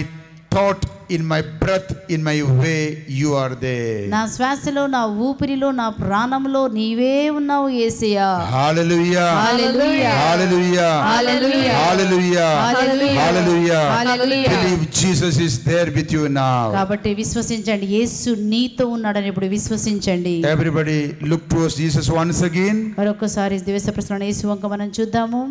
thought, in my breath, in my way, you are there. నా శ్వాసలో, నా ఊపిరిలో, నా ప్రాణంలో నీవే ఉన్నావు యేసయ్యా. Hallelujah. Hallelujah. Hallelujah. Hallelujah. Hallelujah. Hallelujah. Hallelujah. Hallelujah. Believe Jesus is there with you now. కాబట్టి విశ్వసించండి, యేసు నీతో ఉన్నాడని ఇప్పుడు విశ్వసించండి. Everybody look towards Jesus once again. మరొకసారి దివ్య ప్రసన్న యేసు వంక మనం చూద్దాము.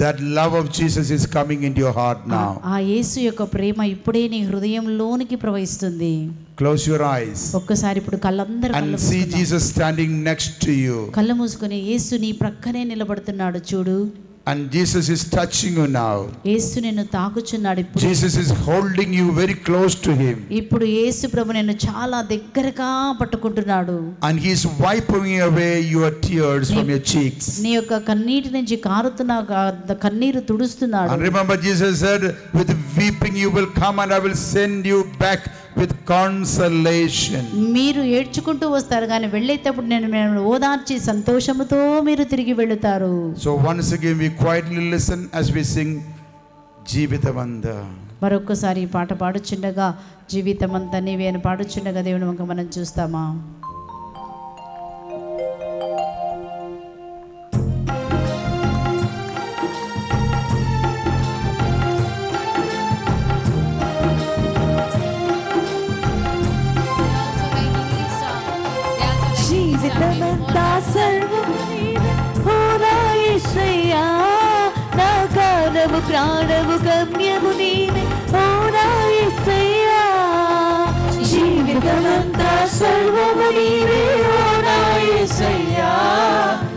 That love of Jesus is coming into your heart now. ఆ యేసు యొక్క ప్రేమ ఇప్పుడే నీ హృదయంలోనికి ప్రవహిస్తుంది. Close your eyes. ఒక్కసారి ఇప్పుడు కళ్ళందరూ and see Jesus standing next to you. కళ్ళు మూసుకొని యేసు నీ ప్రక్కనే నిలబడుతున్నాడు చూడు. And Jesus is touching you now. యేసు నిన్ను తాకుచున్నాడు ఇప్పుడు. Jesus is holding you very close to him. ఇప్పుడు యేసు ప్రభు నిన్ను చాలా దగ్గరగా పట్టుకుంటున్నాడు. And he is wiping away your tears from your cheeks. నీ యొక్క కన్నీటి నుంచి కారుతున్న కన్నీరు తుడుస్తున్నాడు. And remember Jesus said, with weeping you will come and I will send you back with consolation. మీరు ఏడ్చుకుంటూ వస్తారు కానీ వెళ్ళేటప్పుడు నేను ఓదార్చి సంతోషముతో మీరు తిరిగి వెళుతారు. So once again we quietly listen as we sing జీవితమంతా. మరొకసారి ఈ పాట పాడుచుండగా జీవితమంతా నీవే అని పాడుచుండగా దేవుని వంక మనం చూస్తామా? జీవితమంతా సర్వము నీవే ఓ నా యేసయ్యా, నా కాలము ప్రాణము గమ్యము నీవే ఓ నా యేసయ్యా. జీవితమంతా సర్వము నీవే ఓ నా యేసయ్యా,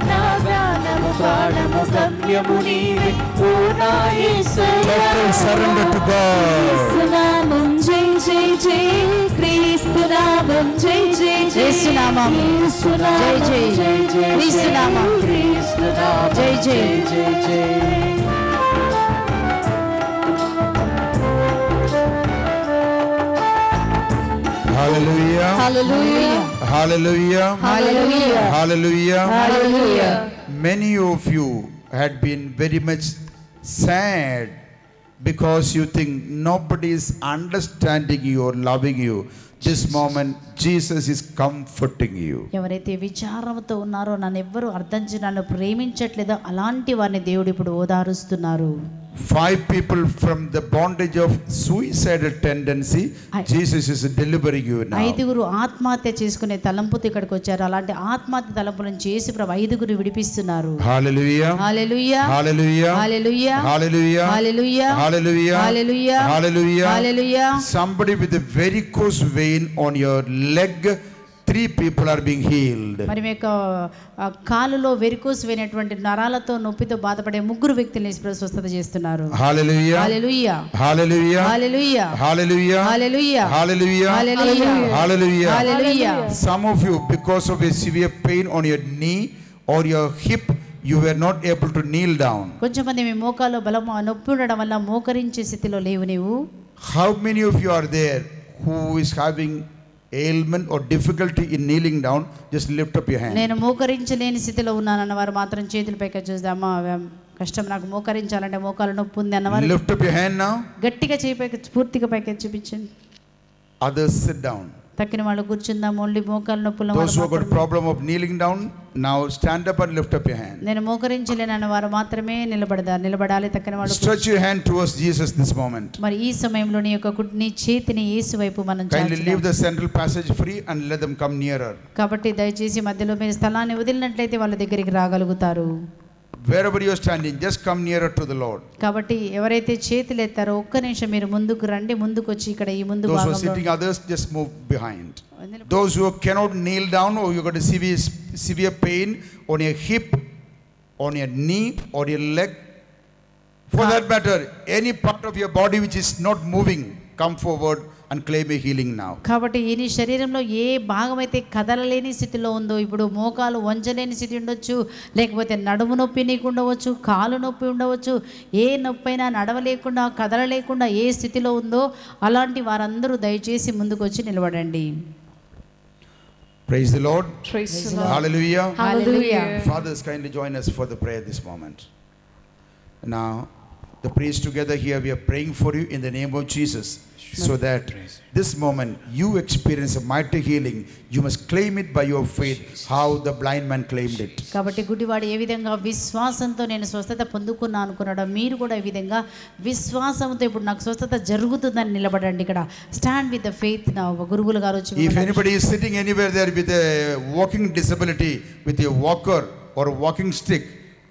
నా ప్రాణము ప్రాణము గమ్యము నీవే ఓ నా యేసయ్యా. Surrender to God. యేసునామం జై జై జై, క్రీస్తునామం జై జై జై, యేసునామం జై జై జై, క్రీస్తునామం జై జై జై జై. Hallelujah. Hallelujah. Hallelujah. Hallelujah. Hallelujah. Hallelujah. Many of you had been very much sad because you think nobody is understanding you or loving you. This moment Jesus is comforting you. ఎవరైతే విచారంతో ఉన్నారో నన్ను ఎవ్వరూ నన్ను ప్రేమించట్లేదో అలాంటి వారిని దేవుడు ఇప్పుడు ఓదారుస్తున్నారు. 5 people from the bondage of suicidal tendency, Jesus is delivering you now. 5 ఆత్మహత్య చేసుకునే తలంపుతో ఇక్కడికి వచ్చారు. అలాంటి ఆత్మహత్య తలంపు నుంచి యేసు ప్రభు 5 విడిపిస్తున్నారు. Hallelujah. Hallelujah. Hallelujah. Hallelujah. Hallelujah. Hallelujah. Hallelujah. Hallelujah. Hallelujah. Hallelujah. Somebody with a varicose vein on your leg, 3 people are being healed. మరి మీ కాలులో varicose అయినటువంటి నరాలతో నొప్పితో బాధపడే 3 వ్యక్తుల్ని స్వస్థత చేస్తున్నారు. Hallelujah. Hallelujah. Hallelujah. Hallelujah. Hallelujah. Hallelujah. Hallelujah. Hallelujah. Hallelujah. Hallelujah. Some of you, because of a severe pain on your knee or your hip, you were not able to kneel down. కొంచెంమంది మీ మోకాల్లో బలం నొప్పి ఉండడం వల్ల మోకరించే స్థితిలో లేవు నీవు. How many of you are there who is having ailment or difficulty in kneeling down? Just lift up your hand. నేను మోకరించలేని స్థితిలో ఉన్నానన్న వారు మాత్రం చేతుల పైకి చూద్దామా? కష్టం నాకు మోకరించాలంటే మోకాలు నొప్పి ఉంది అన్నవారు Lift up your hand now. గట్టిగా చేయి పైకి పూర్తిగా పైకి చూపించండి. Others sit down. తక్కిన వాళ్ళు కూర్చుందాం. ఓన్లీ మోకాలు నొప్పుల Those who have got problem of kneeling down, now stand up and lift up your hand. నేను మోకరించలేనన్న వారు మాత్రమే నిలబడాలి. తక్కిన వాళ్ళు Stretch your hand towards Jesus this moment. మరి ఈ సమయంలో నీ యొక్క నీ చేతిని యేసు వైపు మనం Kindly leave చాచుదాం. the central passage free and let them come nearer. కాబట్టి దయచేసి మధ్యలో మీరు స్థలాన్ని వదిలినట్లయితే వాళ్ళ దగ్గరికి రాగలుగుతారు. Wherever you are standing, just come nearer to the Lord. కాబట్టి ఎవరైతే చేతులు ఎత్తారో ఒక్క నిమిషం మీరు ముందుకు రండి. ముందుకు వచ్చి ఇక్కడ ఈ ముందు Those who are భాగంలో sitting others, just move behind. Those who cannot kneel down or you got a severe pain on your hip, on your knee or your leg, for that matter, any part of your body which is not moving, come forward and claim a healing now. కాబట్టి ఈ నీ శరీరంలో ఏ భాగం అయితే కదలలేని స్థితిలో ఉందో, ఇప్పుడు మోకాలు వంచలేని స్థితి ఉండొచ్చు, లేకపోతే నడుము నొప్పి నీకు ఉండవచ్చు, కాలు నొప్పి ఉండవచ్చు, ఏ నొప్పి అయినా నడవలేకుండా కదలలేకుండా ఏ స్థితిలో ఉందో అలాంటి వారందరూ దయచేసి ముందుకు వచ్చి నిలబడండి. Praise the Lord. Praise the Lord. Hallelujah. Hallelujah. Fathers, kindly join us for the prayer this moment. Now, the priests together here, we are praying for you in the name of Jesus, so that this moment you experience a mighty healing. You must claim it by your faith, how the blind man claimed it. కాబట్టి గుడ్డివాడు ఏ విధంగా విశ్వాసంతో నేను స్వస్థత పొందుకున్నా అనుకున్నాడో, మీరు కూడా ఈ విధంగా విశ్వాసంతో ఇప్పుడు నాకు స్వస్థత జరుగుతుందని నిలబడండి. ఇక్కడ స్టాండ్ విత్ ద ఫెయిత్. నా గురువులు గారు వచ్చి, If anybody is sitting anywhere there with a walking disability, with a walker or a walking stick,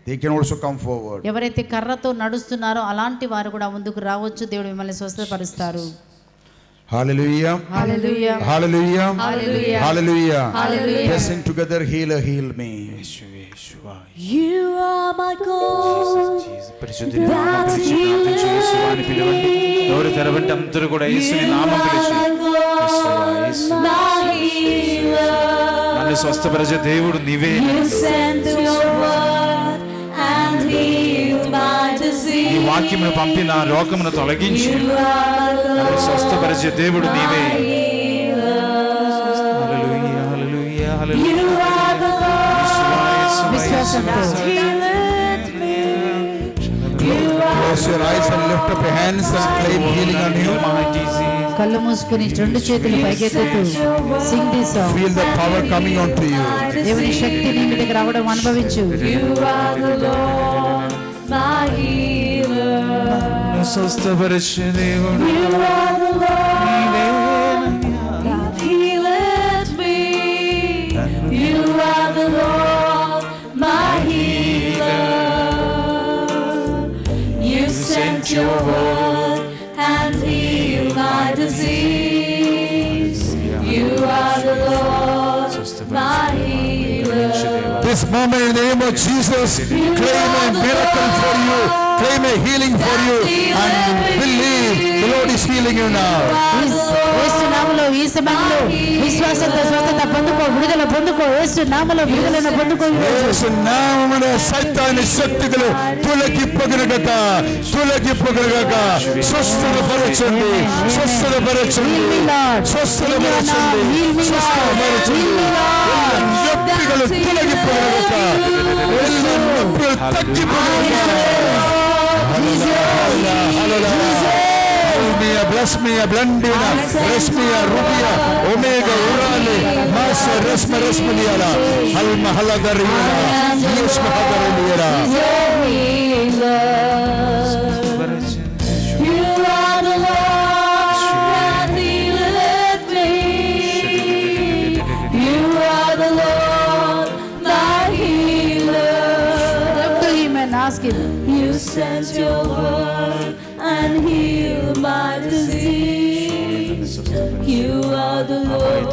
they can also come forward. ఎవరైతే కర్రతో నడుస్తున్నారో అలాంటి వారు కూడా ముందుకు రావచ్చు. దేవుడు మిమ్మల్ని స్వస్థపరుస్తారు. Hallelujah. Hallelujah. Hallelujah. Hallelujah. Hallelujah. Hallelujah. Let's sing together, healer, heal me. You are my God. పరిశుద్ధుని నామం పిలిచి ప్రార్థించు. యేసు అని పిలవండి. నోరు తెరవండి. అందరూ కూడా యేసుని నామం పిలిచి, నన్ను స్వస్థపరిచే దేవుడు నీవే. ఈ వాక్యమును పంపి నా రోగమును తొలగించి నన్ను స్వస్థపరిచే దేవుడు నీవే. హల్లెలూయా, హల్లెలూయా, హల్లెలూయా. Close your eyes and lift up your hands and claim healing on you. కళ్ళు మూసుకుని రెండు చేతులు పైకెత్తుతూ sing this song. Feel the power coming onto you. దేవుని శక్తి నీ మీదకి రావడం అనుభవించు. స్వస్థపరిచే దేవుడు నీవే. Your word and heal my disease. You are the Lord, my healer. This moment in the name of Jesus, claim a miracle for you, claim a healing for you, and believe the Lord is healing you now. యేసు నామములో ఈ సమయంలో విశ్వాసంతో స్వస్థత పొందుకో, విడుదల పొందుకో. యేసు నామములో విడుదలను పొందుకో. యేసు నామములో సైతాని శక్తులు తొలగిపోగలగాక, తొలగిపోగలగాక. స్వస్థపరచండి, స్వస్థపరచండి, స్వస్థపరచండి, స్వస్థపరచండి. నొప్పిలు తొలగిపోగలగాక, నొప్పిలు తగ్గిపోగలగాక. Bless me, Blendina, bless me, Rubia, Omega, Urali, Masa, Resma, Resmaniala, Alma, Halagariana, Yes, Mahagariana. You are the Lord, and healeth me. You are the Lord, my healer. Look to him and ask him. You sent your word and heal my disease. You are the Lord,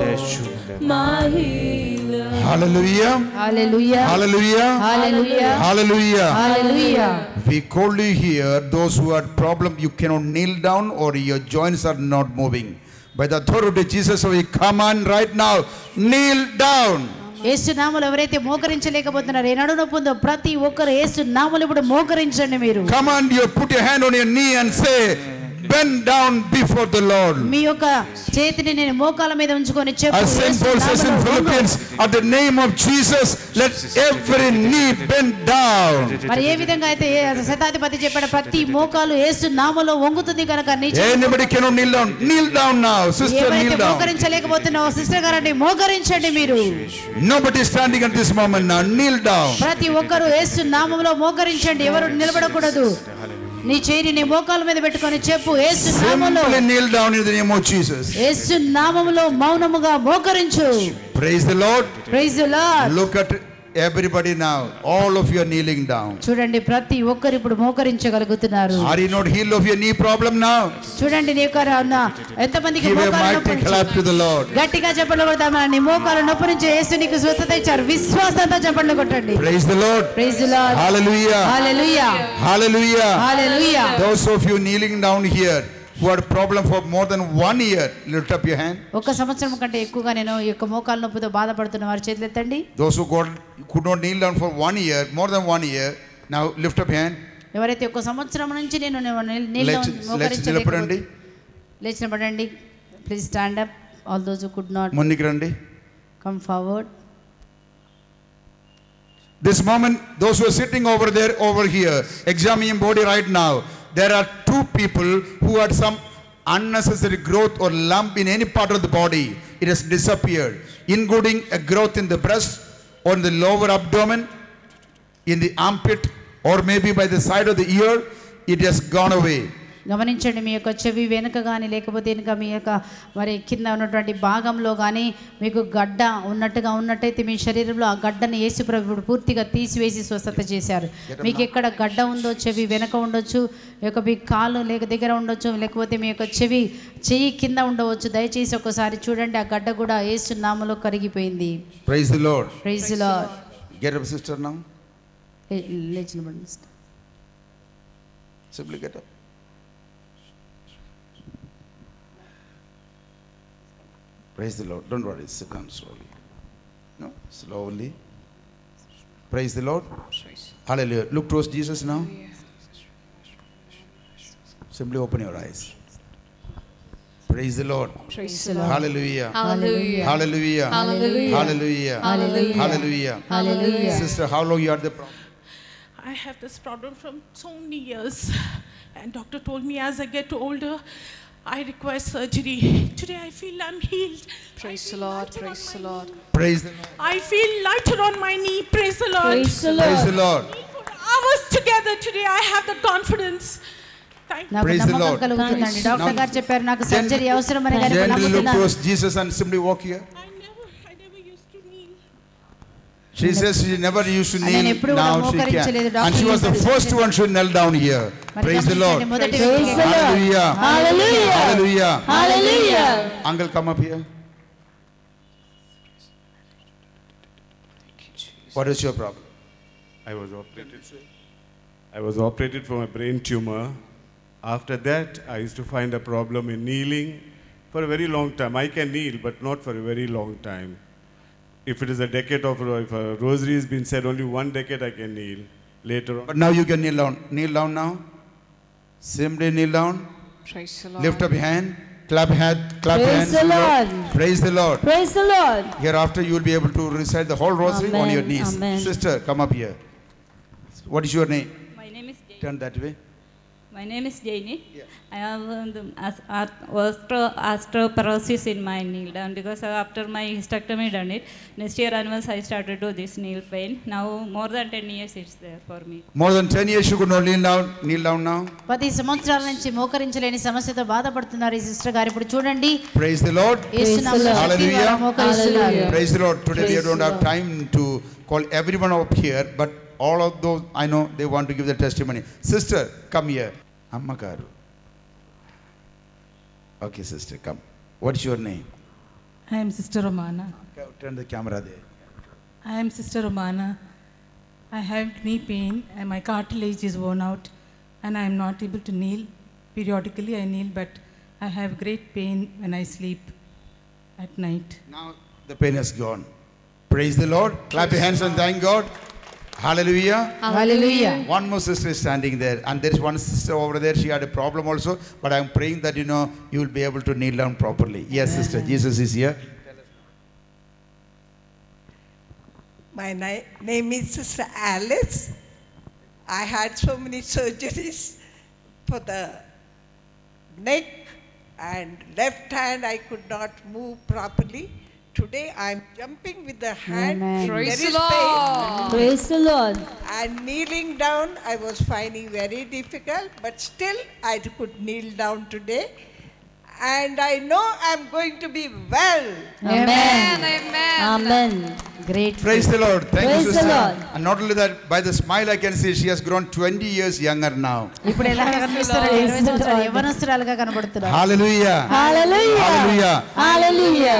my healer. Hallelujah. Hallelujah. Hallelujah. Hallelujah. Hallelujah. Hallelujah. We call you here, those who had problem, you cannot kneel down or your joints are not moving. By the authority of Jesus, we command right now, kneel down. యేసు నామములో ఎవరైతే మోకరించలేకపోతున్నారో, ఏ నడుము నొప్పి ఉందో ప్రతి ఒక్కరు యేసు నామములో ఇప్పుడు మోకరించండి. మీరు Command you, put your hand on your knee and say, bend down before the Lord. మీ యొక్క చేతిని నేను మోకాల మీద ఉంచుకొని చెప్పు. As St. Paul says in Philippians, at the name of Jesus, let every knee bend down. మరి ఏ విధంగా అయితే శతాధిపతి చెప్పాడు, ప్రతి మోకాలు యేసు నామములో వంగుతుంది కనుక నీ Anybody cannot kneel down. Kneel down now, sister, kneel down. మోకరించలేకపోతున్నావు సిస్టర్ గారండి, మోకరించండి. మీరు Nobody is standing at this moment now. Kneel down. ప్రతి ఒక్కరు యేసు నామములో మోకరించండి. ఎవరు నిలబడకూడదు. నీ చేయిని నీ మోకాల మీద పెట్టుకొని చెప్పు, యేసు నామములో. Simply kneel down in the name of Jesus. యేసు నామములో మౌనముగా మోకరించు. Praise the Lord. Praise the Lord. Look at everybody now. All of you are kneeling down. చూడండి, ప్రతి ఒక్కరు ఇప్పుడు మోకరించగలుగుతున్నారు. Are you not healed of your knee problem now? చూడండి, నీ యొక్క ఎంతమందికి Give a మోకాలు mighty నొప్పి clap to the Lord. గట్టిగా చెప్పండి కొడతామా. నీ మోకాలు నొప్పి నుంచి యేసు నీకు స్వస్థత ఇచ్చారు. విశ్వాసంతో చెప్పండి కొట్టండి. Praise the Lord. Praise the Lord. Hallelujah. Hallelujah. Hallelujah. Hallelujah. Those of you kneeling down here, who had a problem for more than 1 year, lift up your hand. ఒక సంవత్సరం కంటే ఎక్కువగా నేను ఈ యొక్క మోకాళ్ళ నొప్పితో బాధపడుతున్న వారి చేతులు ఎత్తండి. Those who could not kneel down for 1 year, more than 1 year, now lift up your hand. ఎవరైతే ఒక సంవత్సరం నుంచి నేను మోకరించలేకపోయాను లేచి నిలబడండి. Please stand up. All those who could not ముందుకు రండి. Come forward. This moment, those who are sitting over there, over here, examining your body right now, there are 2 people who had some unnecessary growth or lump in any part of the body. It has disappeared, including a growth in the breast or in the lower abdomen, in the armpit, or maybe by the side of the ear. It has gone away. గమనించండి, మీ యొక్క చెవి వెనుక కానీ లేకపోతే ఇంకా మీ యొక్క మరి కింద ఉన్నటువంటి భాగంలో కానీ మీకు గడ్డ ఉన్నట్టయితే మీ శరీరంలో ఆ గడ్డని యేసుప్రభువు పూర్తిగా తీసివేసి స్వస్థత చేశారు. మీకు ఎక్కడ గడ్డ ఉందో చెవి వెనుక ఉండొచ్చు, మీ కాలు దగ్గర ఉండొచ్చు, లేకపోతే మీ యొక్క చెయ్యి కింద ఉండవచ్చు. దయచేసి ఒకసారి చూడండి, ఆ గడ్డ కూడా యేసు నామములో కరిగిపోయింది. Praise the Lord. Praise the Lord. Get up, sister, now. లేచి నిలబడండి. Simply get up. Praise the Lord. Don't worry. Sit down slowly. No, slowly. Praise the Lord. Hallelujah. Look towards Jesus now. Simply open your eyes. Praise the Lord. Praise the Lord. Hallelujah. Hallelujah. Hallelujah. Hallelujah. Hallelujah. Hallelujah. Hallelujah. Hallelujah. Sister, how long you had the problem? I have this problem from so many years, and doctor told me as I get older, I require surgery. Today I feel I'm healed. Praise the Lord. Praise the Lord. Praise the Lord. I feel lighter on my knee. Praise the Lord. Praise the Lord. Praise the Lord. For hours together today, I have the confidence. నాకు నమ్మకం కలుగుతుందండి. Doctor గారు చెప్పారు నాకు surgery అవసరమని గాని Gently look towards Jesus and simply walk here. I never used to kneel. She says she never used to kneel. Now she can. And she was the first one who knelt down here. Praise the Lord. Hallelujah. Hallelujah. Hallelujah. Hallelujah. Uncle, come up here. What is your problem? I was operated for my brain tumor. After that, I used to find a problem in kneeling for a very long time. I can kneel, but not for a very long time. If it is a decade of, if a rosary has been said, only 1 decade I can kneel. Later on. But now you can kneel down. Kneel down now. Simply kneel down. Praise the Lord. Lift up your hand. Clap hands. Clap Praise hands. the Lord. Praise the Lord. Praise the Lord. Hereafter you will be able to recite the whole rosary on your knees. Amen. Sister, come up here. What is your name? My name is Jane. Turn that way. My name is Jane. I have osteoporosis in my knee down because after my hysterectomy done it. Next year onwards I started to this knee pain. Now more than 10 years it's there for me. More than 10 years you could not kneel down. Kneel down now. 10 సంవత్సరాల నుంచి మోకరించలేని సమస్యతో బాధపడుతున్నారు ఈ sister గారు. ఇప్పుడు చూడండి. Praise the Lord. Hallelujah. Praise the Lord. Today we don't have time to call everyone up here, but all of those I know they want to give the testimony. Sister, come here. Amma garu. Okay, sister, come. What's your name? I am Sister Romana. Okay, turn the camera there. I am Sister Romana. I have knee pain and my cartilage is worn out and I am not able to kneel. Periodically I kneel, but I have great pain when I sleep at night. Now the pain has gone. Praise the Lord. Clap your hands and thank God. Hallelujah. Hallelujah. One more sister is standing there, and there is one sister over there. She had a problem also, but I am praying that you will be able to kneel down properly. Yes, sister. Jesus is here. My name is Sister Alice. I had so many surgeries for the neck and left hand. I could not move properly. Today I am jumping with the hand. Praise the There is pain. Lord. Praise the Lord. And kneeling down I was finding very difficult, but still I could kneel down today. And I know I'm going to be well. Amen. Amen. Amen. Great. Praise the Lord. Thank you, Praise the sister. Lord. And not only that, by the smile I can see she has grown 20 years younger now. ఇప్పుడు ఎలా కనిపిస్తారు? 20 సంవత్సరాలు యవ్వనస్తురాలుగా కనబడుతున్నారు. Hallelujah. Hallelujah. Hallelujah. Hallelujah.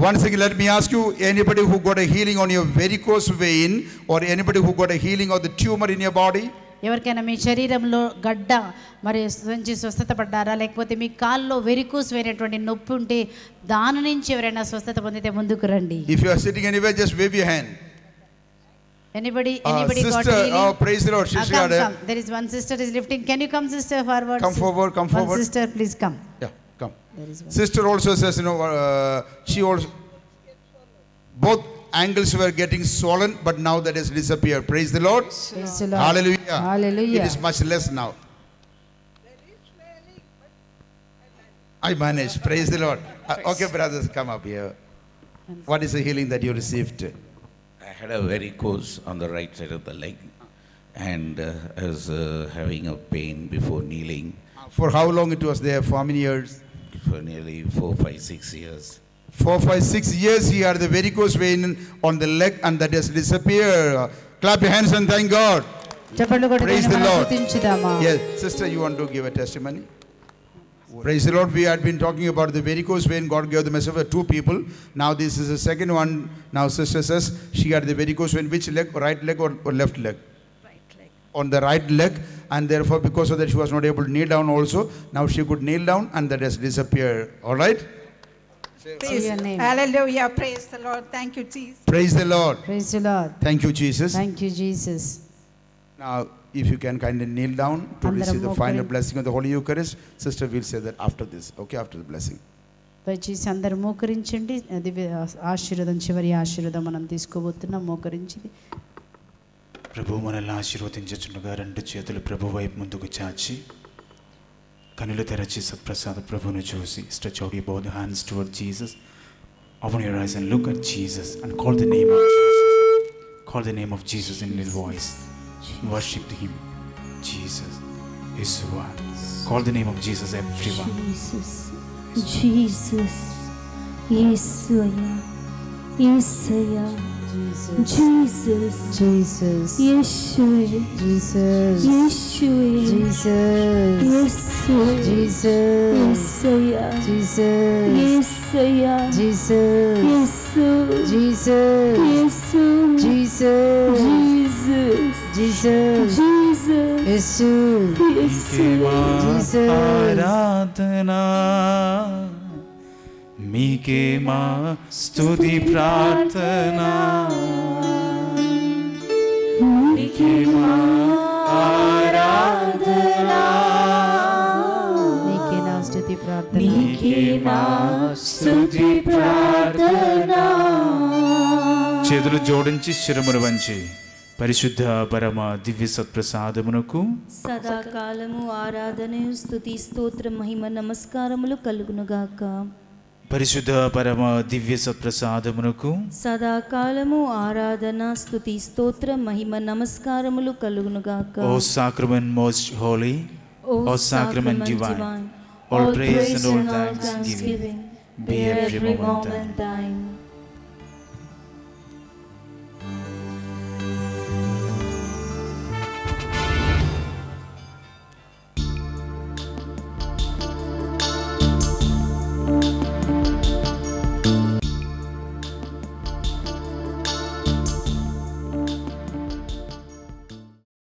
Once again, let me ask you, anybody who got a healing on your varicose vein or anybody who got a healing of the tumor in your body? ఎవరికైనా మీ శరీరంలో గడ్డ మరి నుంచి స్వస్థత పడ్డారా, లేకపోతే మీ కాల్లో varicose అయినటువంటి నొప్పి ఉంటే దాని నుంచి ఎవరైనా స్వస్థత పొందితే ముందుకు రండి. If you are sitting anywhere, just wave your hand. Anybody sister, got healing? Oh, praise the Lord. Come. There is one sister is lifting. Can you come, sister, forward? Come forward, come forward. One sister, please come. Yeah, come. Sister also says, she also, both ankles were getting swollen, but now that has disappeared. Praise the Lord. Praise the Lord. Hallelujah. Hallelujah. It is much less now. I managed. Praise the Lord. Okay, brothers, come up here. What is the healing that you received? I had a varicose on the right side of the leg, and I was having a pain before kneeling. For how long it was there? For how many years? For nearly 4, 5, 6 years. 4, 5, 6 years he had the varicose vein on the leg, and that has disappeared. Clap your hands and thank God. Praise the Lord. Yes, sister, you want to give a testimony? Praise the Lord. We had been talking about the varicose vein. God gave the message for 2 people. Now this is the second one. Now sister says she had the varicose vein. Which leg? Right leg or left leg? Right leg. On the right leg, and therefore because of that she was not able to kneel down also. Now she could kneel down, and that has disappeared. All right? Praise your name. Hallelujah. Praise the Lord. Thank you, Jesus. Praise the Lord. Praise the Lord. Thank you, Jesus. Thank you, Jesus. Now, if you can kindly kneel down to receive the final blessing of the Holy Eucharist, sister will say that after this, okay, after the blessing. దయచేసి అందరూ మోకరించండి. దివ్య ఆశీర్వాదం, చివరి ఆశీర్వాదం మనం తీసుకోబోతున్నాం. మోకరించింది. ప్రభు మనల్ని ఆశీర్వదించుచుండగా 2 చేతులు ప్రభు వైపు ముందుకు చాచి కనులు తెరచి సత్ప్రసాద ప్రభువును చూసి stretch out your both hands toward Jesus. Open your eyes and look at Jesus and call the name of Jesus. Call the name of Jesus in little voice. Worship Him. Jesus is one. Call the name of Jesus, everyone. Jesus. Jesus. Yesaya. Yesaya. Jesus. Jesus. Yeshua. Jesus. Yeshua. Jesus. Yeshua. Jesus. Yesaya. Jesus. Yesaya. Jesus. Yesu. Jesus. Yesu. Jesus. Jesus. Jesus. Jesus. Yesu. Yesu. Jesus. ఆరాధనా మీకే మా స్తుతి ప్రార్థనా మీకే మా ఆరాధనా నీకే నా స్తుతి ప్రార్థన నీకే నా స్తుతి ప్రార్థనా. చేతులు జోడించి శిరమును వంచి పరిశుద్ధ పరమ దివ్య సత్ప్రసాదమునకు సదాకాలము ఆరాధనయు స్తుతి స్తోత్ర మహిమ నమస్కారములు కలుగునుగాక. పరిశుద్ధ పరమ దివ్య సత్ప్రసాదమునకు సదాకాలము ఆరాధన స్తుతి స్తోత్ర మహిమ నమస్కారములు కలుగునుగాక. O sacrament most holy, O sacrament divine, all praise and all thanksgiving be every moment thine.